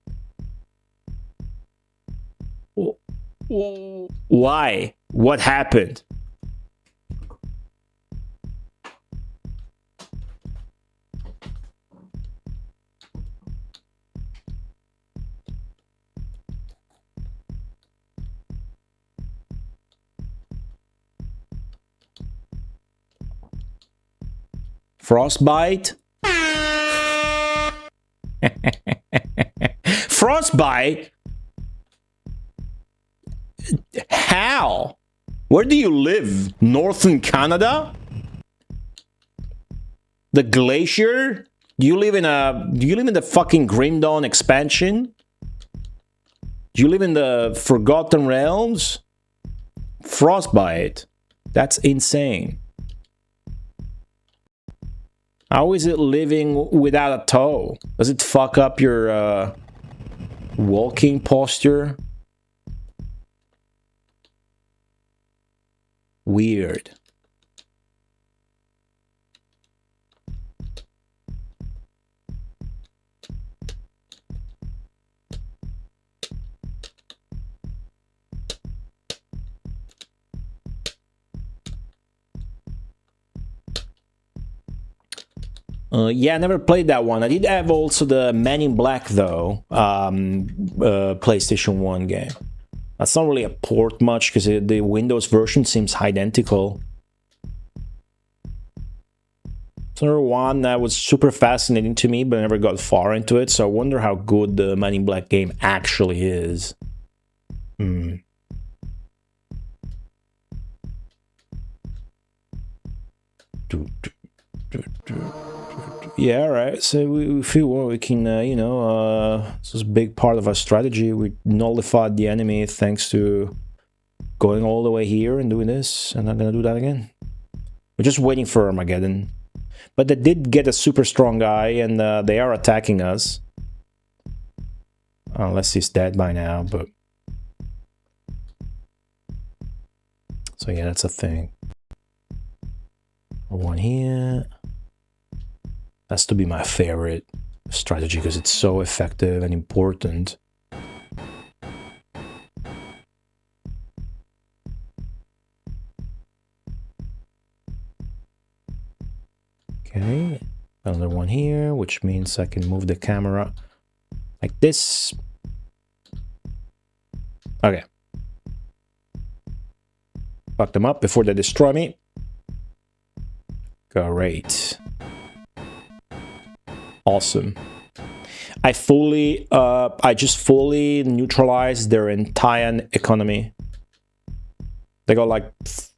Why? What happened? Frostbite? Frostbite? How? Where do you live? Northern Canada? The glacier? Do you live in the fucking Grim Dawn expansion? Do you live in the Forgotten Realms? Frostbite. That's insane. How is it living without a toe? Does it fuck up your walking posture? Weird. Yeah, I never played that one. I did have also the Man in Black, though, PlayStation 1 game. That's not really a port much, because the Windows version seems identical. It's another one that was super fascinating to me, but I never got far into it, so I wonder how good the Man in Black game actually is. Yeah, alright, so we feel we can, this is a big part of our strategy. We nullified the enemy thanks to going all the way here and doing this, and I'm gonna do that again. We're just waiting for Armageddon. But they did get a super strong guy, and they are attacking us. Unless he's dead by now, but... So yeah, that's a thing. One here... Has to be my favorite strategy because it's so effective and important. Okay, another one here, which means I can move the camera like this. Okay. Fuck them up before they destroy me. Great. awesome. I just fully neutralized their entire economy. They got like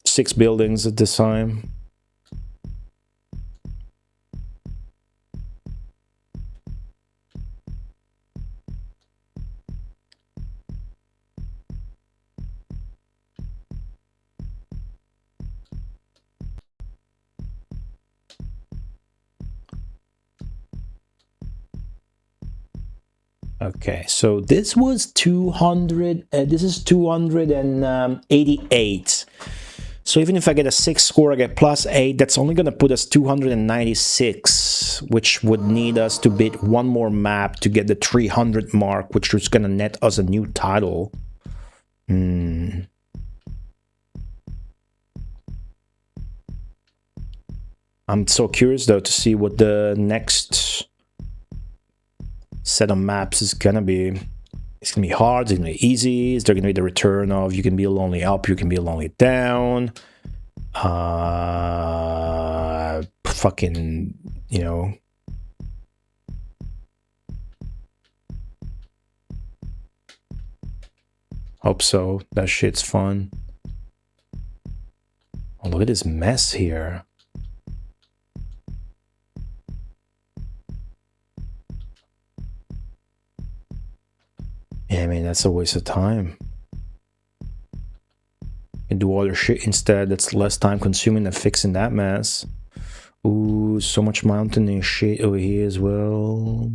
6 buildings at this time. Okay, so this was 200. This is 288. So even if I get a 6 score, I get +8. That's only gonna put us 296, which would need us to beat one more map to get the 300 mark, which is gonna net us a new title. I'm so curious though to see what the next set of maps is gonna be. It's gonna be hard, it's gonna be easy. Is there gonna be the return of you can be lonely up, you can be lonely down? Fucking, you know. Hope so. That shit's fun. Oh, look at this mess here. Yeah, I mean, that's a waste of time. You can do other shit instead that's less time consuming than fixing that mess. Ooh, so much mountain shit over here as well.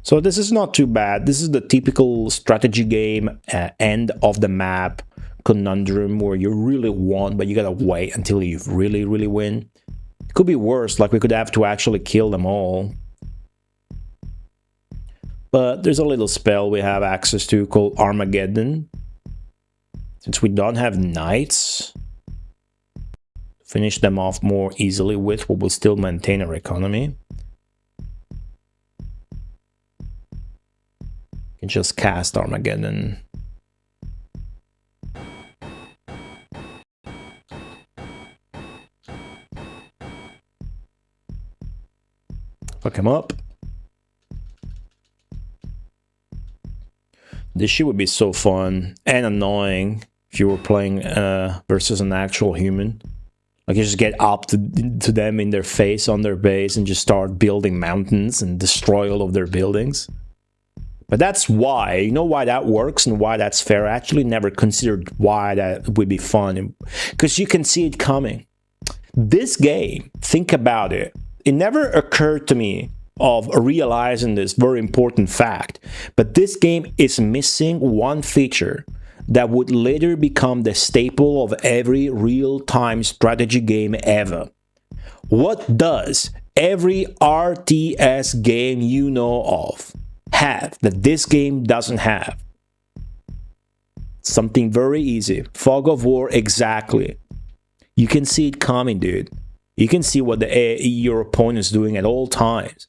So this is not too bad. This is the typical strategy game end of the map conundrum where you really won, but you gotta wait until you really win. It could be worse, like we could have to actually kill them all. But there's a little spell we have access to called Armageddon. Since we don't have knights, finish them off more easily with, we will still maintain our economy. You can just cast Armageddon. Fuck him up. This shit would be so fun and annoying if you were playing versus an actual human. Like you just get up to them in their face on their base and just start building mountains and destroy all of their buildings. But that's why, you know why that works and why that's fair. I actually never considered why that would be fun. Because you can see it coming. This game, think about it. It never occurred to me of realizing this very important fact, but this game is missing one feature that would later become the staple of every real-time strategy game ever. What does every RTS game you know of have that this game doesn't have? Something very easy. Fog of War, exactly. You can see it coming, dude. You can see what your opponent's doing at all times.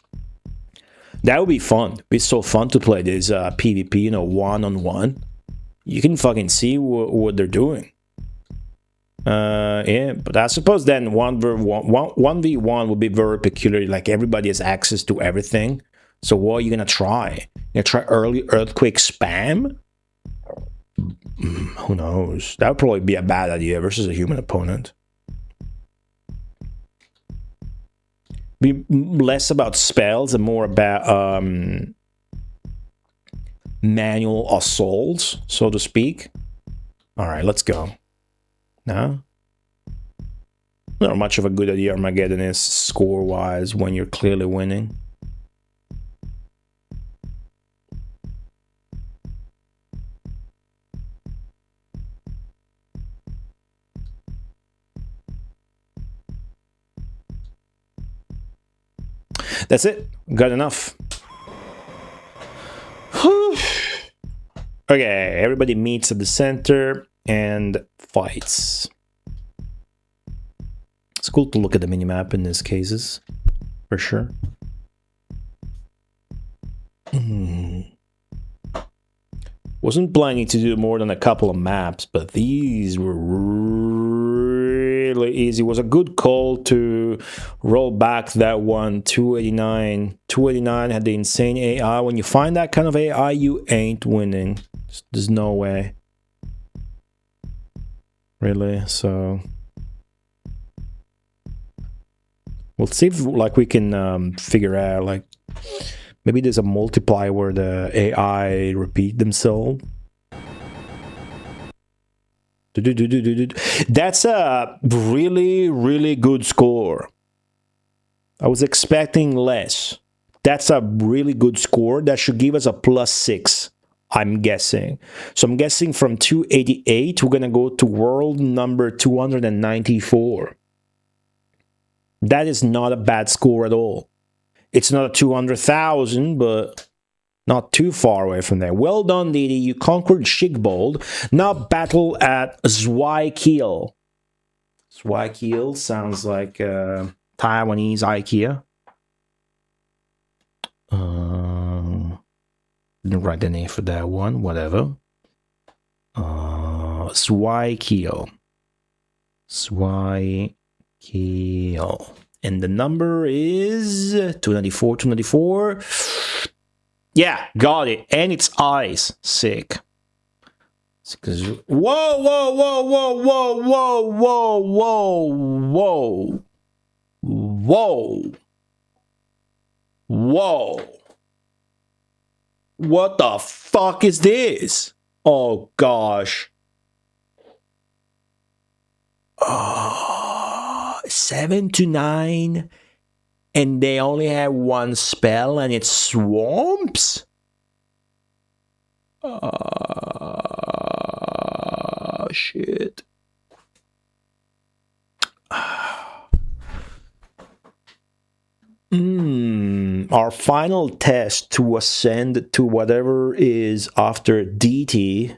That would be fun. It'd be so fun to play this PvP, you know, one-on-one. You can fucking see what they're doing. Yeah, but I suppose then 1v1 would be very peculiar. Like everybody has access to everything. So what are you gonna try? You gonna try early earthquake spam? Who knows? That would probably be a bad idea versus a human opponent. Be less about spells and more about manual assaults, so to speak. All right, let's go. No? Not much of a good idea Armageddon is score-wise when you're clearly winning. That's it. Got enough. Okay, everybody meets at the center and fights. It's cool to look at the minimap in these cases, for sure. Wasn't planning to do more than a couple of maps, but these were really easy. It was a good call to roll back that one. 289. 289 had the insane AI. When you find that kind of AI, you ain't winning. There's no way. Really, so we'll see if like we can figure out like maybe there's a multiplier where the AI repeat themselves. That's a really good score. I was expecting less. That's a really good score. That should give us a +6. I'm guessing. So I'm guessing from 288, we're going to go to world number 294. That is not a bad score at all. It's not a 200,000, but not too far away from there. Well done, Didi. You conquered Shigbold. Now battle at Zweikiel. Zweikiel sounds like Taiwanese IKEA. Didn't write the name for that one, whatever. Zweikiel. Zweikiel. And the number is 294, 294. Yeah, got it. And it's eyes. Sick. Whoa, whoa, whoa, whoa, whoa, whoa, whoa, whoa, whoa. Whoa. Whoa. What the fuck is this? Oh, gosh. 7 to 9. And they only have one spell and it's swamps? Shit. Our final test to ascend to whatever is after DT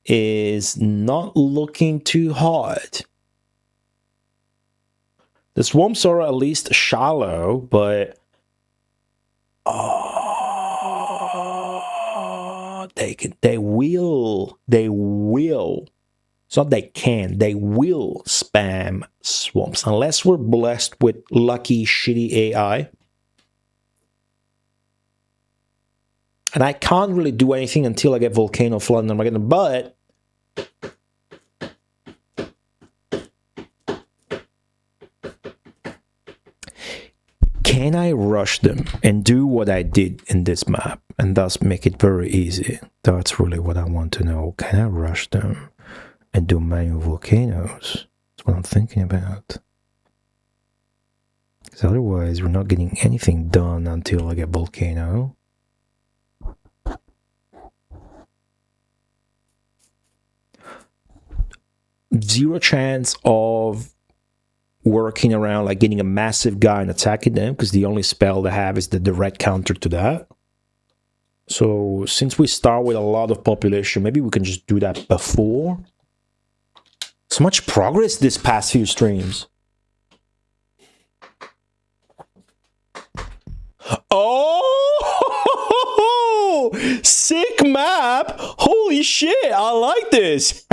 is not looking too hard. The swamps are at least shallow, but they will. It's not they can, they will spam swamps unless we're blessed with lucky shitty AI. And I can't really do anything until I get Volcano Flood and Armageddon, but can I rush them and do what I did in this map and thus make it very easy? That's really what I want to know. Can I rush them and do manual volcanoes? That's what I'm thinking about. Because otherwise we're not getting anything done until I get Volcano. Zero chance of working around like getting a massive guy and attacking them, because the only spell they have is the direct counter to that. So since we start with a lot of population, maybe we can just do that before. So much progress this past few streams. Oh, sick map. Holy shit, I like this.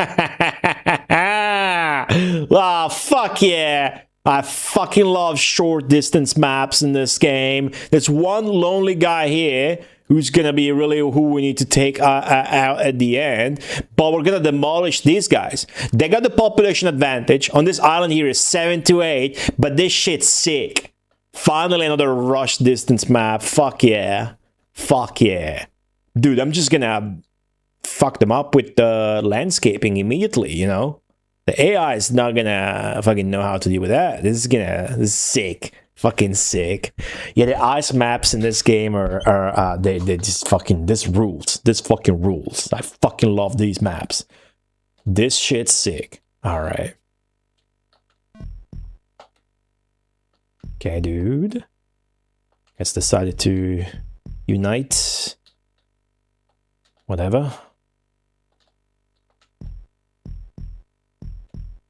Ah, fuck yeah. I fucking love short distance maps in this game. There's one lonely guy here who's gonna be really who we need to take out at the end, but we're gonna demolish these guys. They got the population advantage. On this island here is 7 to 8, but this shit's sick. Finally another rush distance map. Fuck yeah. Fuck yeah. Dude, I'm just gonna fuck them up with the landscaping immediately, you know? The AI is not gonna fucking know how to deal with that. This is sick. Fucking sick. Yeah, the ice maps in this game are they just fucking, this rules. This fucking rules. I fucking love these maps. This shit's sick. Alright. Okay, dude. Guess decided to unite. Whatever.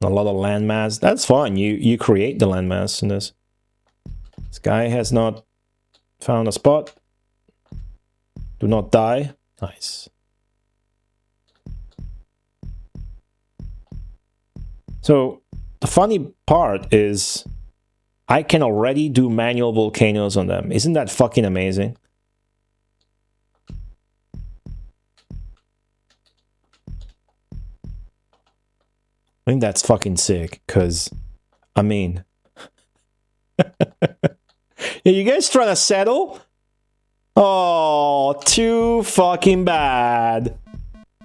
A lot of landmass. That's fine. You create the landmass in this. This guy has not found a spot. Do not die. Nice. So the funny part is I can already do manual volcanoes on them. Isn't that fucking amazing? I think that's fucking sick, because, I mean... Yeah, you guys trying to settle? Oh, too fucking bad.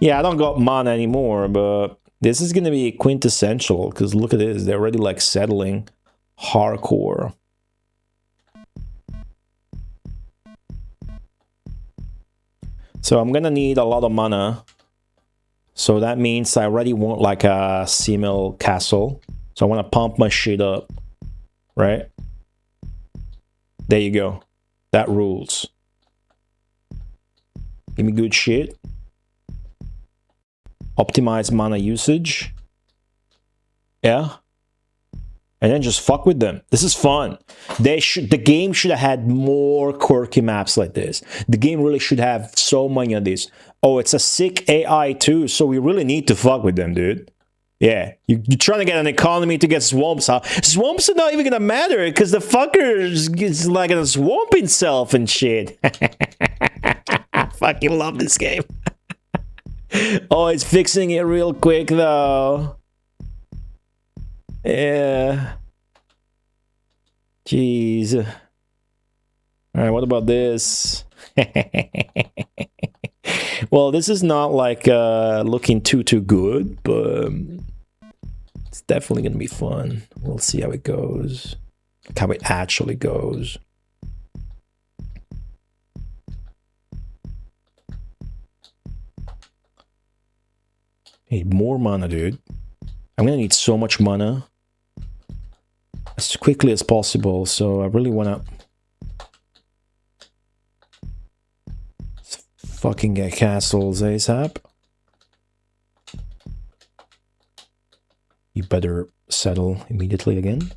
Yeah, I don't got mana anymore, but this is gonna be quintessential, because look at this, they're already like settling hardcore. So I'm gonna need a lot of mana. So that means I already want like a Simil castle. So I want to pump my shit up, right? There you go. That rules. Give me good shit. Optimize mana usage. Yeah. And then just fuck with them. This is fun. The game should have had more quirky maps like this. The game really should have so many of these. Oh, it's a sick AI too, so we really need to fuck with them, dude. Yeah, you're trying to get an economy to get swamps out. Swamps are not even gonna matter, because the fucker is like gonna swamp himself and shit. I fucking love this game. Oh, it's fixing it real quick though. Yeah. Jeez. Alright, what about this? Well, this is not like looking too good, but it's definitely gonna be fun. We'll see how it goes. Like how it actually goes. Need more mana, dude. I'm gonna need so much mana as quickly as possible, so I really wanna fucking get castles ASAP. You better settle immediately again.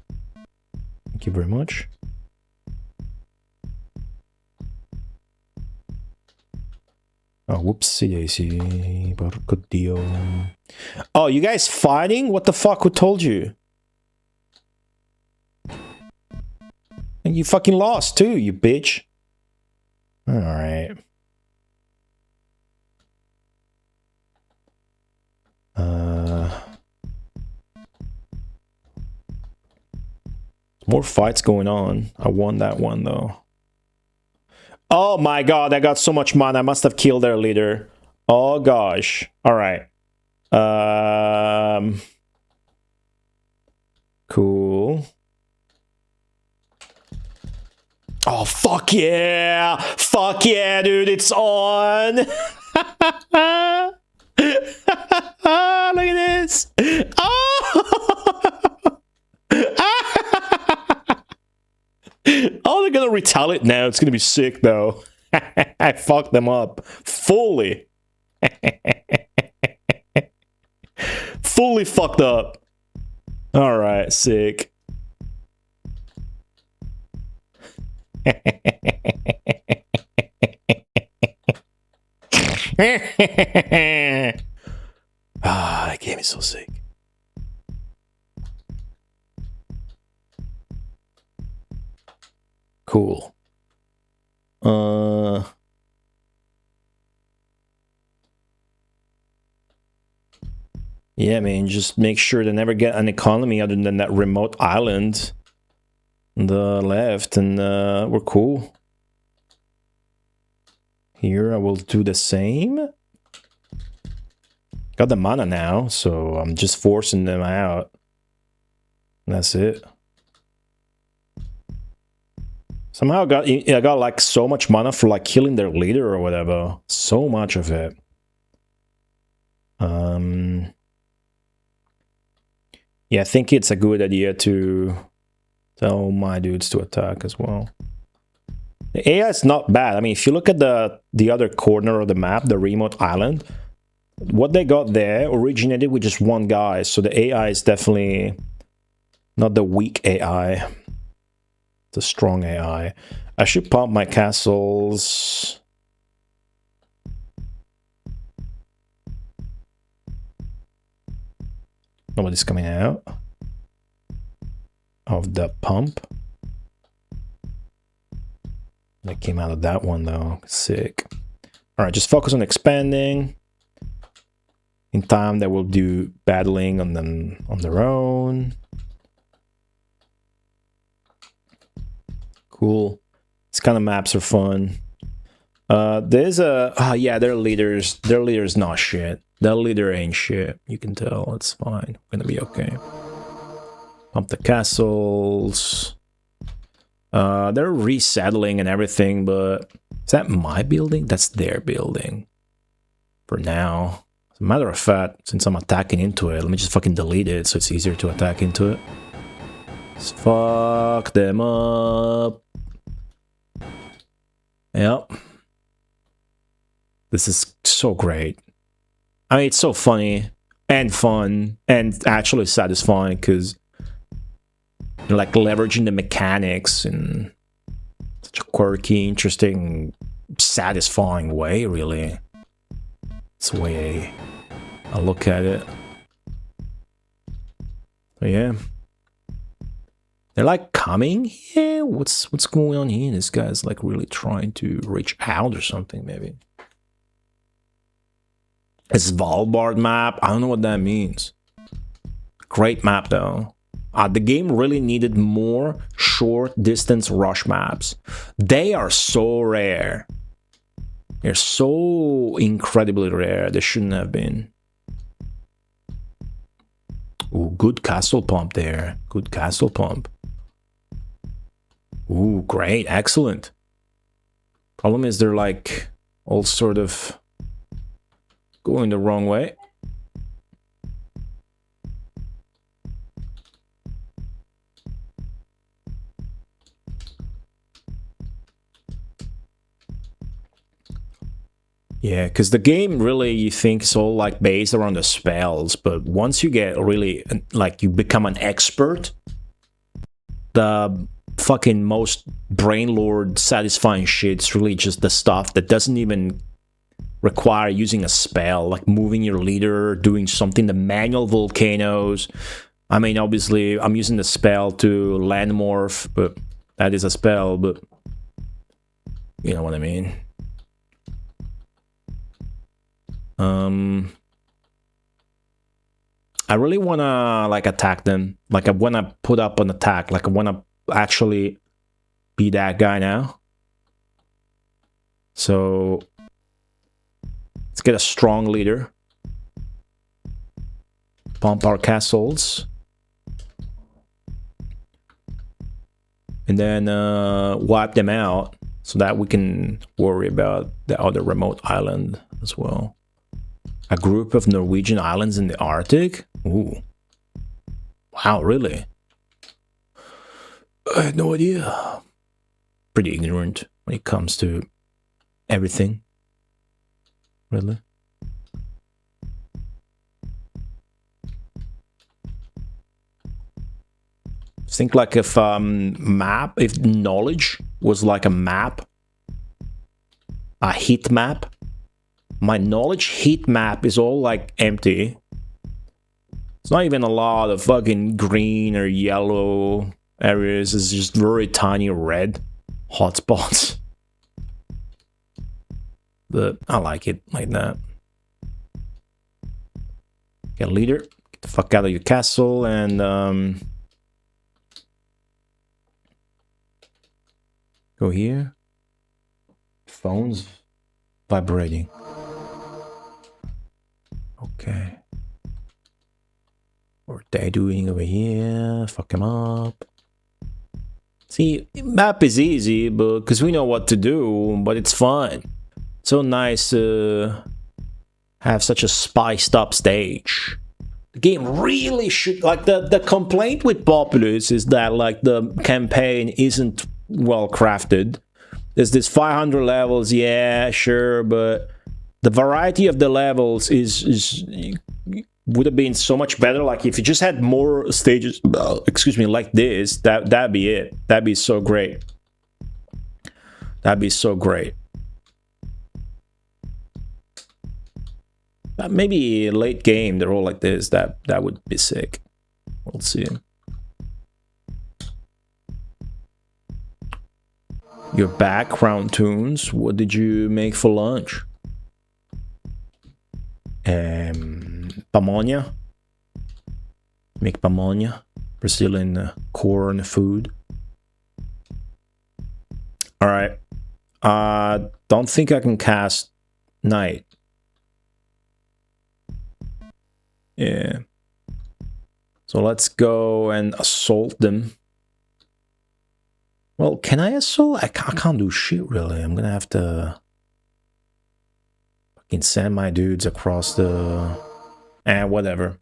Thank you very much. Oh, whoopsie daisy. Barcodio. Oh, you guys fighting? What the fuck? Who told you? And you fucking lost too, you bitch. Alright. More fights going on. I won that one though. Oh my god, I got so much mana. I must have killed their leader. Oh gosh. Alright. Cool. Oh, fuck yeah! Fuck yeah, dude, it's on! Look at this! Oh! Oh, they're gonna retaliate now. It's gonna be sick, though. I fucked them up. Fully. Fully fucked up. Alright, sick. Ah, that game is so sick. Cool. Yeah, man, just make sure to never get an economy other than that remote island on the left, and we're cool. Here, I will do the same. Got the mana now, so I'm just forcing them out. That's it. Somehow I got like so much mana for like killing their leader or whatever. So much of it. Yeah, I think it's a good idea to tell my dudes to attack as well. The AI is not bad. I mean, if you look at the other corner of the map, the remote island, what they got there originated with just one guy. So the AI is definitely not the weak AI. It's a strong AI. I should pump my castles. Nobody's coming out. of the pump. That came out of that one though. Sick. All right, just focus on expanding. In time, they will do battling on them on their own. Cool. These kind of maps are fun. There's a yeah, their leaders. Their leader's not shit. Their leader ain't shit. You can tell. It's fine. We're gonna be okay. Pump the castles. They're resettling and everything, but is that my building? That's their building. For now. As a matter of fact, since I'm attacking into it, let me just fucking delete it so it's easier to attack into it. Let's fuck them up. Yep. This is so great. I mean, it's so funny and fun and actually satisfying because you're like leveraging the mechanics in such a quirky, interesting, satisfying way, really. It's the way I look at it. So yeah. They're like coming here? What's going on here? This guy's like really trying to reach out or something, maybe. A Svalbard map? I don't know what that means. Great map though. The game really needed more short distance rush maps. They are so rare. They're so incredibly rare. They shouldn't have been. Ooh, good castle pump there. Good castle pump. Ooh, great. Excellent. Problem is they're like all sort of going the wrong way. Yeah, because the game really, you think, is all like based around the spells, but once you get really, like, you become an expert, the fucking most brainlord satisfying shit's really just the stuff that doesn't even require using a spell, like moving your leader, doing something, the manual volcanoes. I mean, obviously, I'm using the spell to land morph, but that is a spell, but you know what I mean. I really wanna like attack them. Like I wanna put up an attack. Like I wanna actually be that guy now. So let's get a strong leader. Pump our castles. And then wipe them out so that we can worry about the other remote island as well. A group of Norwegian islands in the Arctic? Ooh. Wow, really? I had no idea. Pretty ignorant when it comes to everything. Really? Think like if if knowledge was like a map, a heat map. My knowledge heat map is all like empty. It's not even a lot of fucking green or yellow areas. It's just very tiny red hotspots. But I like it like that. Get a leader. Get the fuck out of your castle and go here. Phone's vibrating. Okay. What are they doing over here? Fuck him up. See, map is easy, but because we know what to do, but it's fun. So nice to have such a spiced up stage. The game really should, like, the complaint with Populous is that like the campaign isn't well crafted. There's this 500 levels, yeah, sure, but the variety of the levels is would have been so much better. Like if you just had more stages, excuse me, like this, that'd be it. That'd be so great. That'd be so great. Maybe late game they're all like this. That would be sick. We'll see. your background tunes. What did you make for lunch? Pamonha. Make pamonha. Brazilian corn food. Alright. Don't think I can cast night. Yeah. So let's go and assault them. Well, can I assault? I can't do shit, really. I'm gonna have to fucking send my dudes across the... whatever.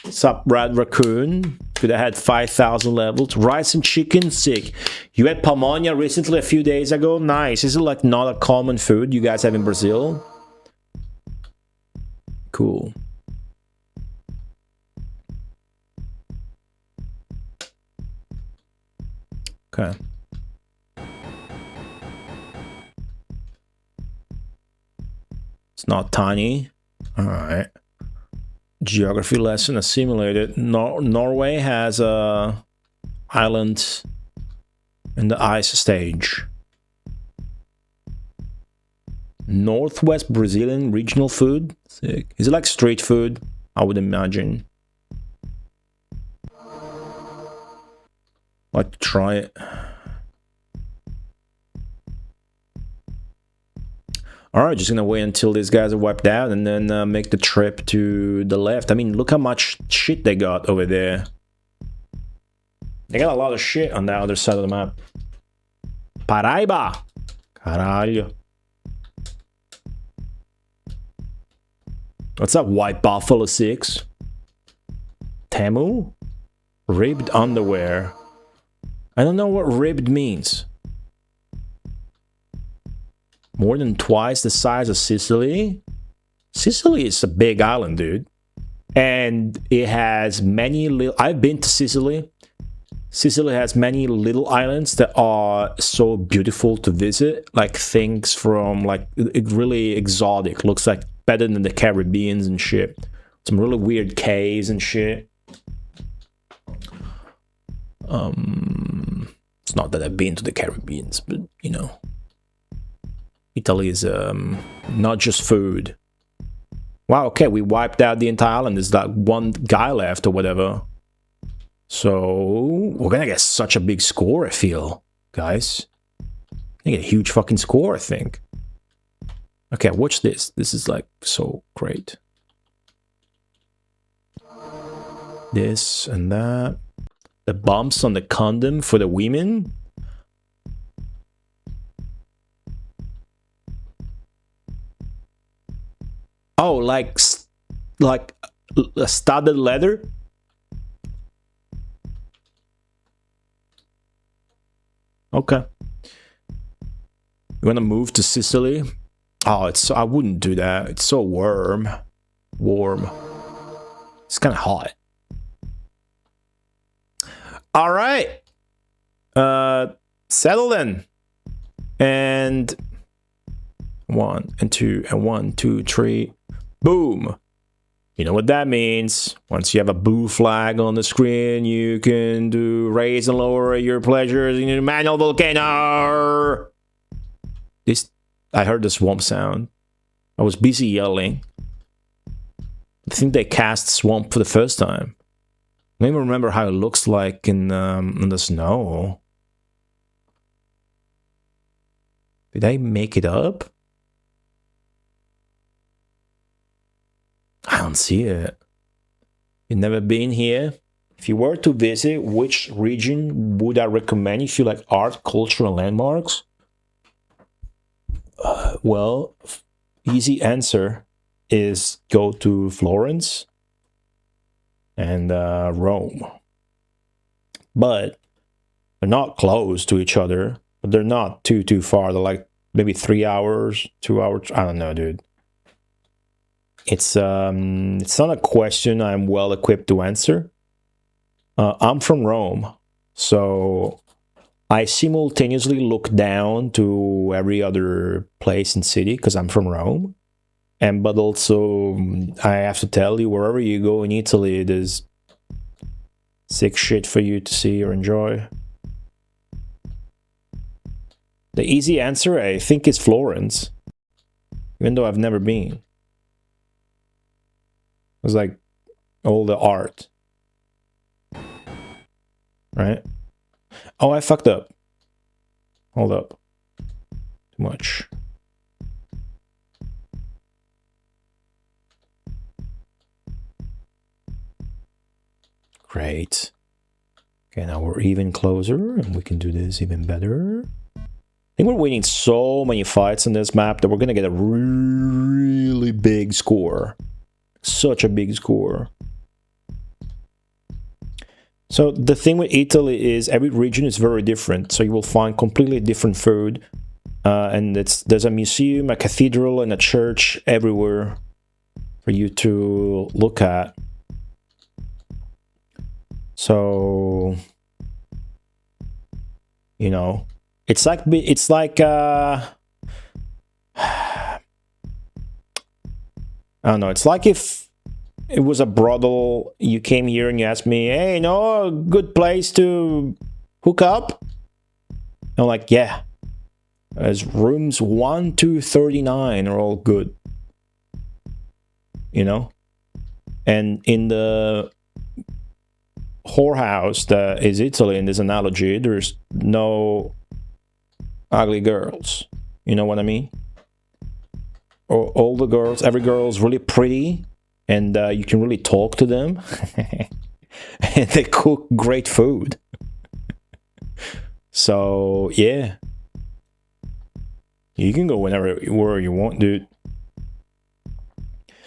What's up, Red Raccoon? Could have had 5,000 levels. Rice and chicken, sick. You had pamonha recently, a few days ago? Nice. Is it like not a common food you guys have in Brazil? Cool. Okay. It's not tiny. Alright. Geography lesson assimilated. Norway has a island in the ice stage. Northwest Brazilian regional food? Sick. Is it like street food? I would imagine. I'd like to try it. Alright, just gonna wait until these guys are wiped out and then make the trip to the left. I mean, look how much shit they got over there. They got a lot of shit on the other side of the map. Paraiba! Caralho. What's up, White Buffalo 6? Temu? Ribbed underwear. I don't know what ribbed means. More than twice the size of Sicily? Sicily is a big island, dude. And it has many little... I've been to Sicily. Sicily has many little islands that are so beautiful to visit. Like things from, like, really exotic. Looks like better than the Caribbeans and shit. Some really weird caves and shit. It's not that I've been to the Caribbeans, but, you know. Italy is not just food. Wow, okay, we wiped out the entire island. There's like one guy left or whatever. So we're gonna get such a big score, I feel, guys. I get a huge fucking score, I think. Okay, watch this. This is like so great. This and that. The bumps on the condom for the women. Oh, like a studded leather? Okay. You wanna move to Sicily? Oh, I wouldn't do that. It's so warm. It's kind of hot. All right. Settle then. And 1 and 2 and 1, 2, 3. Boom. You know what that means. Once you have a boo flag on the screen, you can do raise and lower your pleasures in your manual volcano. I heard the swamp sound. I was busy yelling. I think they cast swamp for the first time. I don't even remember how it looks like in the snow. Did I make it up? I don't see it. You've never been here? If you were to visit, which region would I recommend if you like art, culture, and landmarks? Well, easy answer is go to Florence and Rome. But they're not close to each other, but they're not too far. They're like maybe 3 hours, 2 hours. I don't know, dude. It's not a question I'm well equipped to answer. I'm from Rome, so I simultaneously look down to every other place and city because I'm from Rome. But also, I have to tell you, wherever you go in Italy, there's sick shit for you to see or enjoy. The easy answer, I think, is Florence. Even though I've never been. It was like all the art. Right? Oh, I fucked up. Hold up. Too much. Great. Okay, now we're even closer, and we can do this even better. I think we're winning so many fights on this map that we're gonna get a really big score. Such a big score. So the thing with Italy is every region is very different. So you will find completely different food. And there's a museum, a cathedral, and a church everywhere for you to look at. So, you know, it's like I don't know, it's like if it was a brothel, you came here and you asked me, hey, a good place to hook up? I'm like, yeah, as rooms 1 to 39 are all good, you know? And in the whorehouse that is Italy in this analogy, there's no ugly girls. You know what I mean? All the girls, every girl is really pretty, and you can really talk to them. And they cook great food. So, yeah. You can go where you want, dude.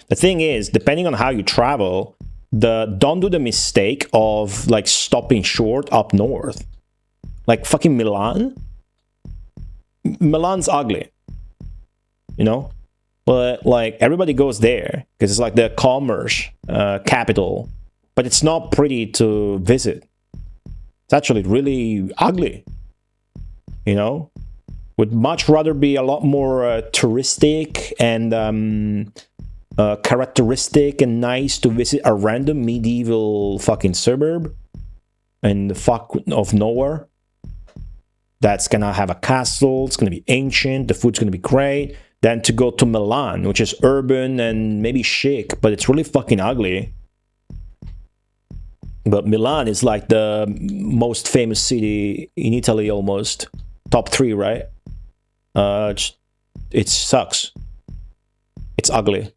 The thing is, depending on how you travel, don't do the mistake of like stopping short up north. Like fucking Milan. Milan's ugly. You know? But like everybody goes there because it's like the commerce capital. But it's not pretty to visit. It's actually really ugly. You know? Would much rather be a lot more touristic and characteristic and nice to visit a random medieval fucking suburb in the fuck of nowhere that's gonna have a castle, it's gonna be ancient, the food's gonna be great, than to go to Milan, which is urban and maybe chic, but it's really fucking ugly. But Milan is like the most famous city in Italy, almost top 3, right? It sucks. It's ugly.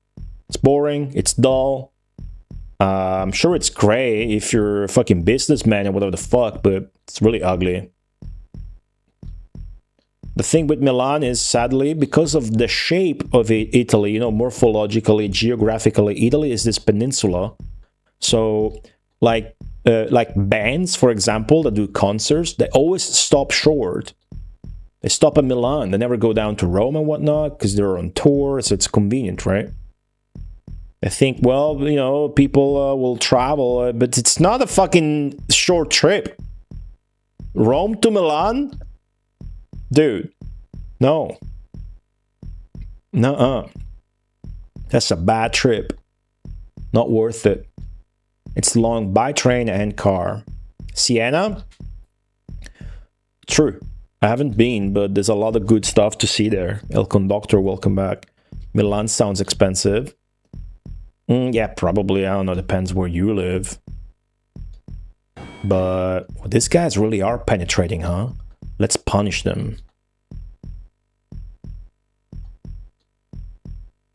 It's boring. It's dull. I'm sure it's great if you're a fucking businessman or whatever the fuck, but it's really ugly. The thing with Milan is, sadly, because of the shape of Italy, you know, morphologically, geographically, Italy is this peninsula. So, like bands, for example, that do concerts, they always stop short. They stop at Milan. They never go down to Rome and whatnot because they're on tour, so it's convenient, right? I think, well, you know, people will travel, but it's not a fucking short trip. Rome to Milan? Dude, no. Nuh-uh. That's a bad trip. Not worth it. It's long by train and car. Siena? True. I haven't been, but there's a lot of good stuff to see there. El Conductor, welcome back. Milan sounds expensive. Yeah, probably. I don't know. Depends where you live. But well, these guys really are penetrating, huh? Let's punish them.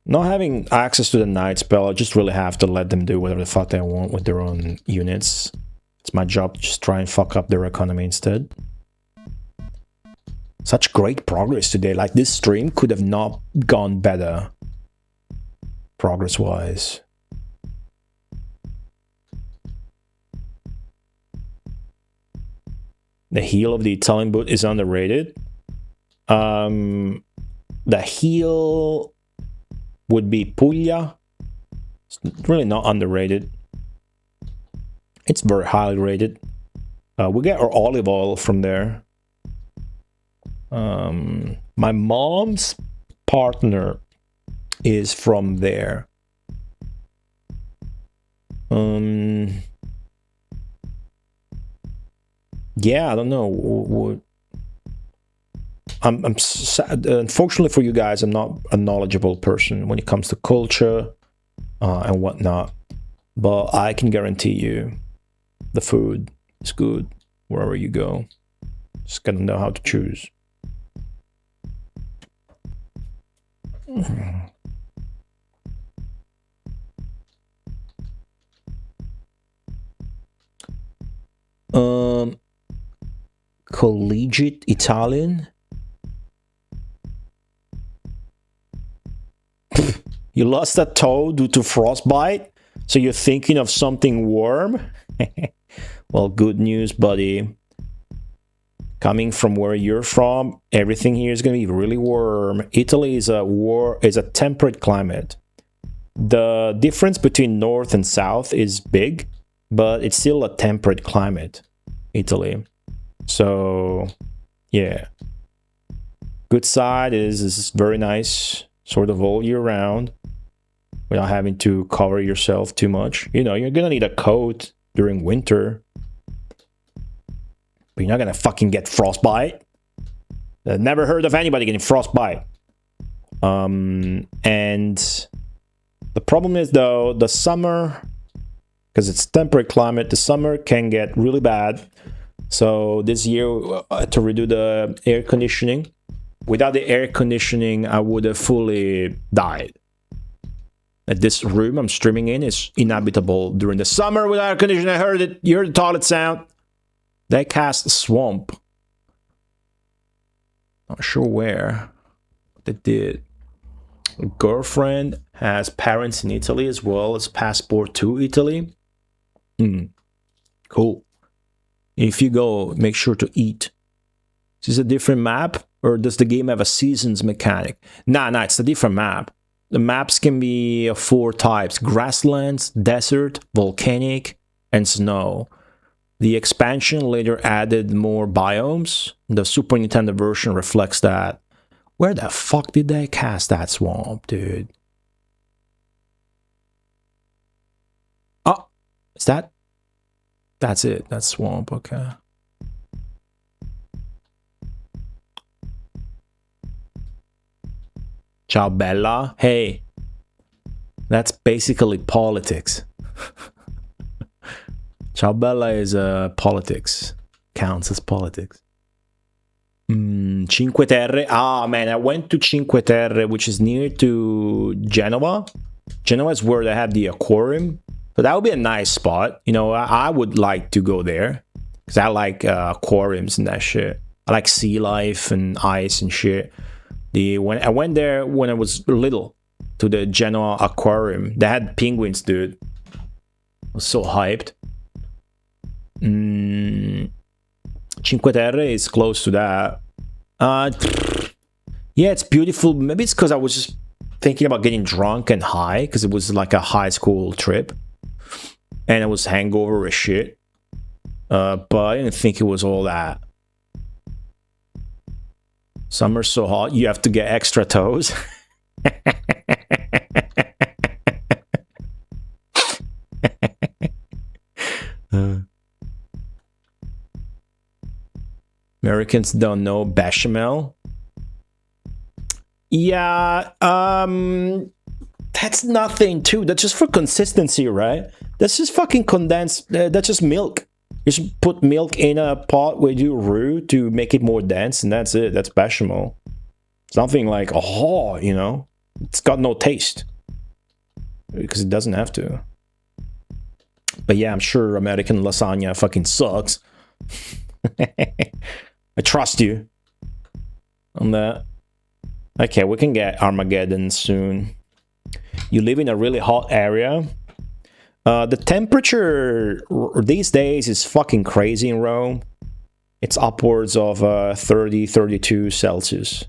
Not having access to the night spell, I just really have to let them do whatever the fuck they want with their own units. It's my job to just try and fuck up their economy instead. Such great progress today. Like, this stream could have not gone better. Progress-wise. The heel of the Italian boot is underrated. The heel would be Puglia. It's really not underrated. It's very highly rated. We get our olive oil from there. My mom's partner is from there. Yeah, I don't know. I'm sad. Unfortunately for you guys, I'm not a knowledgeable person when it comes to culture and whatnot. But I can guarantee you, the food is good wherever you go. Just gotta know how to choose. Collegiate Italian. You lost a toe due to frostbite, so you're thinking of something warm? Well, good news, buddy. Coming from where you're from, everything here is going to be really warm. Italy is a temperate climate. The difference between north and south is big, but it's still a temperate climate, Italy. So, yeah. Good side is it's very nice, sort of all year round, without having to cover yourself too much. You know, you're gonna need a coat during winter, but you're not gonna fucking get frostbite. I've never heard of anybody getting frostbite. And the problem is, though, the summer, because it's temperate climate, the summer can get really bad. So this year, to redo the air conditioning. Without the air conditioning, I would have fully died. This room I'm streaming in is inhabitable during the summer without air conditioning. I heard it. You heard the toilet sound. They cast a swamp. Not sure where. But they did. A girlfriend has parents in Italy as well as passport to Italy. Cool. If you go, make sure to eat. Is this a different map? Or does the game have a seasons mechanic? Nah, it's a different map. The maps can be of 4 types: grasslands, desert, volcanic, and snow. The expansion later added more biomes. The Super Nintendo version reflects that. Where the fuck did they cast that swamp, dude? Oh, is that? That's it. That's swamp, okay. Ciao, Bella. Hey, that's basically politics. Ciao, Bella is politics. Counts as politics. Cinque Terre. Ah, man, I went to Cinque Terre, which is near to Genoa. Genoa is where they have the aquarium. So that would be a nice spot. You know, I would like to go there. Because I like aquariums and that shit. I like sea life and ice and shit. When I went there when I was little to the Genoa aquarium, they had penguins, dude. I was so hyped. Cinque Terre is close to that. Yeah, it's beautiful. Maybe it's because I was just thinking about getting drunk and high, because it was like a high school trip, and it was hangover as shit. But I didn't think it was all that. Summer's so hot, you have to get extra toes. Americans don't know bechamel. Yeah, that's nothing too. That's just for consistency, right? That's just fucking condensed. That's just milk. You just put milk in a pot where you roux to make it more dense, and that's it. That's bechamel. It's nothing like, oh, you know, it's got no taste because it doesn't have to. But yeah, I'm sure American lasagna fucking sucks. I trust you on that. Okay, we can get Armageddon soon. You live in a really hot area. The temperature these days is fucking crazy in Rome. It's upwards of 30, 32 Celsius.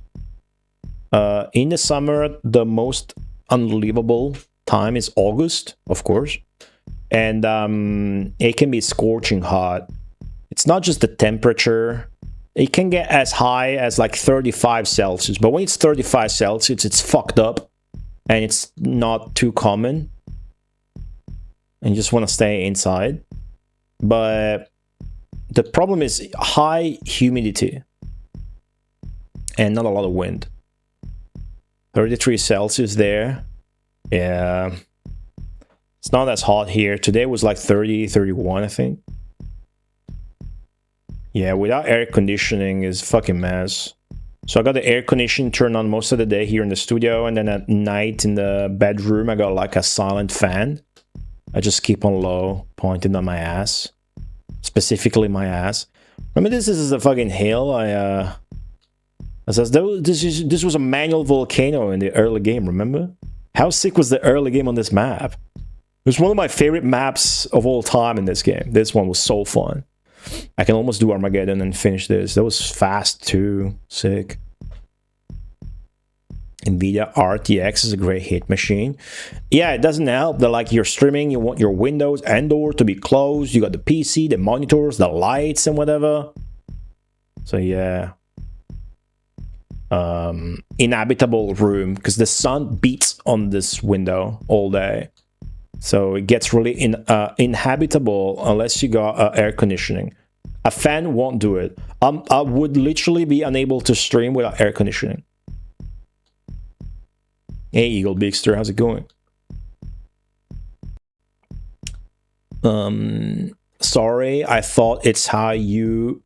In the summer, the most unbelievable time is August, of course. And it can be scorching hot. It's not just the temperature. It can get as high as like 35 Celsius. But when it's 35 Celsius, it's fucked up. And it's not too common. And you just want to stay inside. But the problem is high humidity. and not a lot of wind. 33 Celsius there. Yeah. It's not as hot here. Today was like 30, 31, I think. Yeah, without air conditioning is fucking mess. So I got the air conditioning turned on most of the day here in the studio, and then at night in the bedroom I got like a silent fan. I just keep on low, pointed on my ass. Specifically my ass. Remember, this is a fucking hill. This was a manual volcano in the early game, remember? How sick was the early game on this map? It was one of my favorite maps of all time in this game. This one was so fun. I can almost do Armageddon and finish this. That was fast too. Sick. NVIDIA RTX is a great hit machine. Yeah, it doesn't help that like you're streaming, you want your windows and door to be closed. You got the PC, the monitors, the lights and whatever. So yeah. Inhabitable room because the sun beats on this window all day. So it gets really inhabitable unless you got air conditioning. A fan won't do it. I would literally be unable to stream without air conditioning. Hey, Eagle Bigster, how's it going? Sorry, I thought it's how you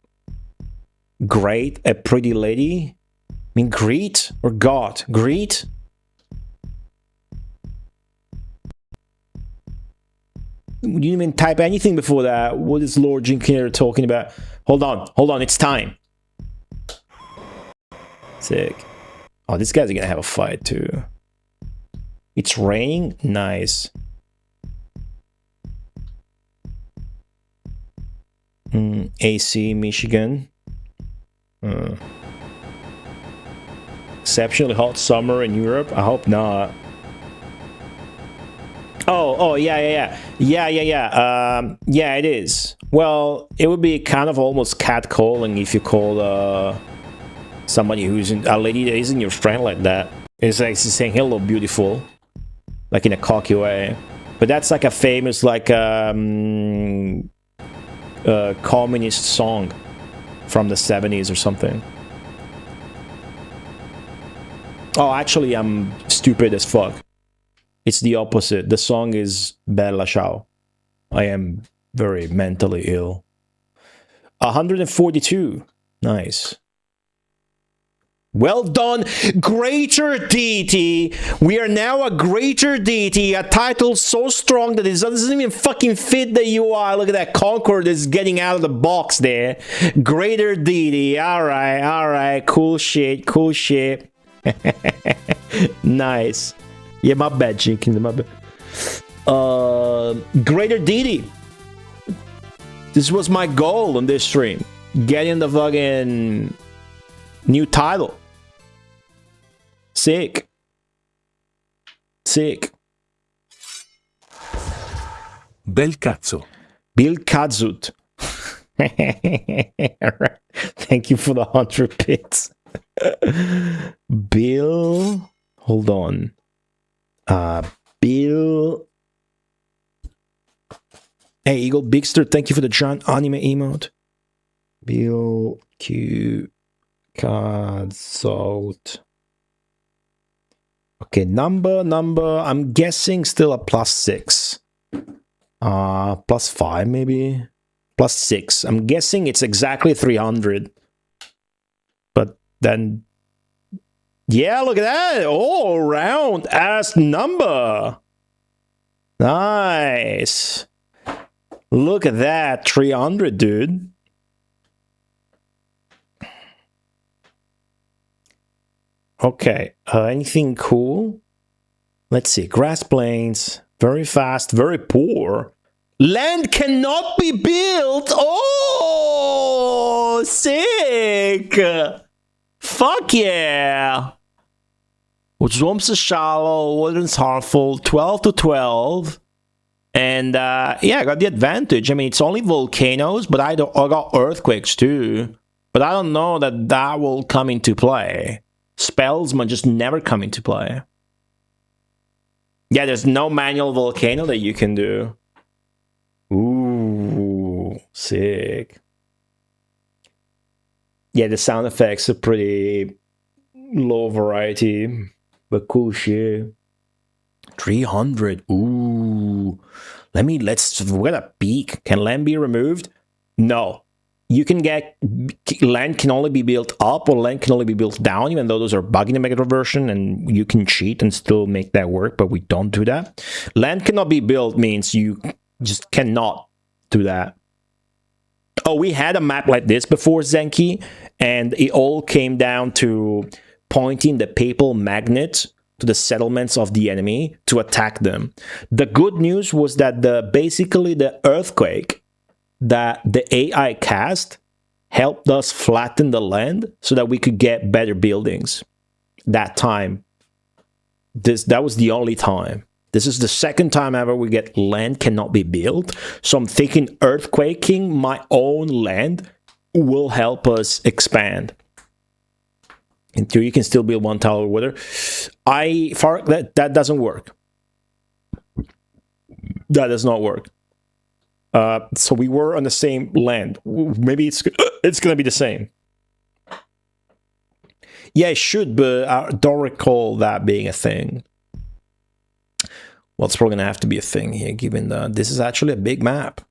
grate a pretty lady. I mean, greet or got? Greet? You didn't even type anything before that. What is Lord Jinkier talking about? Hold on, it's time. Sick. Oh, these guys are gonna have a fight too. It's raining? Nice. AC, Michigan. Exceptionally hot summer in Europe? I hope not. Oh, yeah. Yeah, it is. Well, it would be kind of almost catcalling if you call somebody who's a lady that isn't your friend like that. It's like saying hello, beautiful, like in a cocky way. But that's like a famous like communist song from the 70s or something. Oh, actually, I'm stupid as fuck. It's the opposite. The song is Bella Ciao. I am very mentally ill. 142. Nice. Well done, greater deity. We are now a greater deity. A title so strong that it doesn't even fucking fit the UI. Look at that Concord is getting out of the box there. Greater deity. All right. Cool shit. Nice. Yeah, my bad, Jenkins. My bad. Greater deity. This was my goal on this stream. Getting the fucking new title. Sick. Bel cazzo. Bill Kazut. Thank you for the 100 bits. Bill. Hold on. Bill. Hey, Eagle Bigster, thank you for the giant anime emote. Bill Q. Kazut. Okay, number. I'm guessing still a +6. +5 maybe. +6. I'm guessing it's exactly 300. But then, yeah, look at that. All round ass number. Nice. Look at that. 300, dude. Okay, anything cool? Let's see. Grass plains, very fast, very poor. Land cannot be built. Oh, sick. Fuck yeah. Swamps are shallow, water's harmful, 12 to 12. And yeah, I got the advantage. I mean, it's only volcanoes, but I got earthquakes too. But I don't know that will come into play. Spells might just never come into play. Yeah, there's no manual volcano that you can do. Ooh, sick. Yeah, the sound effects are pretty Low variety, but cool shit. 300. Ooh. We're gonna peek. Can land be removed? No. You can get land can only be built up or land can only be built down, even though those are bugging the Mega Drive version, and you can cheat and still make that work, but we don't do that. Land cannot be built means you just cannot do that. Oh, we had a map like this before, Zenki, and it all came down to pointing the papal magnet to the settlements of the enemy to attack them. The good news was that basically the earthquake that the AI cast helped us flatten the land so that we could get better buildings. That time. That was the only time. This is the second time ever we get land cannot be built. So I'm thinking earthquaking my own land will help us expand. In theory, you can still build one tower with her. That doesn't work. That does not work. So we were on the same land. Maybe it's going to be the same. Yeah, it should, but I don't recall that being a thing. Well, it's probably going to have to be a thing here, given that this is actually a big map.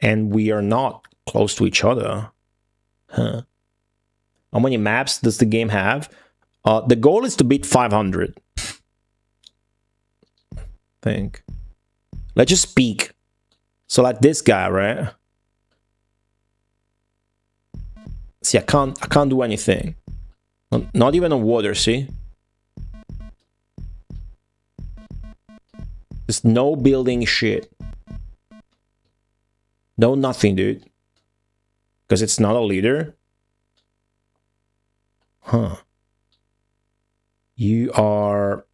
And we are not close to each other. Huh. How many maps does the game have? The goal is to beat 500. I think. Let's just peek. So like this guy, right? See, I can't do anything. Not even on water, see? There's no building shit. No nothing, dude. Because it's not a leader. Huh. You are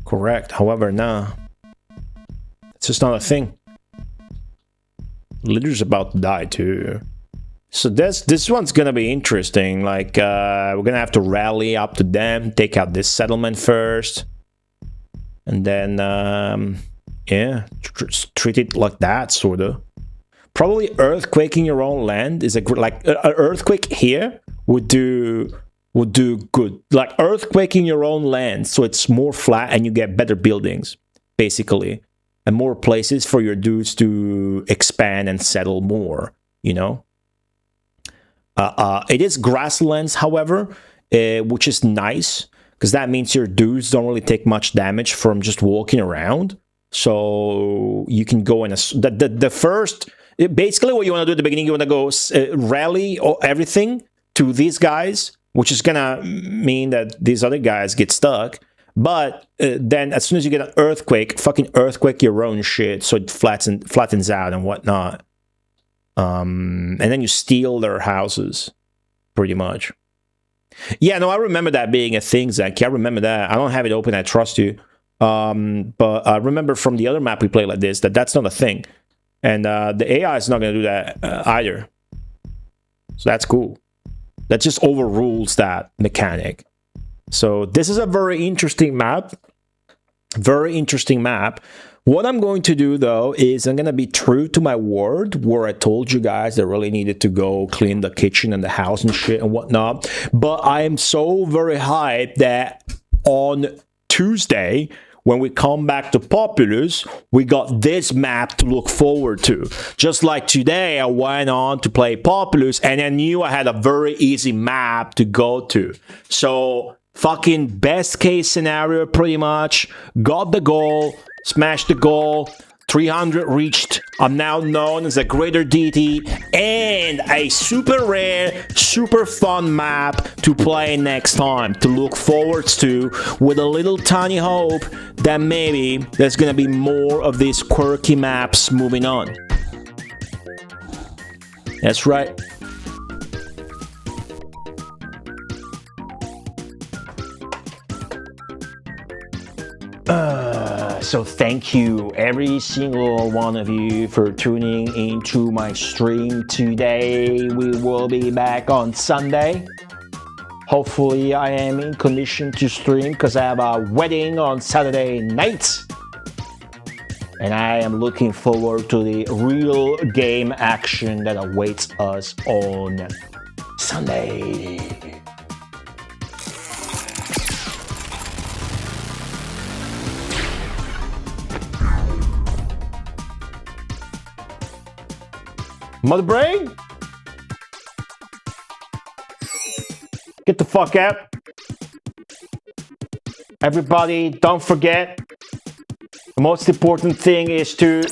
correct. However, nah. It's just not a thing. Leader's about to die too. So this one's gonna be interesting. Like we're gonna have to rally up to them, take out this settlement first, and then yeah, treat it like that, sorta. Probably earthquaking your own land is an earthquake here would do good. Like earthquaking your own land so it's more flat and you get better buildings, basically, and more places for your dudes to expand and settle more. You know. It is grasslands, however, which is nice because that means your dudes don't really take much damage from just walking around. So you can go in the first. Basically, what you want to do at the beginning, you want to go rally everything to these guys, which is gonna mean that these other guys get stuck. But then, as soon as you get an earthquake, fucking earthquake your own shit, so it flattens out and whatnot. And then you steal their houses, pretty much. Yeah, no, I remember that being a thing, Zach. I remember that. I don't have it open. I trust you. But I remember from the other map we played like this that's not a thing. And the AI is not going to do that either. So that's cool. That just overrules that mechanic. So this is a very interesting map. Very interesting map. What I'm going to do, though, is I'm going to be true to my word where I told you guys that I really needed to go clean the kitchen and the house and shit and whatnot. But I am so very hyped that on Tuesday, when we come back to Populous, we got this map to look forward to. Just like today, I went on to play Populous, and I knew I had a very easy map to go to. So, fucking best case scenario, pretty much. Got the goal, smashed the goal, 300 reached. I'm now known as a greater deity, and a super rare, super fun map to play next time, to look forward to, with a little tiny hope that maybe there's gonna be more of these quirky maps moving on. That's right. So thank you, every single one of you, for tuning into my stream today. We will be back on Sunday. Hopefully I am in condition to stream because I have a wedding on Saturday night. And I am looking forward to the real game action that awaits us on Sunday. Mother brain? Get the fuck out. Everybody, don't forget, the most important thing is to